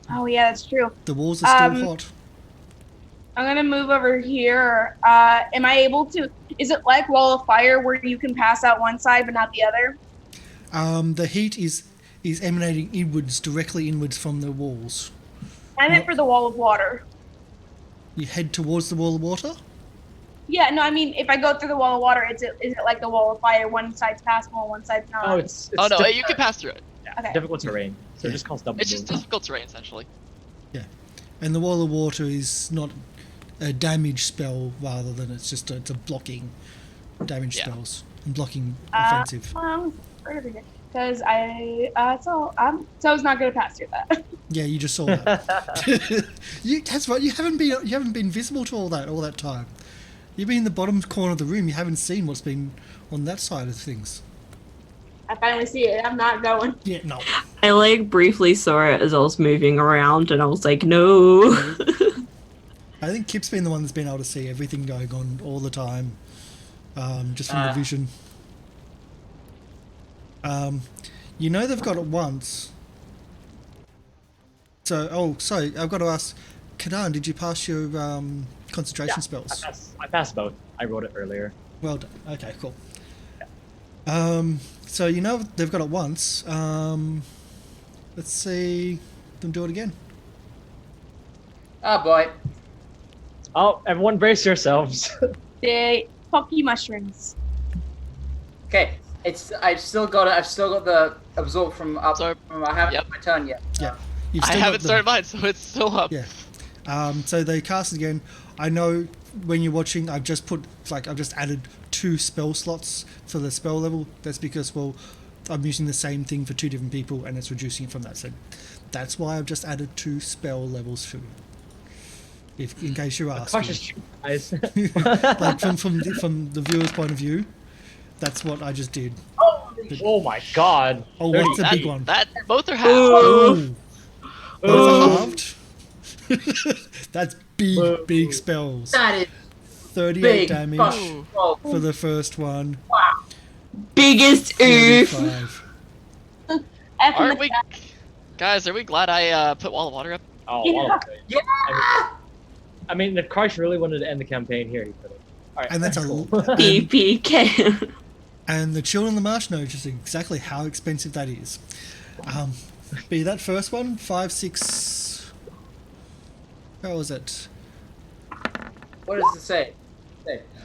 Oh yeah, that's true. The walls are still hot. I'm gonna move over here. Am I able to? Is it like Wall of Fire where you can pass out one side but not the other? The heat is emanating inwards, directly inwards from the walls. I meant for the Wall of Water. You head towards the wall of water. Yeah, no, I mean if I go through the Wall of Water, is it like the Wall of Fire? One side's passable, one side's not. Oh, it's Oh no, you can pass through it. yeah, Okay. difficult terrain. So Yeah. it just costs double. It's just move. difficult terrain essentially. And the wall of water is not a damage spell, rather than it's a blocking damage Yeah. spells and blocking offensive. Because so I was not gonna pass through that. Yeah, you just saw that. That's right. You haven't been visible to all that time. You've been in the bottom corner of the room. You haven't seen what's been on that side of things. I finally see it. I'm not going. Yeah, no. I like briefly saw it as I was moving around, and I was like, no. I think Kip's been the one that's been able to see everything going on all the time, just from the vision. You know they've got it once. So, sorry, I've got to ask, Kadan, did you pass your concentration spells? I passed both. I wrote it earlier. Well done. Okay, cool. So you know they've got it once. Let's see them do it again. Oh boy. Oh, everyone brace yourselves. The pocky mushrooms. Okay, I've still got the absorb from up. Absorb. I haven't Yep. had my turn yet. Yeah. You've I still got haven't the- started mine, so it's still up. Yeah. So they cast it again. I know when you're watching, I've just added 2 spell slots for the spell level. That's because, well, I'm using the same thing for 2 different people, and it's reducing it from that. So that's why I've just added 2 spell levels for you. In case you're asking. Guys. Like from the viewer's point of view, that's what I just did. Oh my god. Oh, what's the That, big one? both are half. Oh, Ooh. both are halved. That's big spells. That is 38 big. damage Ooh. Oh, for the first one. Biggest oof. 35. F in Aren't the we, chat. guys? Are we glad I put Wall of Water up? Oh, Yeah. wow. yeah. I mean, if Crush really wanted to end the campaign here, he could have. Alright. And that's a cool. BPK. And the Children of the Marsh know just exactly how expensive that is. Be that first one, 5, 6. How was it? What does it say?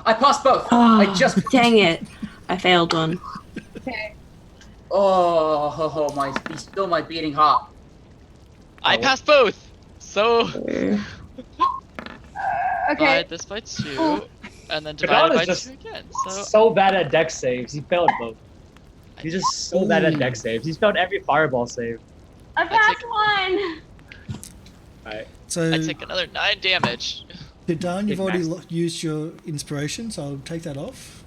I passed both. Oh, I just. dang it. I failed one. Okay. Oh, he's still my beating heart. I Oh. passed both. So Okay. divide this by 2, Oh. and then Kadon divide it is by just 2 again. So So bad at deck saves. He failed both. He's just so bad at deck saves. He's failed every fireball save. I passed one. Alright. So, I take another 9 damage. Dan, you've Big already max. used your inspiration, so I'll take that off.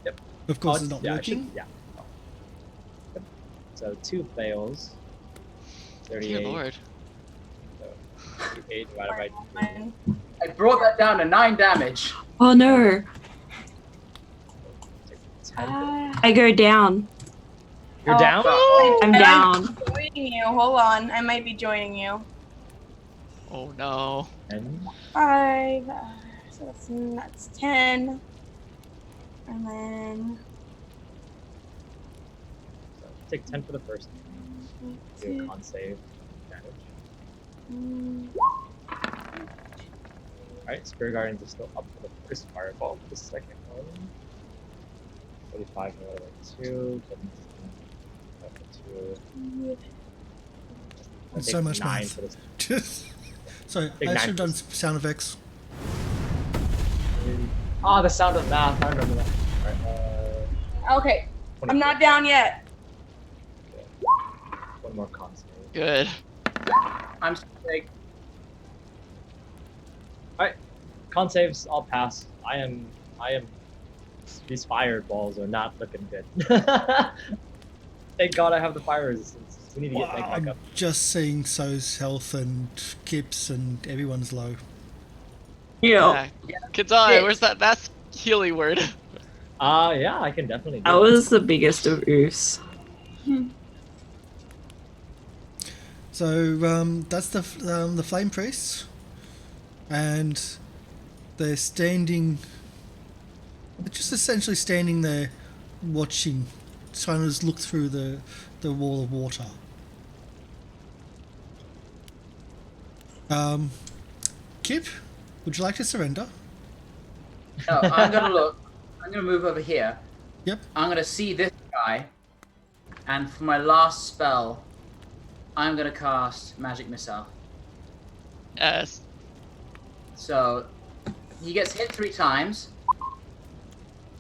Yep. Of course, Oh, it's not yeah, it should- working. yeah. Yep. So 2 fails. Dear 38. Lord. So 8 divided by 2. I brought that down to 9 damage. Oh no. 10. I go down. You're down? I'm down. Joining you. Hold on. I might be joining you. Oh no. 10. 5. So that's 10. And then So take 10 for the first. Do a con save. Damage. Alright, Spirit Guardians are still up for the first fireball. The second one. 45 divided by 2. 2. That's so much 9 math. for this. Sorry, Big I should 9 have done for sound effects. Ah, the sound of math. I remember that. Alright, okay. 24. I'm not down yet. One more con save. Good. I'm sick. con saves all pass. I am. These fireballs are not looking good. Thank God I have the fire resistance. We need to get Meg back I'm up. just seeing So's health and Kip's and everyone's low. Yeah. Kadai, where's that mass healing word? Yeah, I can definitely do That was the biggest of oofs. So that's the flame priests, and they're standing. They're just essentially standing there, watching, trying to just look through the wall of water. Kip, would you like to surrender? No, I'm gonna look. I'm gonna move over here. Yep. I'm gonna see this guy, and for my last spell, I'm gonna cast Magic Missile. Yes. So he gets hit 3 times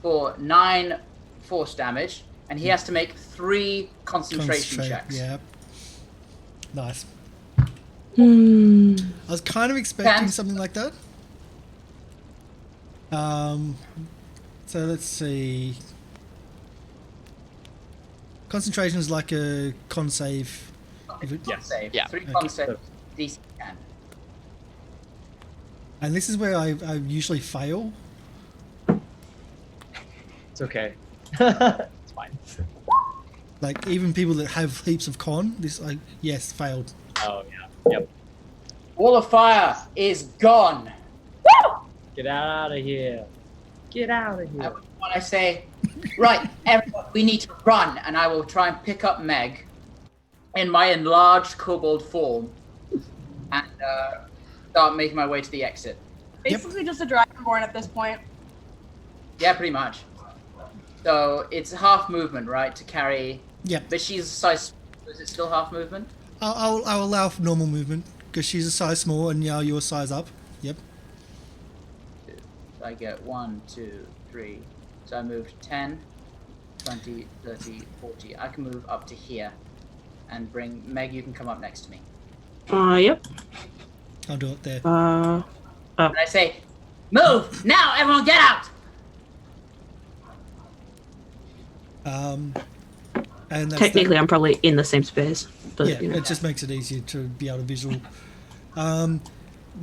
for 9 force damage, and he has to make 3 concentration checks. Yep. Nice. Hmm. I was kind of expecting Can- something like that. So let's see. Concentration is like a con save. If it- Con save. Yeah. 3 Okay. con save. DC 10. And this is where I usually fail. It's okay. It's fine. Like even people that have heaps of con, this yes, failed. Oh yeah. Yep. Wall of Fire is gone. Get out of here. Get out of here. When I say, right, everyone, we need to run, and I will try and pick up Meg in my enlarged kobold form and start making my way to the exit. Basically just a dragonborn at this point. Yeah, pretty much. So it's half movement, right, to carry. Yeah. But she's a size. Is it still half movement? I'll allow for normal movement because she's a size small and now you're a size up. Yep. So I get 1, 2, 3. So I moved 10, 20, 30, 40. I can move up to here and bring Meg. You can come up next to me. Yep. I'll do it there. And I say, move now! Everyone, get out! And that's Technically, I'm probably in the same space, but yeah, you know. it just makes it easier to be able to visual.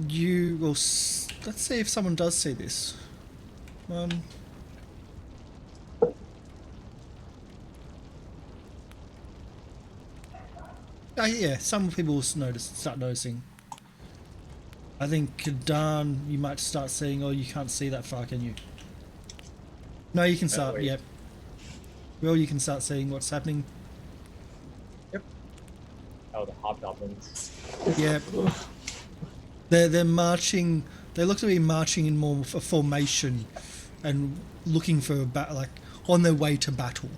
You will. Let's see if someone does see this. Yeah, some people will start noticing. I think Kadan, you might start seeing. Oh, you can't see that far, can you? No, you can start. wait. Yep. Well, you can start seeing what's happening. Oh, the hobgoblins. Yeah. They're marching. They look to be marching in more of a formation, and looking for a like on their way to battle.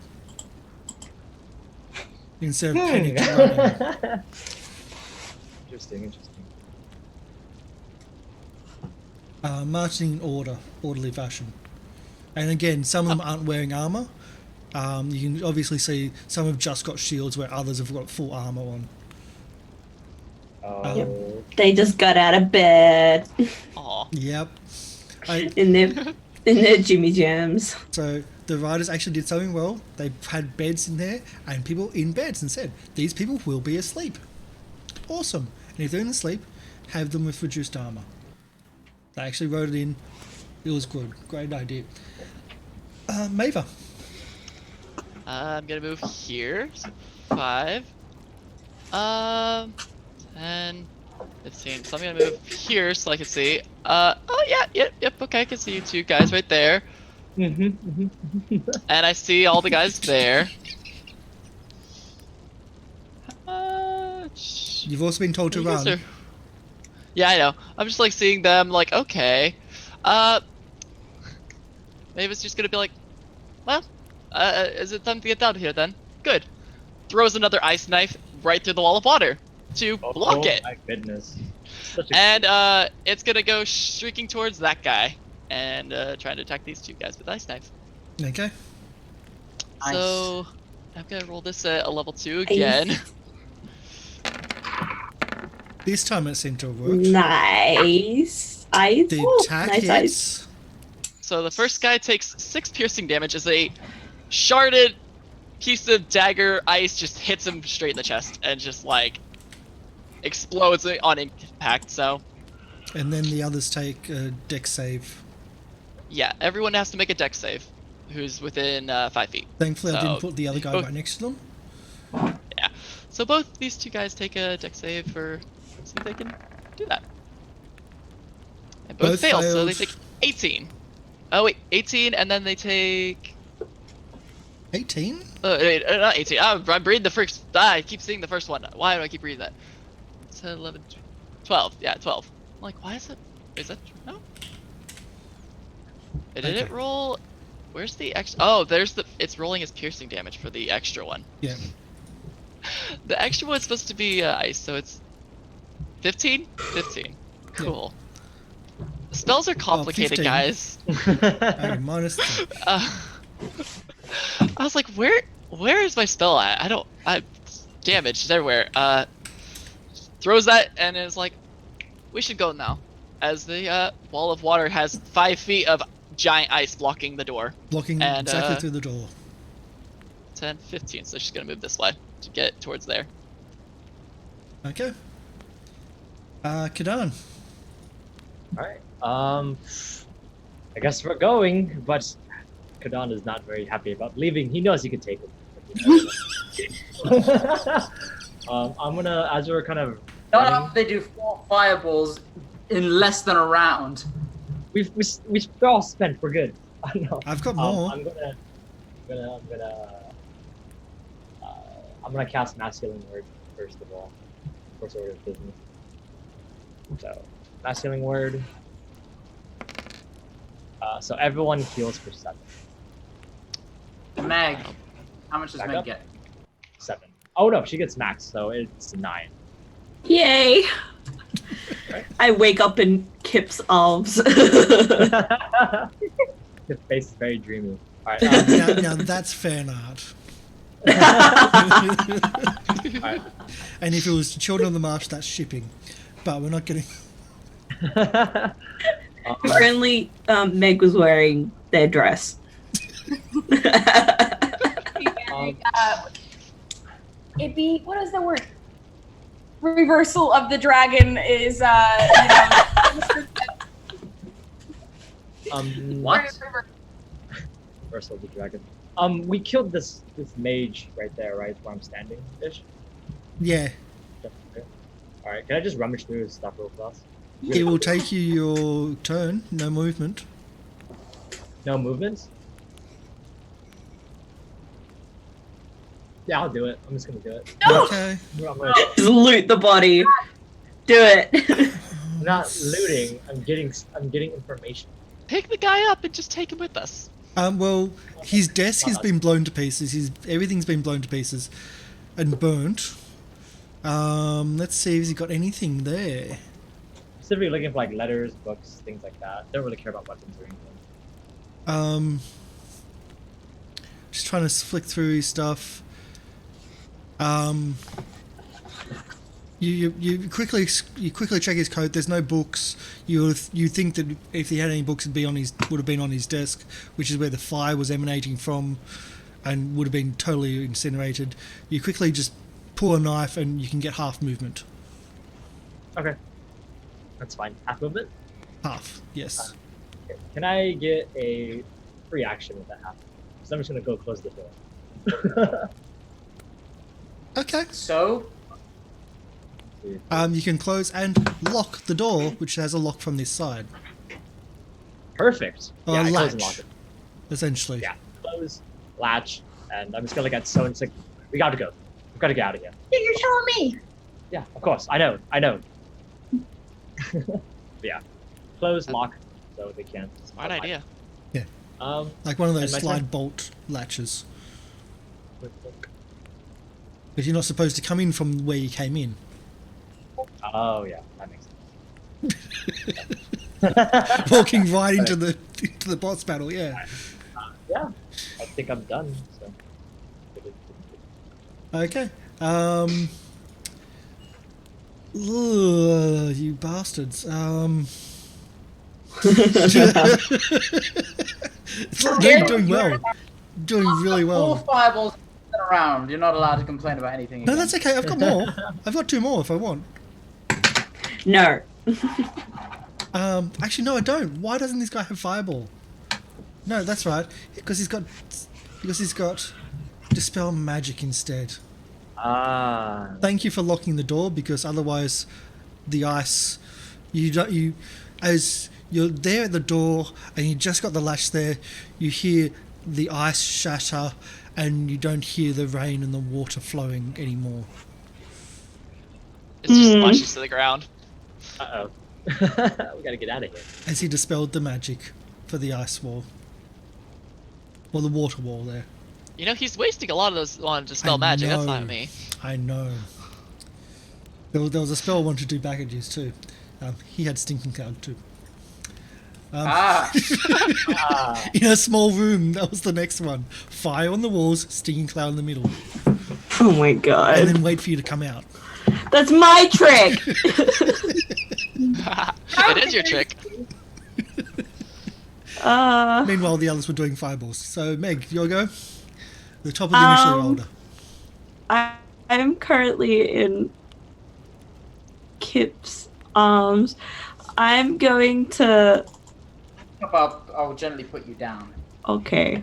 Instead of panicked running. Interesting. Marching in orderly fashion. And again, some of them aren't wearing armor. You can obviously see some have just got shields where others have got full armor on. Oh. They just got out of bed Aw. Yep. in their Jimmy Jams. So the riders actually did something well. They had beds in there and people in beds and said, these people will be asleep. Awesome. And if they're in sleep, have them with reduced armor. They actually wrote it in. It was good. Great idea. Maeva. I'm gonna move here. So 5. 10, 15. So I'm gonna move here so I can see. Oh yeah, yep. Okay, I can see you two guys right there. And I see all the guys there. You've also been told to You guys run. are- Yeah, I know. I'm just like seeing them like, okay. Maybe it's just gonna be like, well, is it time to get down here then? Good. Throws another ice knife right through the wall of water to block it. My goodness. Such a And it's gonna go streaking towards that guy and trying to attack these two guys with ice knife. Okay. Nice. So I'm gonna roll this at a level 2 again. This time it seemed to have worked. Nice. eyes. The Ooh, attack nice eyes. hits. So the first guy takes 6 piercing damage as a sharded piece of dagger ice just hits him straight in the chest and just like explodes on impact. So And then the others take a dex save. yeah, everyone has to make a dex save who's within 5 feet. Thankfully, I So, didn't put the other guy both- right next to them. Yeah. So both these two guys take a dex save for see if they can do that. And both, Both failed, so they failed. take 18. Oh wait, 18, and then they take 18? wait, not 18. I'm reading the first. I keep seeing the first one. Why do I keep reading that? 10, 11, 12. Yeah, 12. I'm like, why is it? Is that no? Did it Okay. roll? Where's the extra? Oh, there's the. It's rolling as piercing damage for the extra one. Yeah. The extra one's supposed to be ice, so it's 15. 15. Cool. Spells are complicated, 15. guys. Okay, minus 3. I was like, where is my spell at? I damage everywhere. Throws that and is like, we should go now. As the wall of water has 5 feet of giant ice blocking the door. Blocking And, exactly through the door. 10, 15, so she's gonna move this way to get towards there. Okay. Kadan. Alright. I guess we're going, but Kadan is not very happy about leaving. He knows he can take it. I'm gonna, as we're kind of Not running, after they do 4 fireballs in less than a round. we're all spent. We're good. I know. I've got more. I'm gonna cast Masculine Word first of all, for sort of business. So, Masculine Word. So everyone heals for 7. Meg, how much does Back Meg up. get? 7. Oh no, she gets max, so it's 9. Yay! Right. I wake up in Kip's arms. His face is very dreamy. Alright, now that's fan art. alright. And if it was Children of the Marsh, that's shipping. But we're not getting. If only Meg was wearing their dress. It'd be, what is the word? Reversal of the dragon is, What? Reversal of the dragon. We killed this mage right there, right where I'm standing ish. Yeah. Alright, can I just rummage through his stuff real fast? It will take you your turn, no movement. No movements? Yeah, I'll do it. I'm just gonna do it. Okay. I'm gonna- Just loot the body. Do it. I'm not looting. I'm getting information. Pick the guy up and just take him with us. Well, his desk has been blown to pieces. Everything's been blown to pieces and burnt. Let's see if he's got anything there. Specifically looking for like letters, books, things like that. Don't really care about weapons or anything. Just trying to flick through his stuff. You quickly check his coat. There's no books. You think that if he had any books, would have been on his desk, which is where the fire was emanating from, and would have been totally incinerated. You quickly just pull a knife, and you can get half movement. Okay. That's fine. Half movement? Half, yes. Okay. Can I get a free action with that half? So I'm just gonna go close the door. Okay. So, You can close and lock the door, which has a lock from this side. Perfect. Or Yeah, a I close and latch, lock it. essentially. Yeah. Close, latch, and I'm just gonna get so it's like we gotta go. We've gotta get out of here. You're telling me. Yeah, of course. I know. But yeah. Close, lock, so they can't. Smart idea. Like one of those And my slide turn. bolt latches. Quick look. But you're not supposed to come in from where you came in. Oh yeah, that makes sense. Walking right into the boss battle, yeah. Yeah, I think I'm done. So. Okay. Ugh, you bastards. It's like you're doing well. Doing really All well. fireballs around. You're not allowed to complain about anything. No, again. that's okay. I've got more. I've got 2 more if I want. No. Actually, no, I don't. Why doesn't this guy have fireball? No, that's right. Because he's got dispel magic instead. Ah. Thank you for locking the door, because otherwise, the ice, as you're there at the door and you just got the latch there, you hear the ice shatter, and you don't hear the rain and the water flowing anymore. It's just slushes to the ground. Uh-oh. We gotta get out of here. As he dispelled the magic for the ice wall, or the water wall there. You know, he's wasting a lot of those on to spell I magic. That's know. not me. I know. There was a spell I wanted to do packages too. He had Stinking Cloud too. Ah. In a small room, that was the next one. Fire on the walls, Stinking Cloud in the middle. Oh my god. And then wait for you to come out. That's my trick! It is your trick. Meanwhile, the others were doing fireballs. So, Meg, your go. The top of the initial order. I'm currently in Kip's arms. I'm going to... I'll gently put you down. Okay.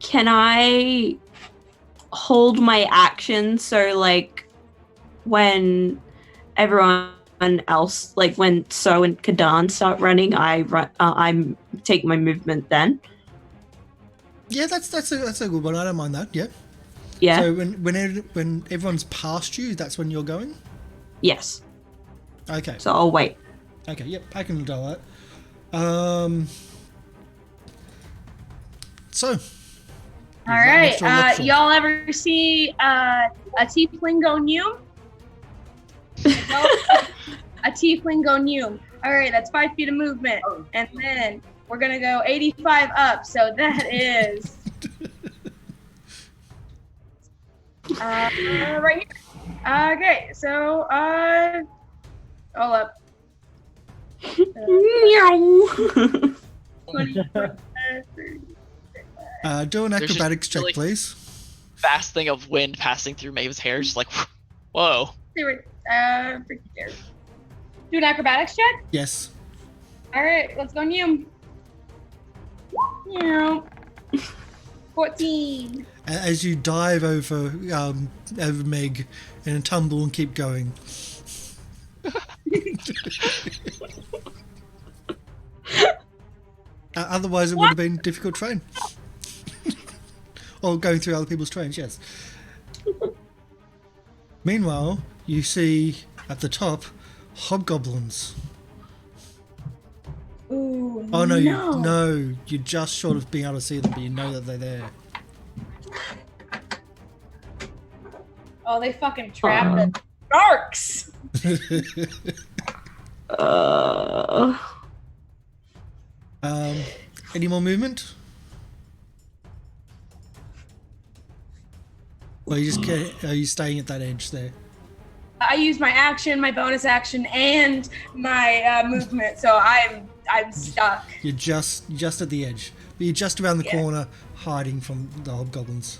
Can I hold my action so, like, when everyone else, like when So and Kadan start running, I take my movement then? Yeah, that's a good one. I don't mind that. Yeah. Yeah. So when everyone's past you, that's when you're going. Yes. Okay. So I'll wait. Okay. Yep. I can do that. So. All right. Y'all ever see a tiefling go new? No? A tiefling go new. All right, that's 5 feet of movement, and then we're gonna go 85 up. So that is right here. Okay, so all up. Meow. 20, Do an There's just acrobatics check, really- please. Vast thing of wind passing through Maeve's hair, just like, whoa. right there. Do an acrobatics check. Yes. All right, let's go new. Meow. 14. As you dive over Meg and tumble and keep going. Otherwise, it would have been difficult terrain. Or going through other people's trains, yes. Meanwhile, you see at the top hobgoblins. Ooh, Oh no, you're just short of being able to see them, but you know that they're there. Oh, they fucking trapped the sharks. Any more movement? Or are you staying at that edge there? I use my action, my bonus action, and my movement, so I'm stuck. You're just at the edge. But you're just around the Yeah. corner, hiding from the hobgoblins.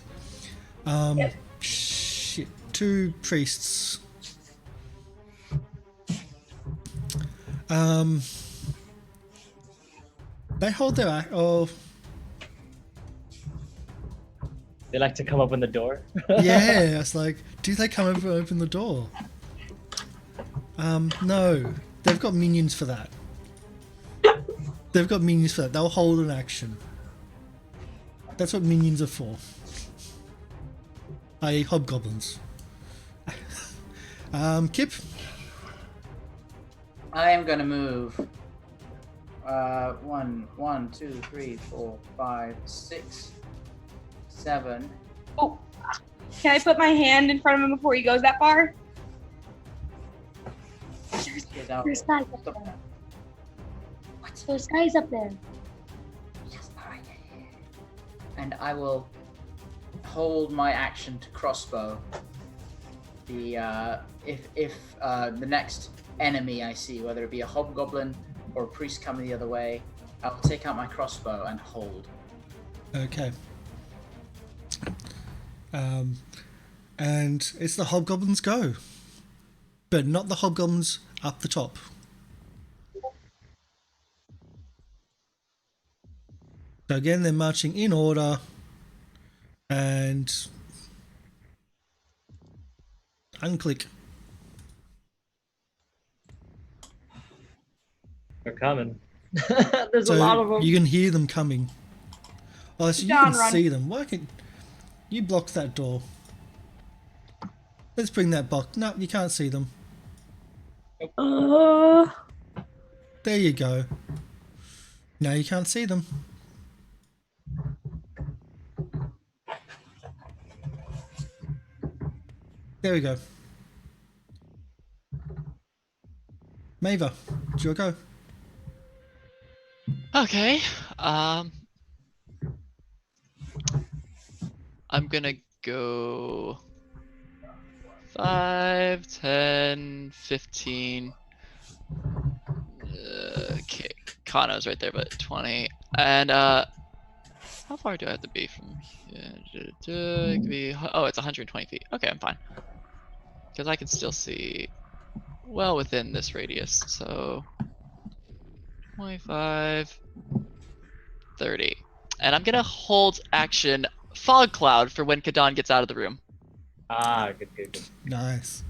Yep. Shit. 2 priests. They hold their act. Oh, They like to come open the door. yeah. It's like, do they come over and open the door? No. They've got minions for that. They'll hold an action. That's what minions are for. I.e. hobgoblins. Kip? I am gonna move. 1, 2, 3, 4, 5, 6, 7. Oh, can I put my hand in front of him before he goes that far? Get out. There's guys up there. What? There's guys up there. and I will hold my action to crossbow. If the next enemy I see, whether it be a hobgoblin or a priest coming the other way, I'll take out my crossbow and hold. Okay. And it's the hobgoblins go, but not the hobgoblins up the top. So again, they're marching in order, and unclick. They're coming. There's So a lot of them. you can hear them coming. Oh, so you John, can run. see them. Why can you block that door? Let's bring that box. No, you can't see them. There you go. Now you can't see them. There we go. Maeva, it's your go. Okay. I'm gonna go 5, 10, 15. Okay, Kano's right there, but 20. And how far do I have to be from here? It could be, oh, it's 120 feet. Okay, I'm fine. Because I can still see well within this radius. So 25, 30. And I'm gonna hold action Fog Cloud for when Kadan gets out of the room. Ah, good. Nice.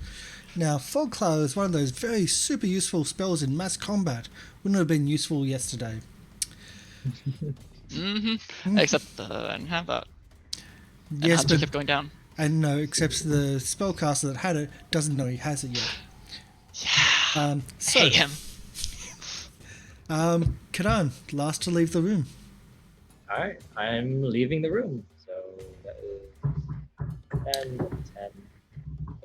Now, Fog Cloud is one of those very super useful spells in mass combat. Wouldn't have been useful yesterday. Except I didn't have that. And Yes, Hunter but kept going down. and no, except the spellcaster that had it doesn't know he has it yet. Yeah. So, Hate him. Kadan, last to leave the room. Alright, I'm leaving the room. So that is 10, 10.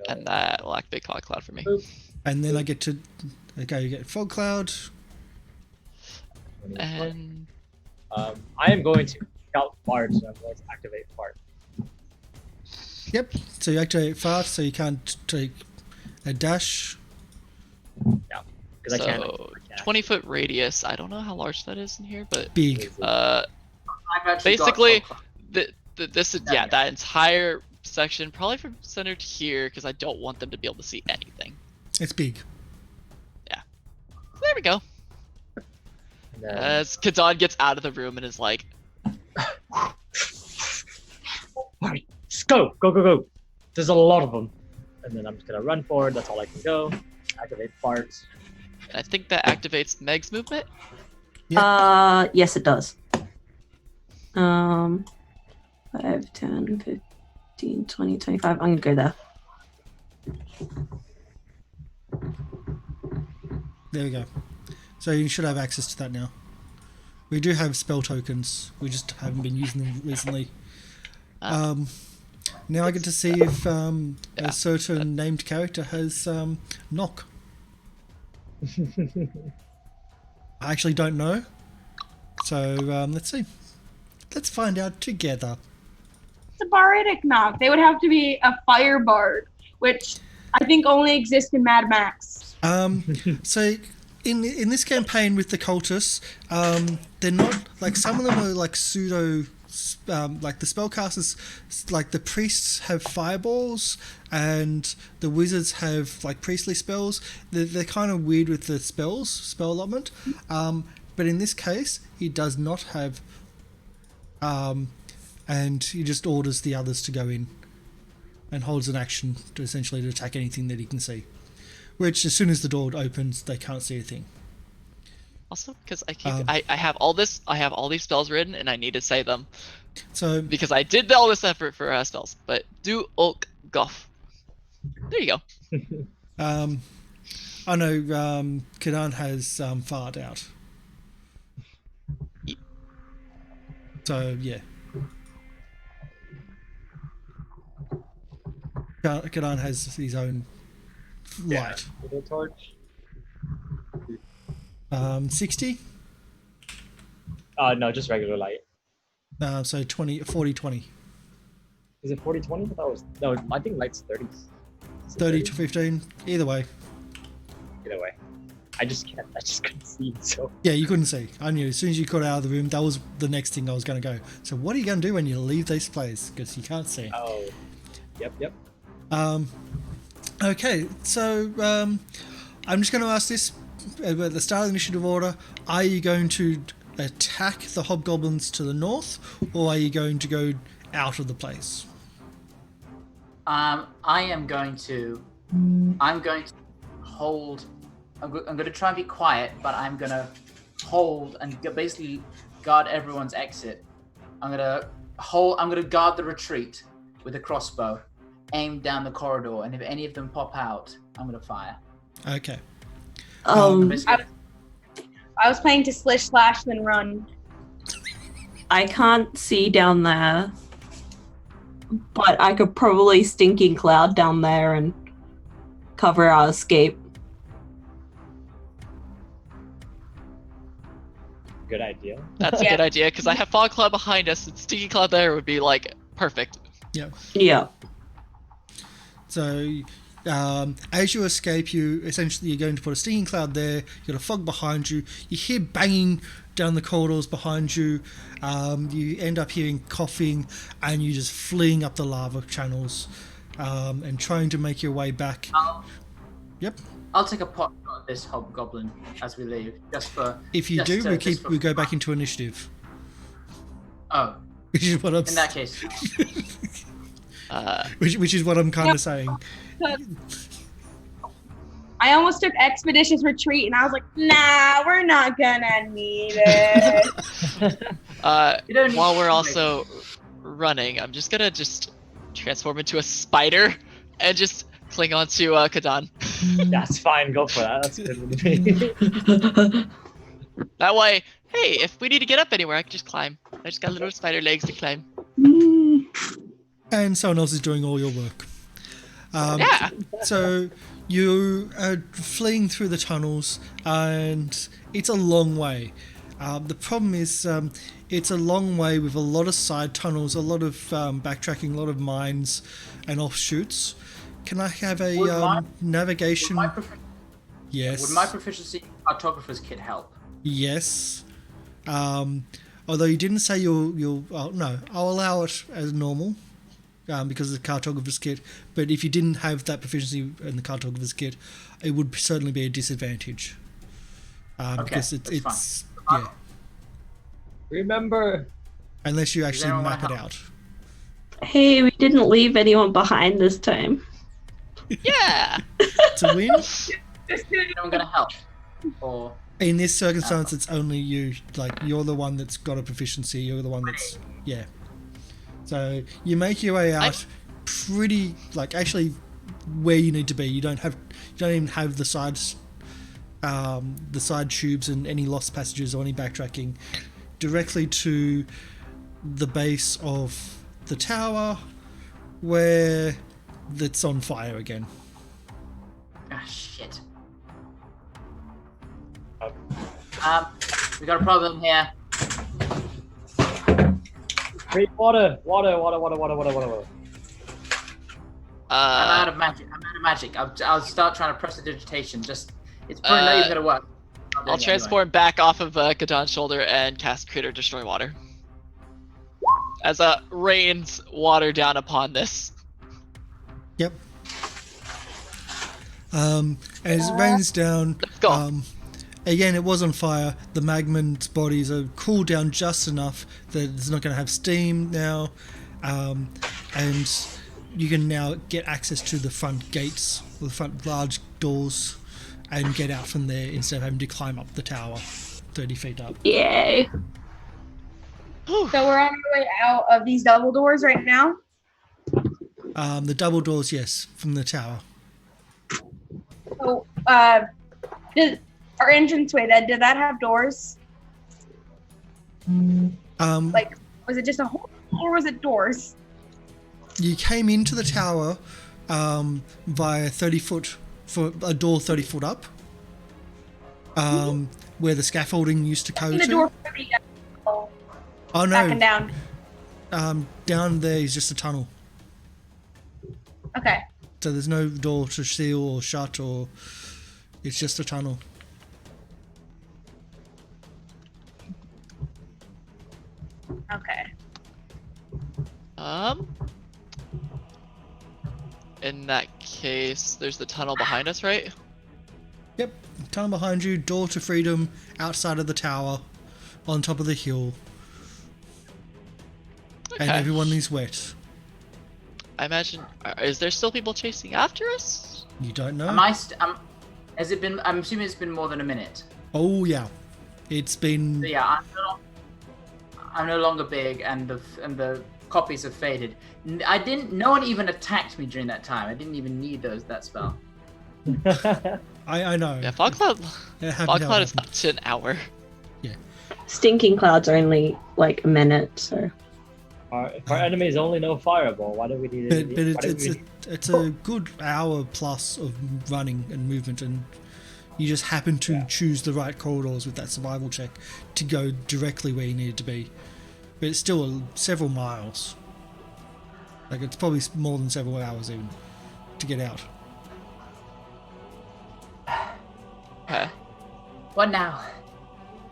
And that will activate Fog Cloud for me. Boop. And then I get to, okay, you get Fog Cloud. 20. And I am going to scout fart, so I'm going to activate fart. Yep, so you activate fast, so you can't take a dash. Yeah, because I can't. 20-foot radius. I don't know how large that is in here, but Big. I've actually got basically, Fog this is that entire section probably from center to here because I don't want them to be able to see anything. It's big. So there we go. And then, As Kadan gets out of the room and is like, alright, just go. There's a lot of them. And then I'm just gonna run forward. That's all I can go. Activate fart. I think that activates Meg's movement. Yes, it does. 5, 10, 15, 20, 25. I'm gonna go there. There we go. So you should have access to that now. We do have spell tokens. We just haven't been using them recently. Now I get to see if a certain named character has knock. I actually don't know. So let's see. Let's find out together. It's a bardic knock. They would have to be a fire bard, which I think only exists in Mad Max. So in this campaign with the cultists, they're not like, some of them are like pseudo, like the spellcasters, like the priests have fireballs and the wizards have like priestly spells. They're kind of weird with the spell allotment. But in this case, he does not have, and he just orders the others to go in and holds an action to essentially to attack anything that he can see. Which, as soon as the door opens, they can't see a thing. Also, because I have all this, I have all these spells written, and I need to say them So because I did all this effort for spells. But do Ulk Goff. There you go. I know Kadan has fart out. Yep. So yeah. Kadan has his own light. With a torch. 60? No, just regular light. So 40, 20. Is it 40-20? That was no. I think light's 30. 30 to 15. Either way. Either way, I just couldn't see. So Yeah, you couldn't see. I knew. As soon as you got out of the room, that was the next thing I was going to go. So what are you going to do when you leave this place? Because you can't see. oh, yep. Okay, so I'm just going to ask this at the start of the initiative order. Are you going to attack the hobgoblins to the north, or are you going to go out of the place? I'm going to hold. I'm going to try and be quiet, but I'm going to hold and basically guard everyone's exit. I'm going to guard the retreat with a crossbow, aimed down the corridor, and if any of them pop out, I'm going to fire. Okay. I was planning to slish slash then run. I can't see down there, but I could probably stinking cloud down there and cover our escape. Good idea. That's a good idea, because I have fog cloud behind us, and sticky cloud there would be like perfect. Yeah. Yeah. So, as you escape, you're going to put a stinging cloud there. You've got a fog behind you. You hear banging down the corridors behind you. You end up hearing coughing, and you're just fleeing up the lava channels and trying to make your way back. Yep. I'll take a pot shot at this hobgoblin as we leave, just for. If you we go back into initiative. Oh. Which is what I'm. In that case. Which is what I'm kind of saying. I almost took expeditious retreat, and I was like, "Nah, we're not gonna need it." While we're also running, I'm just gonna transform into a spider and just cling on to Kadan. That's fine. Go for that. That's good with me. That way, hey, if we need to get up anywhere, I can just climb. I just got little spider legs to climb. And someone else is doing all your work. Yeah. So you are fleeing through the tunnels, and it's a long way. The problem is it's a long way with a lot of side tunnels, a lot of backtracking, a lot of mines and offshoots. Can I have a navigation? Yes. Would my proficiency in cartographer's kit help? Yes. Although you didn't say you'll no, I'll allow it as normal. Because of the cartographer's kit, but if you didn't have that proficiency in the cartographer's kit, it would certainly be a disadvantage. Because it's yeah. Remember, unless you actually map it out. Hey, we didn't leave anyone behind this time. Yeah. To win? I'm gonna help. Or in this circumstance, it's only you. Like, you're the one that's got a proficiency. You're the one that's yeah. So you make your way out pretty, like, actually where you need to be. You don't even have the side tubes and any lost passages or any backtracking. Directly to the base of the tower, where it's on fire again. ah, shit. We got a problem here. great water. I'm out of magic. I'll start trying to prestidigitation. Just it's probably not even gonna work. I'll transform back off of Kadan's shoulder and cast Create or Destroy Water. As rains water down upon this. Yep. As it rains down, Let's go. again, it was on fire. The magman's bodies are cooled down just enough that it's not going to have steam now, and you can now get access to the front gates, the front large doors, and get out from there instead of having to climb up the tower 30 feet up. Yay. So we're on our way out of these double doors right now. The double doors, yes, from the tower. So, our entranceway, did that have doors? Like, was it just a hole, or was it doors? You came into the tower via 30 foot, for a door 30 foot up, where the scaffolding used to go The to. door for the Oh no. Back and down. Down there is just a tunnel. Okay. So there's no door to seal or shut, or it's just a tunnel. Okay. In that case, there's the tunnel behind us, right? Yep, tunnel behind you, door to freedom, outside of the tower, on top of the hill. And Okay. everyone is wet. I imagine. Is there still people chasing after us? You don't know? Has it been? I'm assuming it's been more than a minute. Oh yeah, it's been. So yeah, I'm no longer big, and the copies have faded. No one even attacked me during that time. I didn't even need that spell. I know. Yeah, fog cloud. It happened Fog how cloud it is up to an hour. Stinking clouds are only like a minute, so. If our enemies only know fireball, why do we need it? But it's a good hour plus of running and movement, and you just happen to choose the right corridors with that survival check to go directly where you needed to be. But it's still several miles. Like, it's probably more than several hours even to get out. Okay. What now?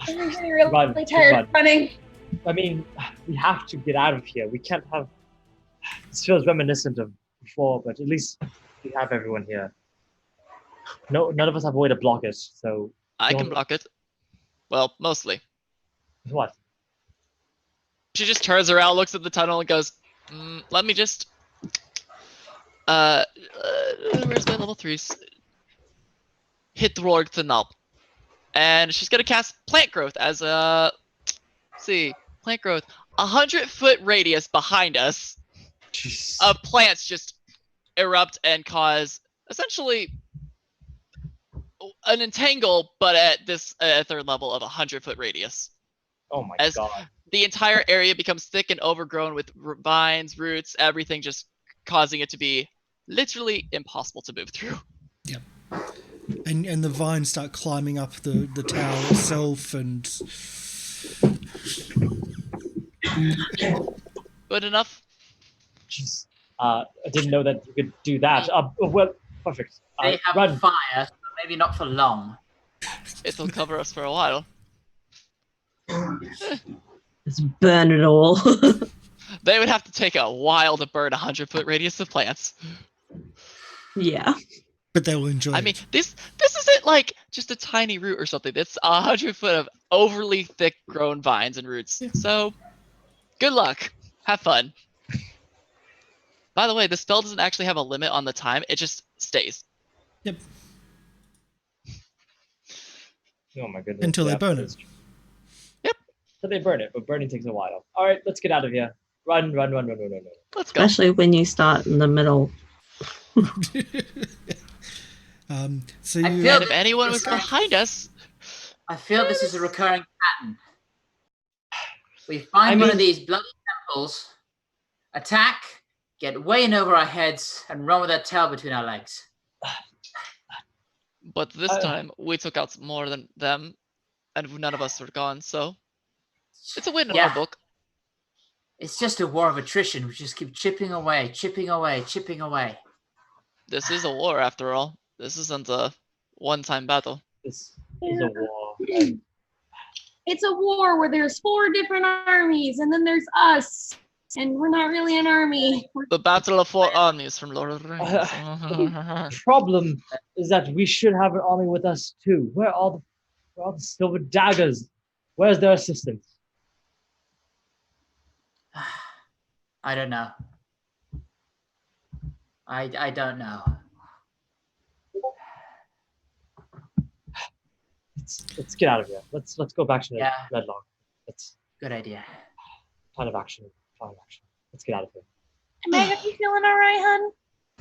I'm really, really Run, tired run. of running. I mean, we have to get out of here. We can't have. This feels reminiscent of before, but at least we have everyone here. No, none of us have a way to block it. So I can Don't- block it. Well, mostly. what? She just turns around, looks at the tunnel, and goes, "Let me just." Where's my level 3s? Hit the roar to null, and she's gonna cast plant growth as a. Let's see, plant growth, 100-foot radius behind us. Jeez. Of plants just erupt and cause essentially an entangle, but at this third level of 100-foot radius. Oh my as- god. The entire area becomes thick and overgrown with vines, roots, everything, just causing it to be literally impossible to move through. Yep. And the vines start climbing up the tower itself, and Good enough? Jeez. I didn't know that you could do that. Well, perfect. They have Run. fire, so maybe not for long. It'll cover us for a while. Just burn it all. They would have to take a while to burn 100-foot radius of plants. Yeah. but they will enjoy I it. mean, this isn't like just a tiny root or something. It's 100 foot of overly thick grown vines and roots. So, good luck. Have fun. By the way, the spell doesn't actually have a limit on the time. It just stays. Yep. Oh my goodness. Until they yeah, burn that it. is true. Yep. So they burn it, but burning takes a while. All right, let's get out of here. Run, run, run, run, run, run, run. Let's go. Especially when you start in the middle. So I you feel And if anyone was behind us, I feel this is a recurring pattern. We find one of these bloody temples, attack, get way in over our heads, and run with our tail between our legs. but this time we took out more than them, and none of us were gone. So it's a win in our book. It's just a war of attrition. We just keep chipping away, chipping away, chipping away. This is a war after all. This isn't a one-time battle. This is a war. It's a war where there's 4 different armies, and then there's us, and we're not really an army. The Battle of 4 Armies from Lord of the Rings. The problem is that we should have an army with us too. Where are the silver daggers? Where's their assistance? I don't know. I don't know. Let's get out of here. Let's go back to the Yeah. Red Log. Let's Good idea. plan of action. Let's get out of here. Meg, are you feeling all right,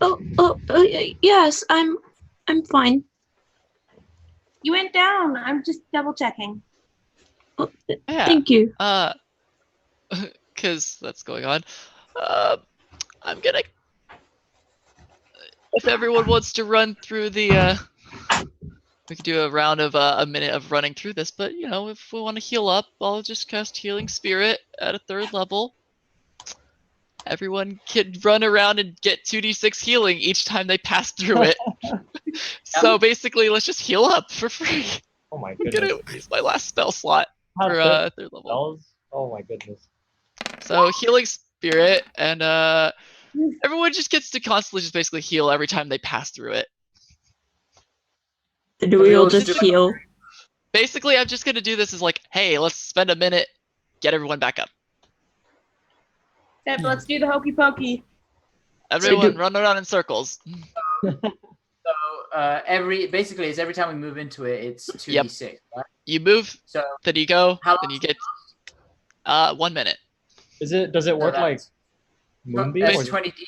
hun? Yes, I'm fine. You went down. I'm just double checking. Oh, Yeah. Thank you. Because that's going on. I'm gonna. If everyone wants to run through the We could do a round of a minute of running through this, but you know, if we want to heal up, I'll just cast Healing Spirit at a 3rd level. Everyone can run around and get 2d6 healing each time they pass through it. So basically, let's just heal up for free. Oh my I'm goodness. gonna use my last spell slot How for good 3rd level. spells? Oh my goodness. So Healing Spirit, and everyone just gets to constantly just basically heal every time they pass through it. Do we all just heal? Basically, I'm just gonna do this as like, hey, let's spend a minute, get everyone back up. Except let's do the hokey pokey. Everyone run around in circles. So basically it's every time we move into it, it's 2d6, right? You move, So then you go, how then you get 1 minute. Does it work like Moonbeam? That's Or 20d6.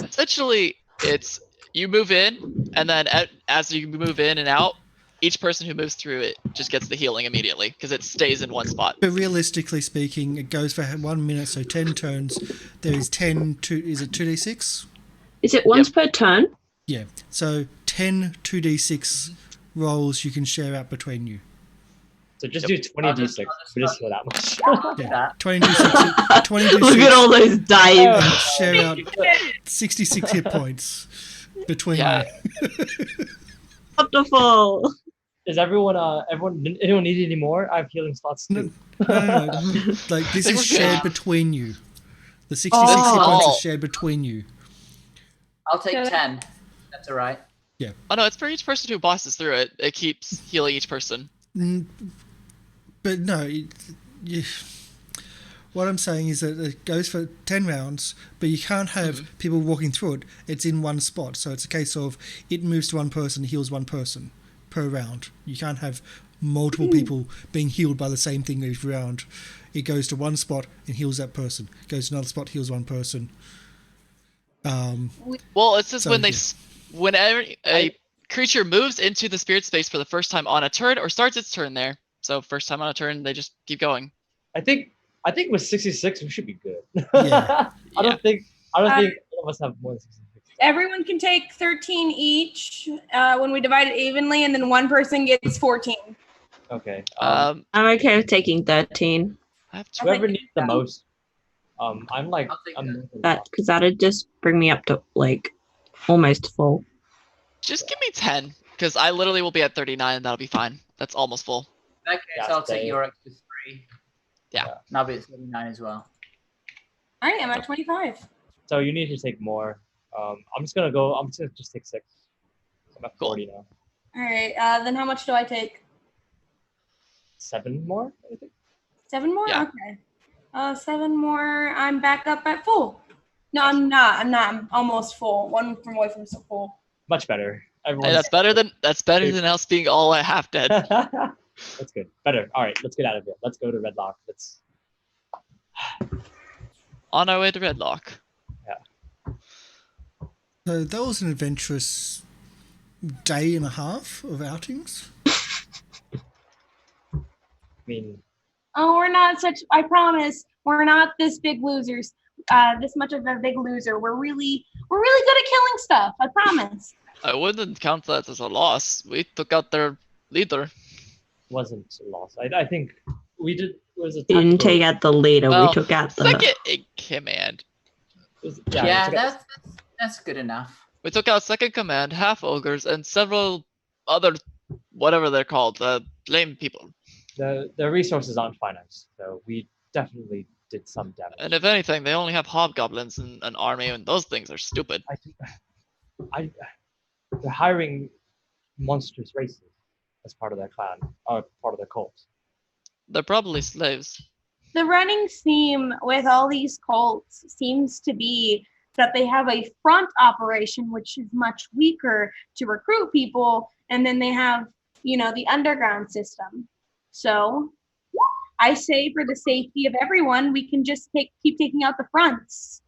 Essentially, it's you move in, and then as you move in and out, each person who moves through it just gets the healing immediately because it stays in one spot. But realistically speaking, it goes for 1 minute, so 10 turns. There is is it 2d6? Is it once per turn? Yeah. So 10 2d6 rolls you can share out between you. So just do 20d6. We just heal that much. Yeah. 20 d6. 20 d6. Look at all those dice. And share out 66 hit points between you. Wonderful. Is anyone need any more? I have healing slots too. No. Like, this They is were shared good. between you. The 66 Oh. hit points is shared between you. I'll take 10. That's all right. Oh no, it's for each person who bosses through it. It keeps healing each person. But no, what I'm saying is that it goes for 10 rounds, but you can't have people walking through it. It's in one spot. So it's a case of it moves to one person, heals one person per round. You can't have multiple people being healed by the same thing every round. It goes to one spot and heals that person. Goes to another spot, heals one person. Well, it's just So, when yeah. whenever a creature moves into the spirit space for the first time on a turn or starts its turn there. So first time on a turn, they just keep going. I think with 66 we should be good. Yeah. I don't think all of us have more than 66. Everyone can take 13 each when we divide it evenly, and then one person gets 14. Okay. I'm okay with taking 13. I have Whoever think needs the so. most. I'm like I'll take That because that'd just bring me up to like almost full. just give me 10, because I literally will be at 39 and that'll be fine. That's almost full. In that case, Yeah, I'll stay. take your extra 3. Yeah. And I'll be at 39 as well. I am at 25. So you need to take more. I'm just gonna just take 6. I'm at Cool. 40 now. All right. Then how much do I take? 7 more, I think. 7 more? Yeah. Okay. 7 more. I'm back up at full. No, I'm not. I'm almost full. One from away from full. Much better. Hey, Everyone's that's better than us being all at half dead. That's good. Better. All right, let's get out of here. Let's go to Redlock. Let's. On our way to Redlock. So that was an adventurous day and a half of outings. I mean, Oh, we're not such. I promise, we're not this big losers. This much of a big loser. We're really good at killing stuff. I promise. I wouldn't count that as a loss. We took out their leader. wasn't a loss. I think we did. It was a We didn't tactical- take out the leader. Well, We took out the. Second in command. it was- Yeah, we took out- that's good enough. We took out second command, half ogres, and several other, whatever they're called, lame people. the resources aren't financed, so we definitely did some damage. And if anything, they only have hobgoblins and an army, and those things are stupid. They're hiring monstrous races as part of their clan or part of their cult. They're probably slaves. The running theme with all these cults seems to be that they have a front operation, which is much weaker to recruit people, and then they have, the underground system. So I say for the safety of everyone, we can just keep taking out the fronts.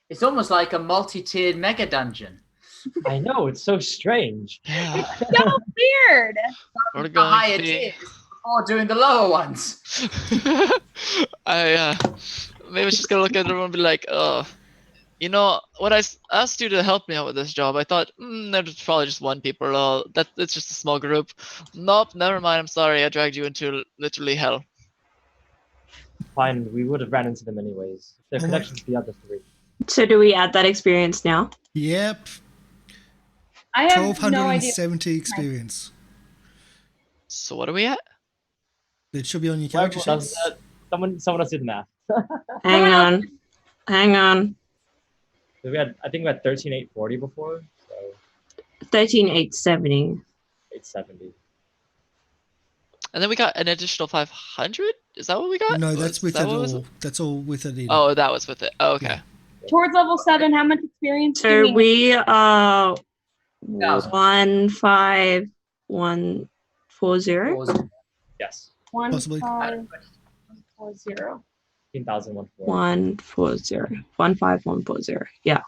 It's almost like a multi-tiered mega dungeon. I know, it's so strange. Yeah. So weird. We're The going higher to be... tiers before doing the lower ones. Maybe I was just gonna look at everyone and be like, oh, You know, when I asked you to help me out with this job, I thought, there's probably just one people. It's just a small group. Nope, never mind. I'm sorry. I dragged you into literally hell. Fine, we would have ran into them anyways. Their connection to the other three. So do we add that experience now? Yep. I have no idea. 1270 experience. So what are we at? It should be on your Whoever character does sheets. that, someone else did the math. Hang on. So I think we had 13,840 before, so 13,870. 870. And then we got an additional 500? Is that what we got? No, that's with Is that it what was all. That's all with it in. Oh, that was with it. Oh, okay. Towards level 7, how much experience do So we need? we are 1,000. 15140. Yes. Possibly. 15140. 15,140. 15140. Yeah.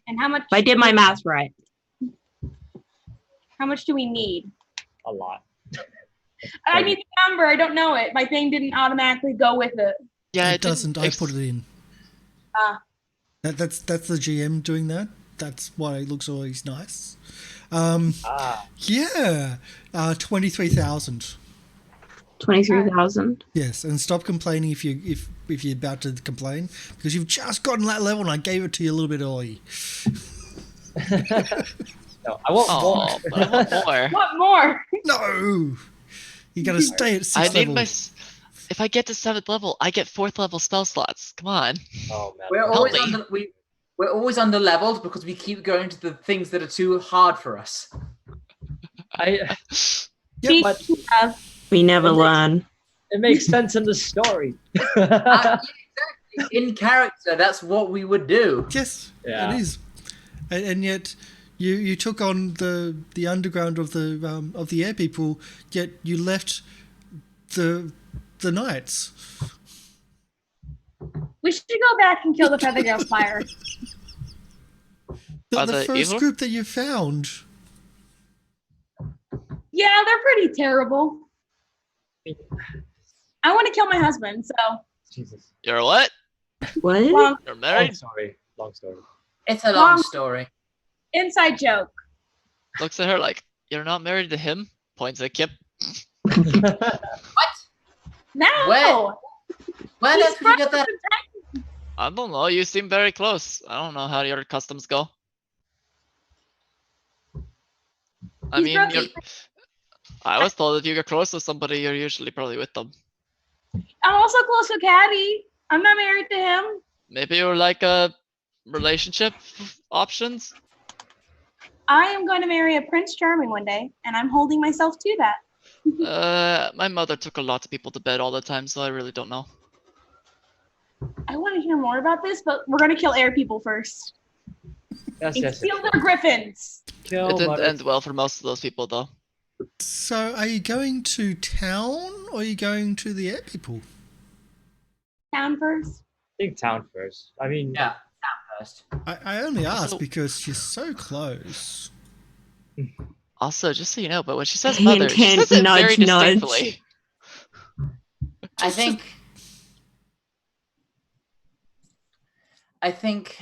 And how much? If I did my math right. How much do we need? A lot. I need the number. I don't know it. My thing didn't automatically go with it. Yeah, it doesn't. I put it in. Ah. That's the GM doing that. That's why it looks always nice. Yeah. 23,000. 23,000. Yes, and stop complaining if you're about to complain, because you've just gotten that level and I gave it to you a little bit early. No, I want more. But I want more. What more? No, you got to stay at 6th I need level. If I get to 7th level, I get 4th level spell slots. Come on. Oh man. We're Help always me. we're always under leveled because we keep going to the things that are too hard for us. I Yeah, but We never It makes- learn. it makes sense in the story. Exactly. In character, that's what we would do. yes, Yeah. it is, and yet you took on the underground of the air people, yet you left the knights. We should go back and kill the Feathergale Spire. Are The they first evil? group that you found. Yeah, they're pretty terrible. I want to kill my husband, so Jesus. You're what? What? long You're Long married? story. Long story. It's a long Long- story. inside joke. Looks at her like, you're not married to him? Points at Kip. No. Where He's did you get that? I don't know. You seem very close. I don't know how your customs go. I He's mean, broken. I was told that you get close to somebody, you're usually probably with them. I'm also close to Caddy. I'm not married to him. Maybe you're like a relationship options? I am going to marry a Prince Charming one day, and I'm holding myself to that. My mother took a lot of people to bed all the time, so I really don't know. I want to hear more about this, but we're going to kill air people first. Yes, And yes. steal their griffins. Kill It didn't Butter- end well for most of those people, though. So, are you going to town or are you going to the air people? Town first. I think town first. I mean, Yeah, town first. I only asked So- because she's so close. Also, just so you know, but when she says Hint, mother, she hint, says it very nudge, nudge. distinctly. I think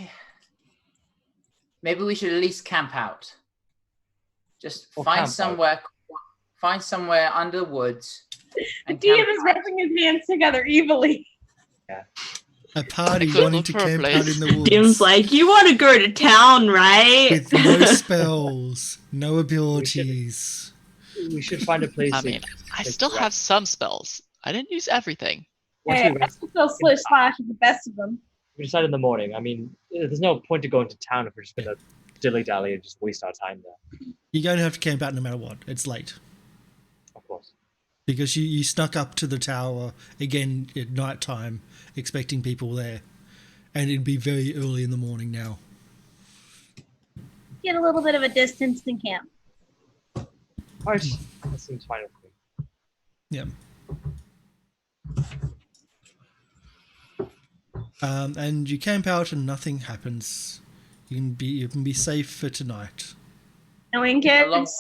maybe we should at least camp out. Just Or find camp out. somewhere under the woods. The And DM camp is out. rubbing his hands together evilly. A party I could wanting look to for a camp out place. in the woods. Jim's like, you want to go to town, right? with no spells, no abilities. we should find a place. I mean, I It's still right. have some spells. I didn't use everything. once Hey, we I rest, still Slish Slash is the best of them. we decide in the morning. I mean, there's no point to going to town if we're just gonna dilly dally and just waste our time there. You're going to have to camp out no matter what. It's late. Of course. Because you snuck up to the tower again at night time, expecting people there. And it'd be very early in the morning now. Get a little bit of a distance in camp. All right, that seems fine with me. Yeah. And you camp out and nothing happens. You can be safe for tonight. Knowing A long kids.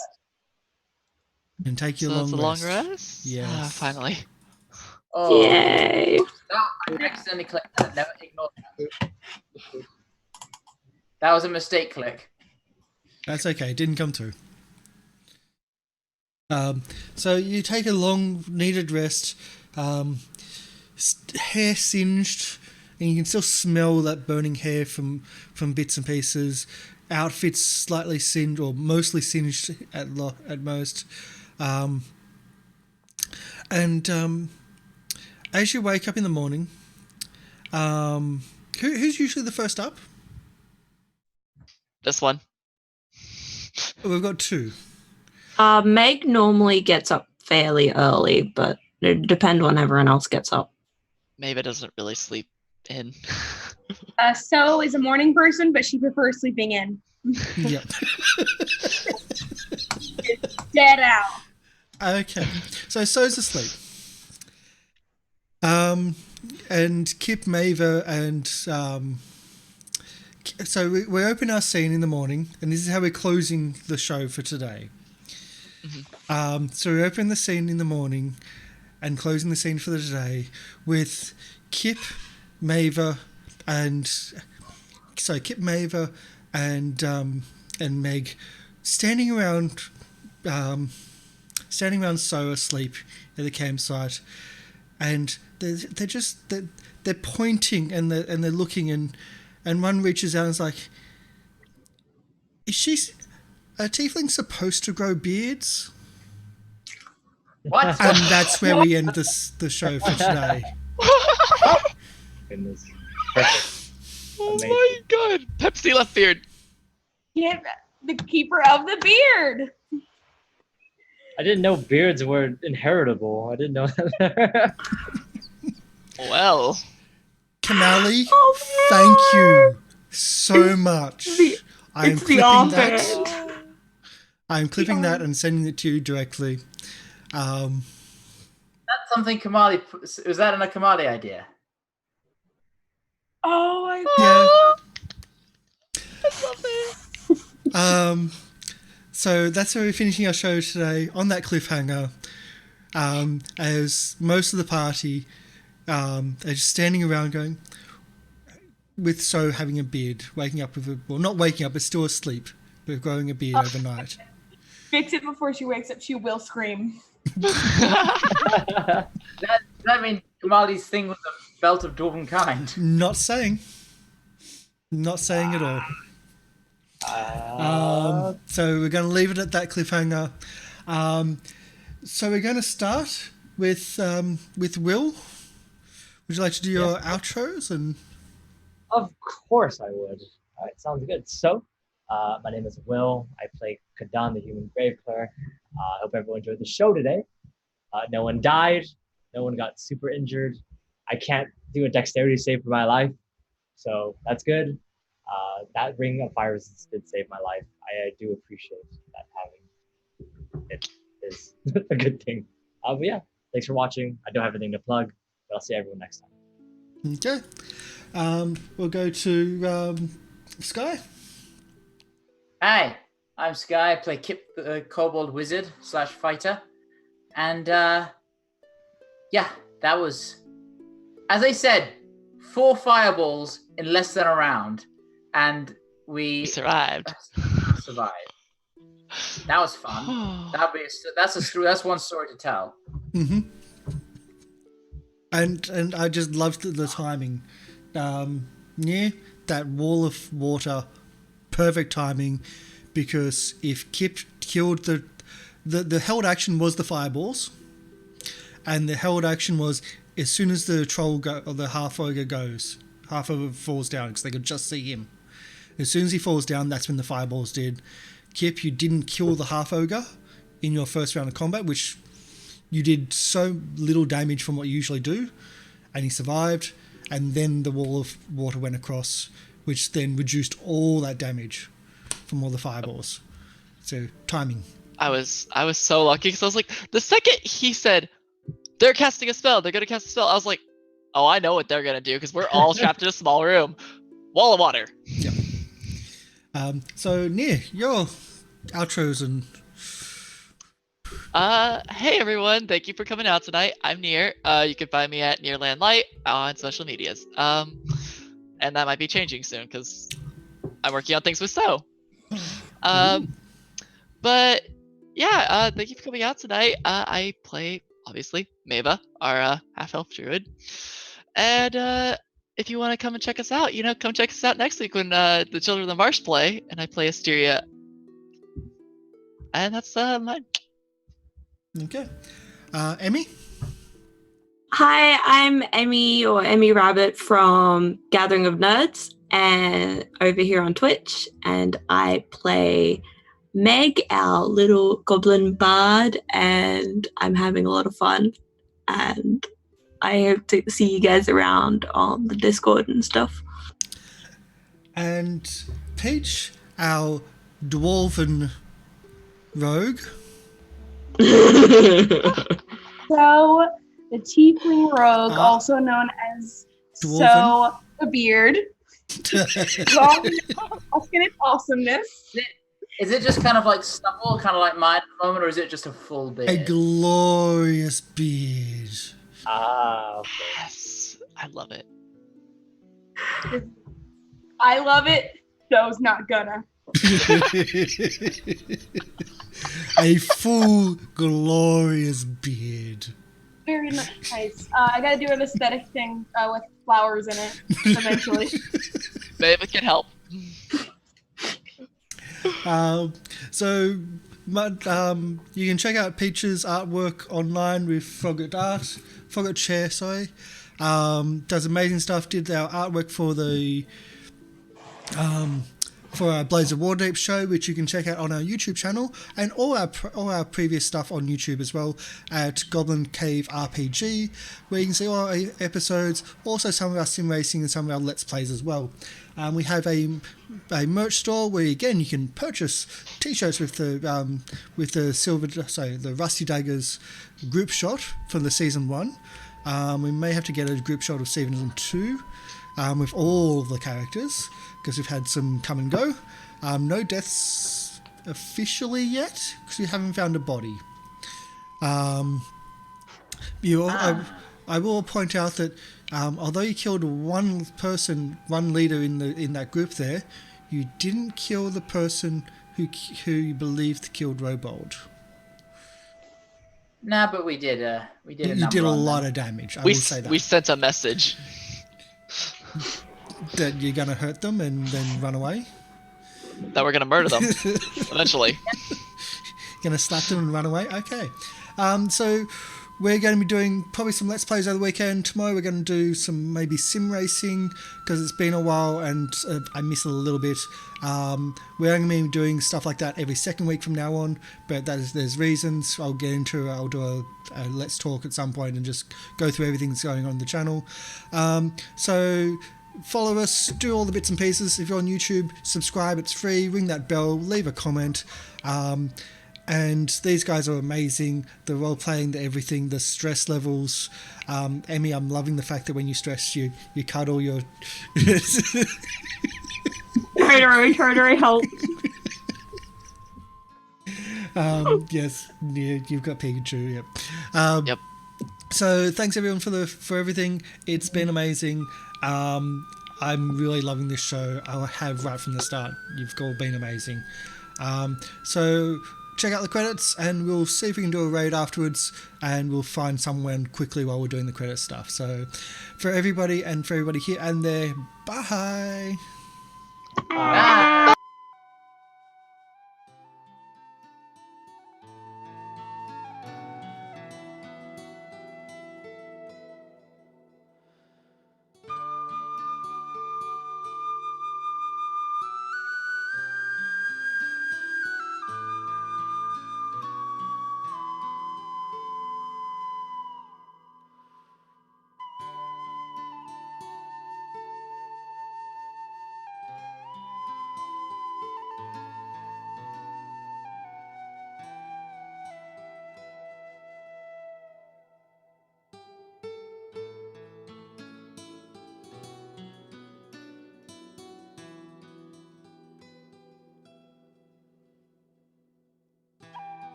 You can take your So it's a long rest. rest? Yes. Ah, finally. Oh, Yay. no, I accidentally clicked that. Never ignore that. That was a mistake click. That's okay. It didn't come through. So you take a long, needed rest. Hair singed, and you can still smell that burning hair from bits and pieces. Outfits slightly singed, or mostly singed at most. And as you wake up in the morning, who's usually the first up? This one. We've got two. Meg normally gets up fairly early, but it depends when everyone else gets up. Maybe doesn't really sleep in. So is a morning person, but she prefers sleeping in. Yep. Dead out. Okay. So's asleep. And Kip, Maver, and so we open our scene in the morning, and this is how we're closing the show for today. Mm-hmm. So we open the scene in the morning and closing the scene for the day with Kip, Maver, and Meg standing around So asleep at the campsite, and they're pointing and they're looking, and one reaches out and is like, are tieflings supposed to grow beards? What? And that's where we end the show for today. Goodness. Perfect. Oh Amazing. my god! Pepsi left beard. Yeah, the keeper of the beard. I didn't know beards were inheritable. I didn't know that. Well, Kamali, Oh, thank you so much. I am It's the clipping that. armband. I am clipping that and sending it to you directly. That's something Kamali. Was that a Kamali idea? Oh my Yeah. I love it. So that's how we're finishing our show today, on that cliffhanger. As most of the party are just standing around going, with So having a beard, waking up with not waking up, but still asleep, but growing a beard overnight. Fix it before she wakes up. She will scream. Does that mean Kamali's thing was a belt of dwarven kind? Not saying at all. So we're going to leave it at that cliffhanger. So we're going to start with Will. Would you like to do your outros? And Of course I would. All right, sounds good. So, my name is Will. I play Kadan, the human grave cleric. I hope everyone enjoyed the show today. No one died. No one got super injured. I can't do a dexterity save for my life, so that's good. That ring of fire resistance did save my life. I do appreciate that having it is a good thing. But yeah, thanks for watching. I don't have anything to plug, but I'll see everyone next time. okay, we'll go to Sky. Hi, I'm Sky. I play Kip, the kobold wizard / fighter, and yeah, that was, as I said, 4 fireballs in less than a round, and we survived. Survived. That was fun. That's one story to tell. Mm-hmm. And I just loved the timing. That wall of water, perfect timing, because if Kip killed the held action was the fireballs, and the held action was as soon as the troll or the half ogre falls down, because they could just see him. As soon as he falls down, that's when the fireballs did. Kip, you didn't kill the half ogre in your first round of combat, which you did so little damage from what you usually do, and he survived, and then the wall of water went across, which then reduced all that damage from all the fireballs. So, timing. I was so lucky because I was like, the second he said, they're casting a spell, they're going to cast a spell, I was like, oh, I know what they're going to do because we're all trapped in a small room. Wall of water. Yeah. So, Nia, your outros and... Hey everyone, thank you for coming out tonight. I'm Nier. You can find me at Nearland Light on social medias. And that might be changing soon because I'm working on things with So. But yeah, thank you for coming out tonight. I play obviously Mava, our half-elf druid, and if you want to come and check us out, come check us out next week when the Children of the Marsh play, and I play Asteria. And that's mine. Okay. Emmy? Hi, I'm Emmy or Emmy Rabbit from Gathering of Nerds and over here on Twitch, and I play Meg, our little goblin bard, and I'm having a lot of fun, and I hope to see you guys around on the Discord and stuff. And Peach, our dwarven rogue. So, the Tiefling Rogue, also known as Dwarven. So the Beard. I'll get its awesomeness. Is it just kind of like stubble, kind of like mine at the moment, or is it just a full beard? A glorious beard. Okay. Yes, I love it. I love it. So's not gonna. A full, glorious beard. Very nice. I gotta do an aesthetic thing with flowers in it eventually. Maybe it can help. You can check out Peach's artwork online with Frogget Chair, does amazing stuff. Did our artwork for the for our Blades of Waterdeep show, which you can check out on our YouTube channel, and all our previous stuff on YouTube as well at Goblin Cave RPG, where you can see all our episodes, also some of our sim racing and some of our Let's Plays as well. We have a merch store where again you can purchase T-shirts with the Rusty Daggers group shot from the season 1. We may have to get a group shot of season 2 with all of the characters, because we've had some come and go. No deaths officially yet, because we haven't found a body. I will point out that although you killed one leader in that group there, you didn't kill the person who you believed killed Robald. Nah, but we did. You did a lot of damage. I will say that. We sent a message that you're gonna hurt them and then run away. That we're gonna murder them eventually. Gonna slap them and run away. Okay. So we're going to be doing probably some Let's Plays over the weekend. Tomorrow we're going to do some maybe sim racing, because it's been a while and I miss it a little bit. We're going to be doing stuff like that every second week from now on, but there's reasons. I'll do a Let's Talk at some point and just go through everything that's going on the channel. So follow us, do all the bits and pieces. If you're on YouTube, subscribe, it's free, ring that bell, leave a comment. And these guys are amazing. The role playing, the everything, the stress levels. Emmy, I'm loving the fact that when you stress, you cut all your. Totally help. Yes, yeah, you've got Pikachu. Yep. Yep. So thanks everyone for everything. It's been amazing. I'm really loving this show. I have right from the start. You've all been amazing. So check out the credits and we'll see if we can do a raid afterwards, and we'll find someone quickly while we're doing the credit stuff. So for everybody here and there, bye. Bye.